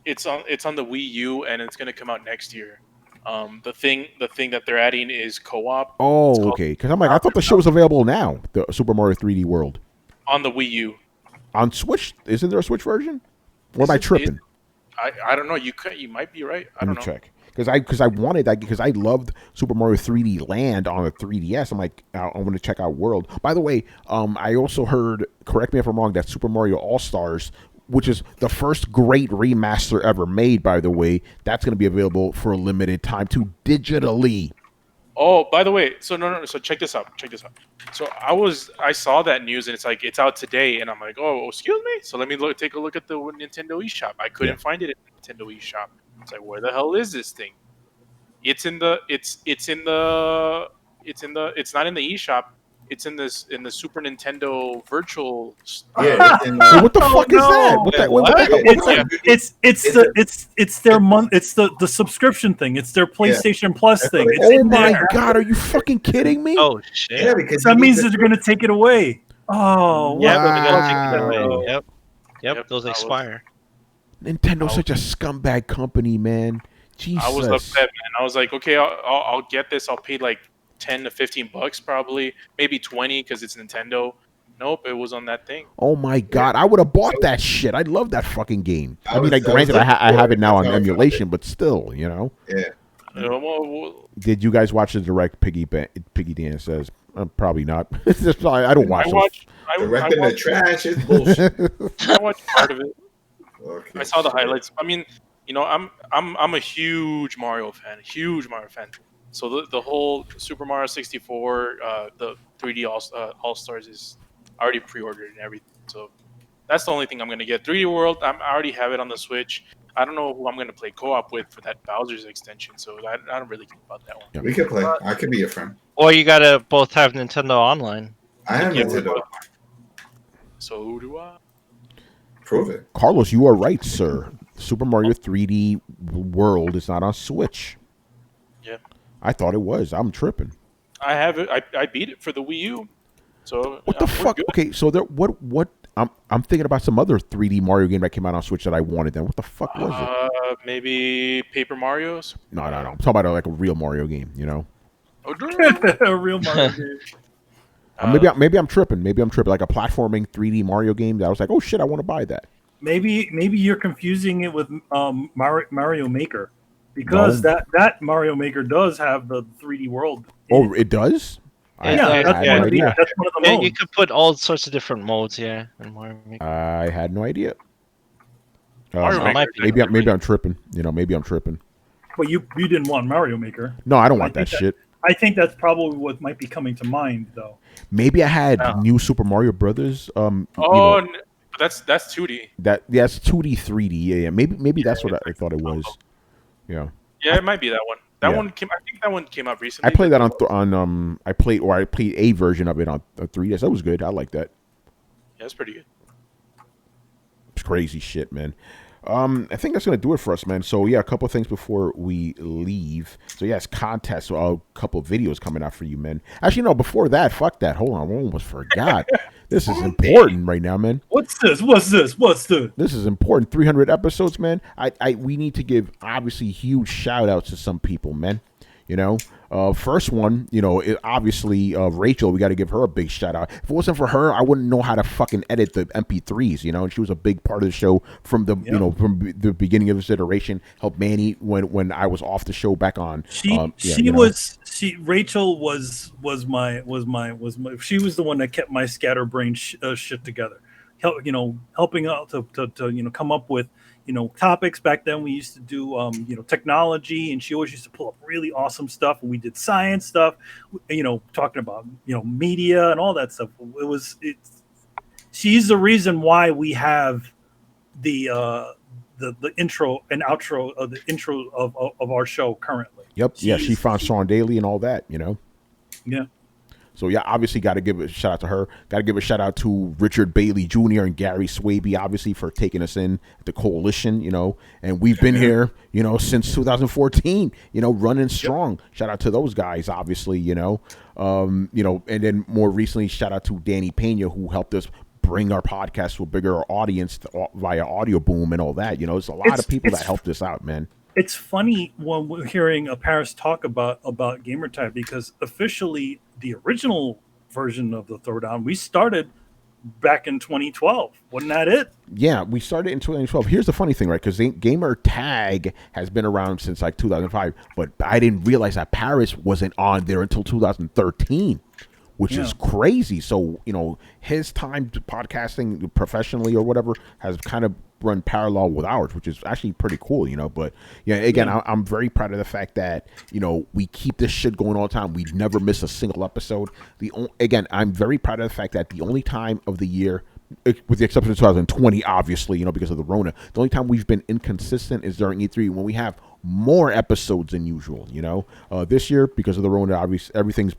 It's on the Wii U and it's going to come out next year. The thing that they're adding is co-op. Oh, okay. Because I'm like, I thought the shit was available now. The Super Mario 3D World on the Wii U. On Switch, isn't there a Switch version? Or am I tripping? I don't know. You might be right. I don't know. Check because I wanted that because I loved Super Mario 3D Land on the 3DS. I'm like, I want to check out World. By the way, I also heard, correct me if I'm wrong, that Super Mario All Stars, which is the first great remaster ever made, by the way, that's going to be available for a limited time too, digitally. Oh, by the way, so no. So check this out. So I saw that news and it's like it's out today, and I'm like, oh, excuse me. So let me take a look at the Nintendo eShop. I couldn't find it in the Nintendo eShop. It's like, where the hell is this thing? It's not in the eShop. It's in the Super Nintendo Virtual. Yeah. What the fuck is that? It's their month. It's the subscription thing. It's their PlayStation Plus thing. It's oh my god! Are you fucking kidding me? Oh shit! Yeah, because that means that they're going to take it away. Oh, yeah, wow. they're going to take it away. Yep. Those expire. Nintendo's such a scumbag company, man. Jesus. I was upset, man. I was like, okay, I'll get this. I'll pay like $10 to $15 probably, maybe 20 because it's Nintendo. Nope, it was on that thing. Oh my god, I would have bought that shit. I love that fucking game. Granted, I have it now on emulation, but still, you know. Yeah. Did you guys watch the direct? Piggy Dan says probably not. I don't watch. Direct in the trash is bullshit. I watched part of it. Okay. I saw the highlights. I mean, you know, I'm a huge Mario fan. So the whole Super Mario 64, the 3D All Stars is already pre-ordered and everything. So That's the only thing I'm gonna get. 3D World, I already have it on the Switch. I don't know who I'm gonna play co-op with for that Bowser's extension, so I don't really care about that one. We could play. I could be your friend. Or you gotta both have Nintendo Online. I have Nintendo. So who do I? Prove it. Carlos, you are right, sir. Super Mario 3D World is not on Switch. Yeah. I thought it was. I'm tripping. I have it. I beat it for the Wii U. So What the fuck? good. Okay, so there. What? I'm thinking about some other 3D Mario game that came out on Switch that I wanted. Then what the fuck was it? Maybe Paper Mario's. No. I'm talking about like a real Mario game. You know. Oh, A real Mario game. Maybe I'm tripping. Maybe I'm tripping. Like a platforming 3D Mario game that I was like, oh shit, I want to buy that. Maybe you're confusing it with Mario Maker, because that Mario Maker does have the 3D world. Oh, it does. Yeah, that's one of the modes. You could put all sorts of different modes, yeah, in Mario Maker. I had no idea. Mario Maker, maybe I'm tripping. You know, maybe I'm tripping. But you didn't want Mario Maker. No, I don't want that shit. I think that's probably what might be coming to mind, though. Maybe I had New Super Mario Brothers. That's 2D. That's 2D, 3D. Yeah. Maybe that's what I thought it was. Yeah. Yeah, it might be that one. That one came. I think that one came out recently. I played that on I played a version of it on 3DS. That was good. I like that. Yeah, it's pretty good. It's crazy shit, man. I think that's gonna do it for us, man. So yeah, a couple of things before we leave. So yes, contest. So a couple of videos coming out for you, man. Actually, no. Before that, fuck that. Hold on, I almost forgot. This is important right now, man. What's this? This is important. 300 episodes, man. We need to give obviously huge shout outs to some people, man. You know, first one, you know, obviously Rachel, we got to give her a big shout out. If it wasn't for her, I wouldn't know how to fucking edit the MP3s, you know, and she was a big part of the show from the, you know, from the beginning of this iteration, helped Manny when I was off the show back on. Rachel was my, she was the one that kept my scatterbrain shit together. Helping out to come up with, topics. Back then we used to do, technology, and she always used to pull up really awesome stuff. And we did science stuff, talking about, media and all that stuff. She's the reason why we have the intro and outro of the intro of our show currently. Yep. She found Sean Daly and all that, Yeah. So, yeah, obviously got to give a shout out to her. Got to give a shout out to Richard Bailey Jr. and Gary Swaby, obviously, for taking us in the coalition, and we've been here, since 2014, running strong. Yep. Shout out to those guys, obviously, and then more recently, shout out to Danny Pena, who helped us bring our podcast to a bigger audience via Audio Boom and all that. There's a lot of people that helped us out, man. It's funny when we're hearing Parris talk about Gamertag, because officially the original version of the Throwdown, we started back in 2012. Wasn't that it? Yeah, we started in 2012. Here's the funny thing, right? Because Gamertag has been around since like 2005, but I didn't realize that Parris wasn't on there until 2013. Which is crazy. So, his time to podcasting professionally or whatever has kind of run parallel with ours, which is actually pretty cool, But, again, I'm very proud of the fact that, we keep this shit going all the time. We never miss a single episode. Again, I'm very proud of the fact that the only time of the year, with the exception of 2020, obviously, because of the Rona, the only time we've been inconsistent is during E3 when we have more episodes than usual, This year, because of the Rona, obviously, everything's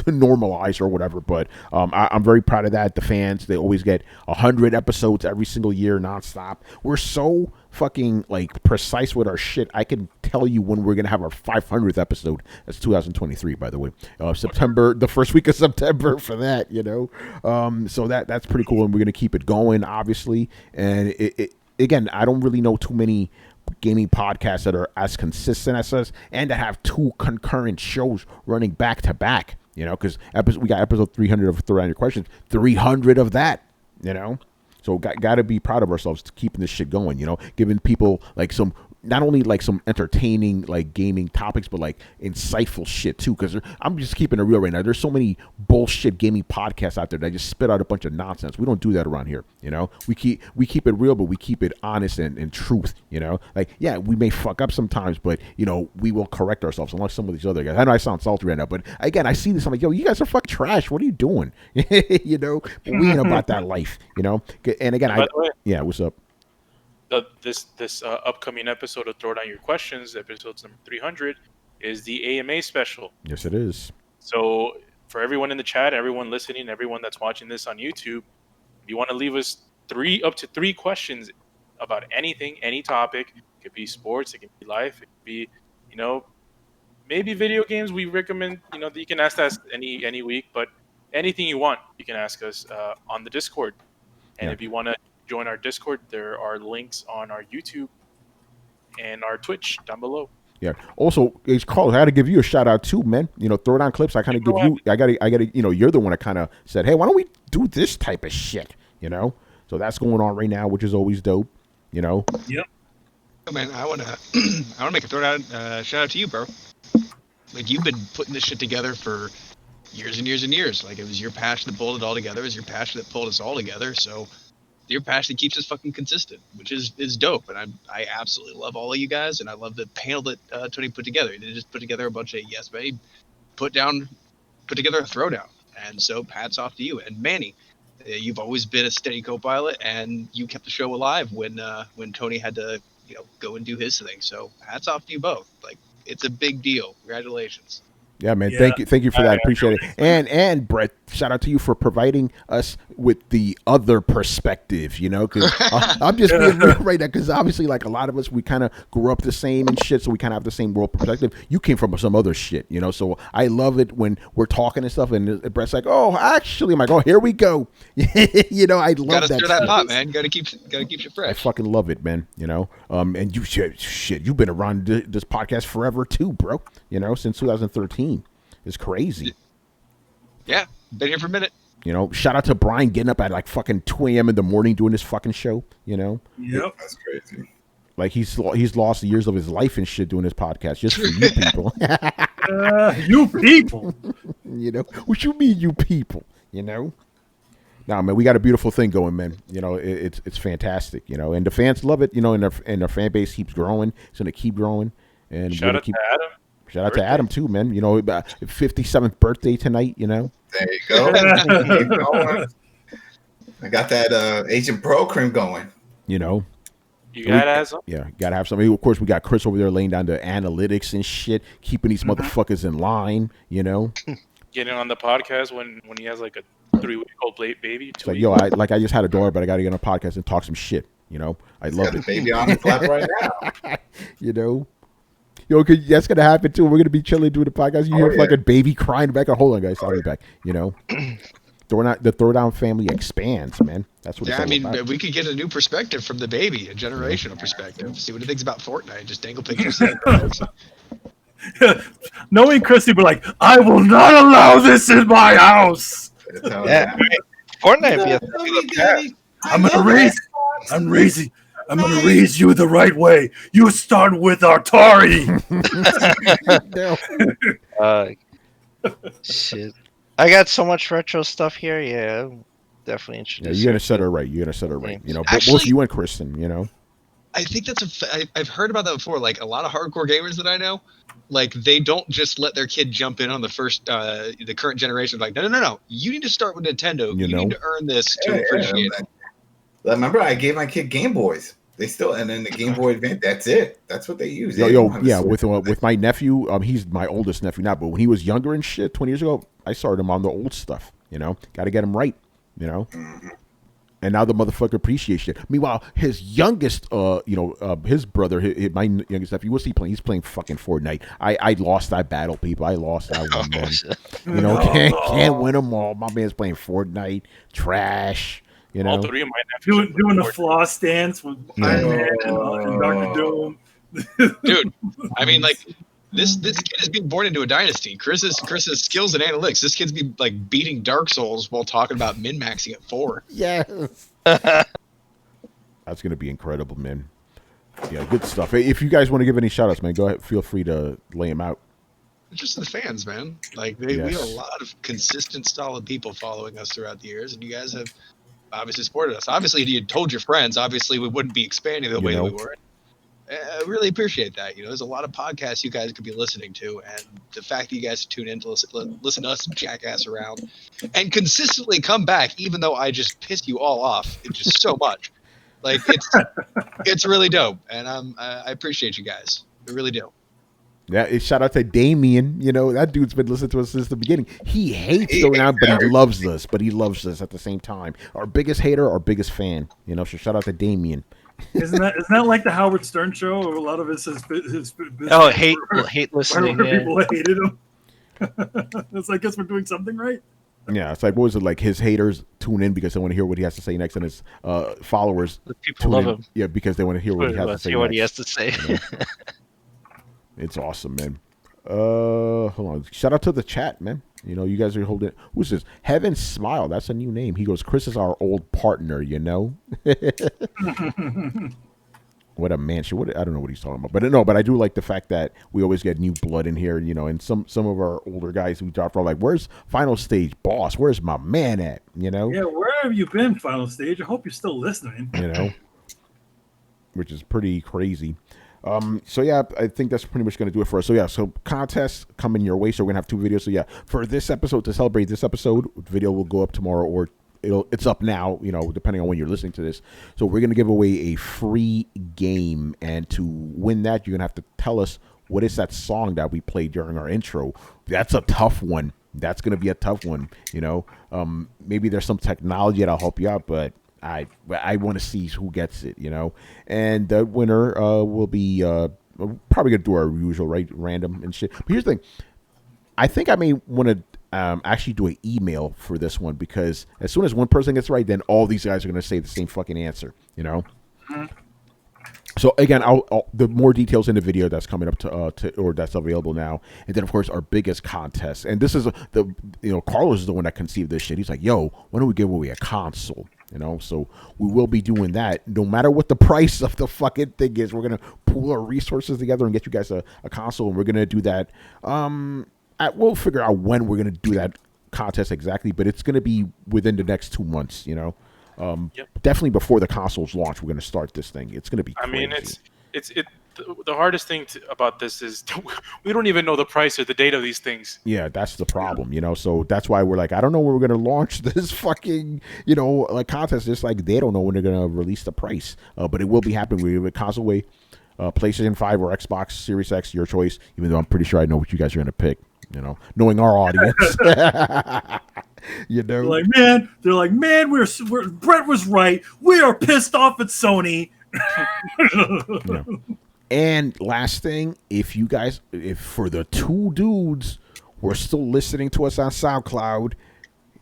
normalized or whatever, but I'm very proud of that. The fans, they always get 100 episodes every single year nonstop. We're so fucking precise with our shit. I can tell you when we're gonna have our 500th episode. That's 2023, by the way. September, the first week of September for that. So that's pretty cool, and we're gonna keep it going, obviously. And it again, I don't really know too many gaming podcasts that are as consistent as us and that have two concurrent shows running back to back, because we got episode 300 of Throwdown Your Questions, 300 of that, so got to be proud of ourselves to keeping this shit going, giving people some not only like some entertaining like gaming topics, but like insightful shit too. Because I'm just keeping it real right now. There's so many bullshit gaming podcasts out there that just spit out a bunch of nonsense. We don't do that around here. You know, we keep it real, but we keep it honest and truth. You know, like yeah, we may fuck up sometimes, but you know, we will correct ourselves. Unlike some of these other guys. I know I sound salty right now, but again, I see this. I'm like, yo, you guys are fucking trash. What are you doing? You know, but we ain't about that life. You know, and again, yeah, what's up? This upcoming episode of Throw Down Your Questions, episode number 300, is the AMA special. Yes, it is. So for everyone in the chat, everyone listening, everyone that's watching this on YouTube, if you want to leave us up to three questions about anything, any topic, it could be sports, it could be life, it could be, you know, maybe video games. We recommend, you know, that you can ask us any week, but anything you want, you can ask us on the Discord. And if you want to join our Discord, there are links on our YouTube and our Twitch down below. Yeah. Also, Carl, I got to give you a shout out too, man. You know, Throwdown Clips. I kind of give you. I got to. You know, you're the one that kind of said, "Hey, why don't we do this type of shit?" You know. So that's going on right now, which is always dope. You know. Yep. Oh, man, I wanna make a Throwdown shout out to you, bro. Like you've been putting this shit together for years and years and years. Like it was your passion that pulled it all together. It was your passion that pulled us all together. So. Your passion keeps us fucking consistent, which is dope, and I absolutely love all of you guys, and I love the panel that Tony put together. He didn't just put together a bunch of yes, but he put together a throwdown, and so hats off to you. And Manny, you've always been a steady co-pilot, and you kept the show alive when Tony had to go and do his thing. So hats off to you both. Like it's a big deal. Congratulations. Yeah, man. Yeah. Thank you for that. Appreciate it. And Brett, shout out to you for providing us with the other perspective. You know, because I'm just being real right now. Because obviously, like a lot of us, we kind of grew up the same and shit, so we kind of have the same world perspective. You came from some other shit, you know. So I love it when we're talking and stuff, and Brett's like, "Oh, actually," I'm like, "Oh, here we go." You know, I love gotta that. Stir that pot, man. Gotta keep you fresh. I fucking love it, man. You know, and you shit, you've been around this podcast forever too, bro. You know, since 2013. It's crazy. Yeah, been here for a minute. You know, shout out to Brian getting up at like fucking 2 a.m. in the morning doing this fucking show. You know, yep, that's crazy. Like he's lost the years of his life and shit doing this podcast just for you people. You people. You know, what you mean, you people? You know. Nah, man, we got a beautiful thing going, man. You know, it's fantastic. You know, and the fans love it. You know, and their fan base keeps growing. It's gonna keep growing. And shout out to Adam. Shout out to Adam too, man. You know, 57th birthday tonight. You know. There you go. Keep going. I got that Agent Pro cream going. You know. You gotta have some. Yeah, gotta have some. Of course, we got Chris over there laying down the analytics and shit, keeping these motherfuckers in line. You know. Getting on the podcast when he has like a 3-week-old baby. It's like, yo, I just had a daughter, but I got to get on a podcast and talk some shit. You know, I love it. Baby on his lap right now. You know. Yo, that's gonna happen too. We're gonna be chilling doing the podcast. You hear like a baby crying back. Hold on, guys, I'll be back. You know, the Throwdown family expands, man. That's what. Yeah, it's all about. We could get a new perspective from the baby, a generational perspective. See what he thinks about Fortnite. Just dangle pictures. Knowing Chrissy, be like, I will not allow this in my house. Yeah, Fortnite. I'm gonna raise you the right way. You start with Atari. Shit. I got so much retro stuff here. Yeah, definitely interested. Yeah, you're gonna set her right. You know, actually, both you and Kristen. You know. I think I've heard about that before. Like a lot of hardcore gamers that I know, like they don't just let their kid jump in on the current generation. Like no. You need to start with Nintendo. You need to earn this to appreciate it. Remember, I gave my kid Game Boys. They still, and then the Game Boy Advance. That's it. That's what they use. With my nephew, he's my oldest nephew now. But when he was younger and shit, 20 years ago, I started him on the old stuff. You know, got to get him right. You know. Mm-hmm. And now the motherfucker appreciates shit. Meanwhile, his youngest, his brother, my youngest nephew, what's he playing? He's playing fucking Fortnite. I lost that battle, people. I lost that one, man. You know, can't win them all. My man's playing Fortnite. Trash. You know, all three of my nephews doing the floss dance with Iron Man and Dr. Doom. Dude, I mean, like this kid is being born into a dynasty. Chris's skills in analytics. This kid's be like beating Dark Souls while talking about min-maxing at 4. Yes. That's gonna be incredible, man. Yeah, good stuff. If you guys want to give any shout outs, man, go ahead. Feel free to lay them out. Just the fans, man. Like we have a lot of consistent, solid people following us throughout the years, and you guys have obviously supported us. Obviously, if you told your friends, obviously we wouldn't be expanding the way that we were. I really appreciate that. There's a lot of podcasts you guys could be listening to, and the fact that you guys tune in to listen to us jackass around and consistently come back, even though I just piss you all off, it's just so much. Like it's really dope, and I appreciate you guys. I really do. Yeah, shout out to Damien. That dude's been listening to us since the beginning. He hates Throwdown, but he loves us. But he loves us at the same time. Our biggest hater, our biggest fan. So shout out to Damien. Isn't that like the Howard Stern show? A lot of his hate listening. People hated him. It's like, guess we're doing something right. Yeah, it's like, what was it like? His haters tune in because they want to hear what he has to say next, and his followers the people love him. Yeah, because they want to hear what he has to say. What he has to say. It's awesome, man. Hold on. Shout out to the chat, man. You guys are holding. Who's this? Heaven Smile. That's a new name. He goes, Chris is our old partner. What a mansion. I don't know what he's talking about, but I do like the fact that we always get new blood in here. And some of our older guys who dropped are like, "Where's Final Stage Boss? Where's my man at?" Yeah, where have you been, Final Stage? I hope you're still listening. Which is pretty crazy. So yeah, I think that's pretty much going to do it for us. So yeah, so contests coming your way. So we're gonna have 2 videos. So yeah, for this episode, to celebrate this episode, the video will go up tomorrow, or it's up now, depending on when you're listening to this. So we're gonna give away a free game, and to win that, you're gonna have to tell us what is that song that we played during our intro. That's a tough one. That's gonna be a tough one. Maybe there's some technology that'll help you out, but I want to see who gets it, and the winner will be probably gonna do our usual, right, random and shit. But here's the thing, I think I may want to actually do an email for this one, because as soon as one person gets right, then all these guys are gonna say the same fucking answer, Mm-hmm. So again, I'll the more details in the video that's coming up to or that's available now, and then of course our biggest contest, and this is Carlos is the one that conceived this shit. He's like, "Yo, why don't we give away a console?" So we will be doing that, no matter what the price of the fucking thing is. We're gonna pool our resources together and get you guys a console, and we're gonna do that. We'll figure out when we're gonna do that contest exactly, but it's gonna be within the next 2 months. Definitely before the consoles launch, we're gonna start this thing. It's gonna be crazy. I mean, it's the hardest thing about this is we don't even know the price or the date of these things. Yeah, that's the problem, So that's why we're like, I don't know when we're gonna launch this fucking, contest. Just like they don't know when they're gonna release the price, but it will be happening. We have a console way, PlayStation 5 or Xbox Series X, your choice. Even though I'm pretty sure I know what you guys are gonna pick. Knowing our audience. They're like, man, we're Brett was right. We are pissed off at Sony. And last thing, if for the 2 dudes who are still listening to us on SoundCloud,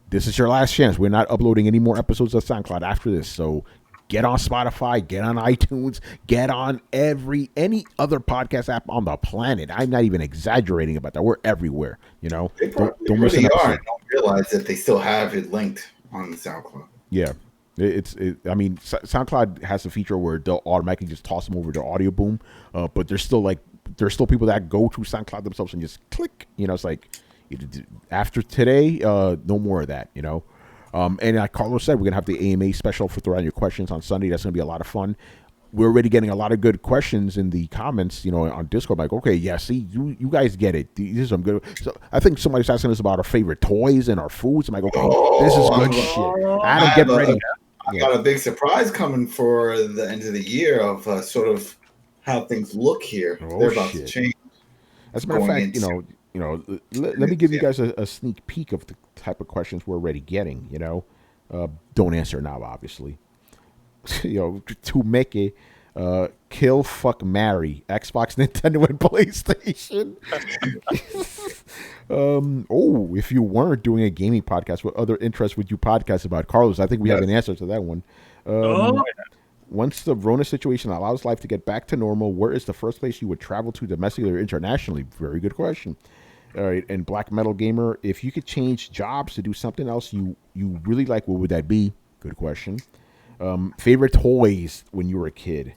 this is your last chance. We're not uploading any more episodes of SoundCloud after this. So get on Spotify, get on iTunes, get on any other podcast app on the planet. I'm not even exaggerating about that. We're everywhere. They probably don't miss an episode. Don't realize that they still have it linked on the SoundCloud. Yeah. I mean, SoundCloud has a feature where they'll automatically just toss them over to Audio Boom, but there's still people that go to SoundCloud themselves and just click. It's like, after today, no more of that. And like Carlos said, we're gonna have the AMA special for Throwing Your Questions on Sunday. That's gonna be a lot of fun. We're already getting a lot of good questions in the comments, on Discord. I'm like, okay, yeah, see, you guys get it. These are some good. So I think somebody's asking us about our favorite toys and our foods. I'm like, okay, this is good shit. Adam, get ready. I got a big surprise coming for the end of the year of sort of how things look here. They're about to change. As a matter of fact, let me give you guys a sneak peek of the type of questions we're already getting. Don't answer now, obviously. To make it, kill, fuck, marry, Xbox, Nintendo, and PlayStation. If you weren't doing a gaming podcast, what other interests would you podcast about? Carlos, I think we have an answer to that one. Once the Rona situation allows life to get back to normal, where is the first place you would travel to domestically or internationally? Very good question. All right, and Black Metal Gamer, if you could change jobs to do something else you really like, what would that be? Good question. Favorite toys when you were a kid?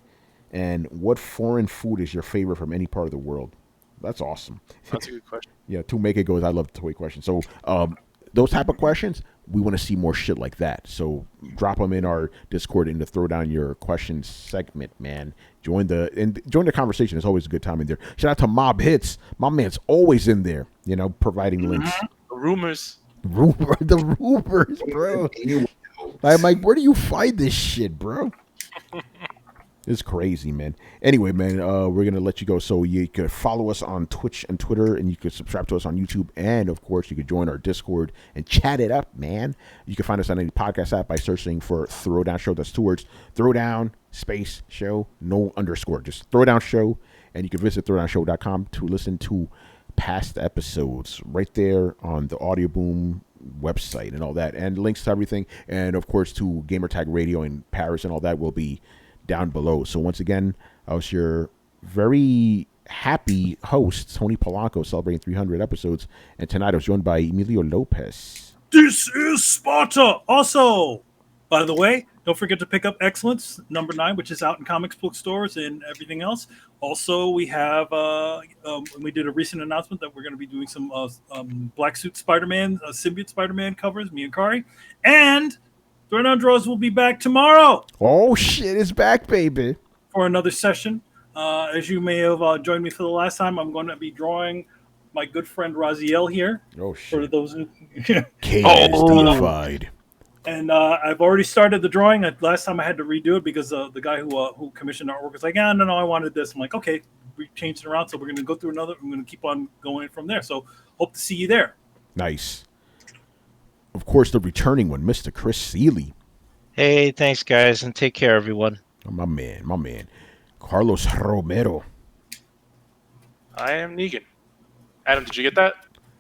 And what foreign food is your favorite from any part of the world? That's awesome. That's a good question. Yeah, to make it goes, I love toy questions. So those type of questions, we want to see more shit like that. So drop them in our Discord and to throw down your questions segment, man. Join the conversation. It's always a good time in there. Shout out to Mob Hits. My man's always in there, providing links. Rumors. The rumors, bro. I'm like, where do you find this shit, bro? It's crazy, man. Anyway, man, we're going to let you go. So you could follow us on Twitch and Twitter, and you could subscribe to us on YouTube. And, of course, you could join our Discord and chat it up, man. You can find us on any podcast app by searching for Throwdown Show. That's 2 words. Throwdown space show, no underscore. Just Throwdown Show. And you can visit throwdownshow.com to listen to past episodes right there on the Audio Boom website and all that. And links to everything. And, of course, to Gamertag Radio in Paris and all that will be down below. So once again, I was your very happy host, Tony Polanco, celebrating 300 episodes, and tonight I was joined by Emilio Lopez. This is Sparta. Also, by the way, don't forget to pick up Excellence number 9, which is out in comics book stores and everything else. Also, we have we did a recent announcement that we're going to be doing some Black Suit Spider-Man, Symbiote Spider-Man covers, me and Kari, and Throwdown Draws will be back tomorrow. Oh, shit, it's back, baby. For another session. As you may have joined me for the last time, I'm going to be drawing my good friend Raziel here. Oh, shit. For those who... Case And I've already started the drawing. Last time I had to redo it because the guy who commissioned artwork was like, no, I wanted this. I'm like, okay, we changed it around, so we're going to go through another. I'm going to keep on going from there. So hope to see you there. Nice. Of course, the returning one, Mr. Chris Seeley. Hey, thanks, guys, and take care, everyone. Oh, my man. Carlos Romero. I am Negan. Adam, did you get that?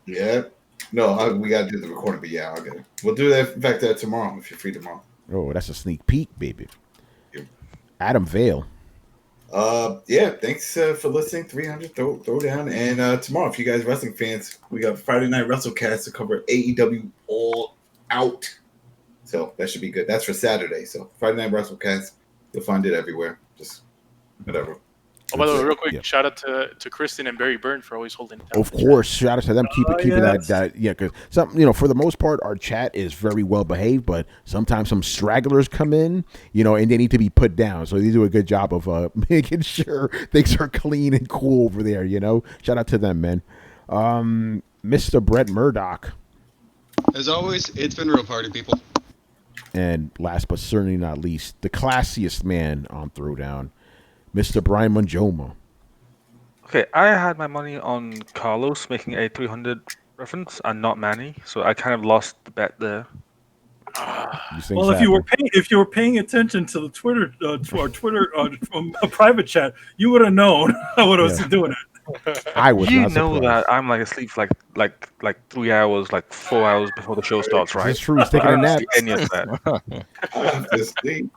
Yeah. No, we got to do the recording, but yeah, I'll get it. We'll do that, in fact, tomorrow, if you're free tomorrow. Oh, that's a sneak peek, baby. Yep. Adam Vale. Yeah, thanks for listening. 300 Throwdown. And tomorrow, if you guys wrestling fans, we got Friday Night WrestleCast to cover AEW All Out. So that should be good. That's for Saturday. So Friday Night WrestleCast, you'll find it everywhere. Just whatever. Oh, by the way, real quick, shout out to Kristen and Barry Byrne for always holding it down. Of course, shout out to them. Keeping that. Yeah, because for the most part, our chat is very well behaved, but sometimes some stragglers come in, and they need to be put down. So they do a good job of making sure things are clean and cool over there. Shout out to them, man. Mr. Brett Murdoch. As always, it's been real party, people. And last but certainly not least, the classiest man on Throwdown, Mr. Brian Manjoma. Okay, I had my money on Carlos making a 300 reference and not Manny, so I kind of lost the bet there. Well, if you were paying attention to the Twitter to our Twitter a private chat, you would have known what I was doing it. I was. You not know surprised. that I'm asleep for like 3 hours, like 4 hours before the show starts, right? That's true. He's taking a nap. Any of that.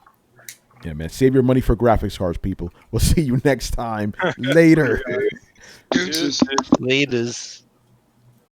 Yeah, man. Save your money for graphics cards, people. We'll see you next time. Later. Deuces. Laters.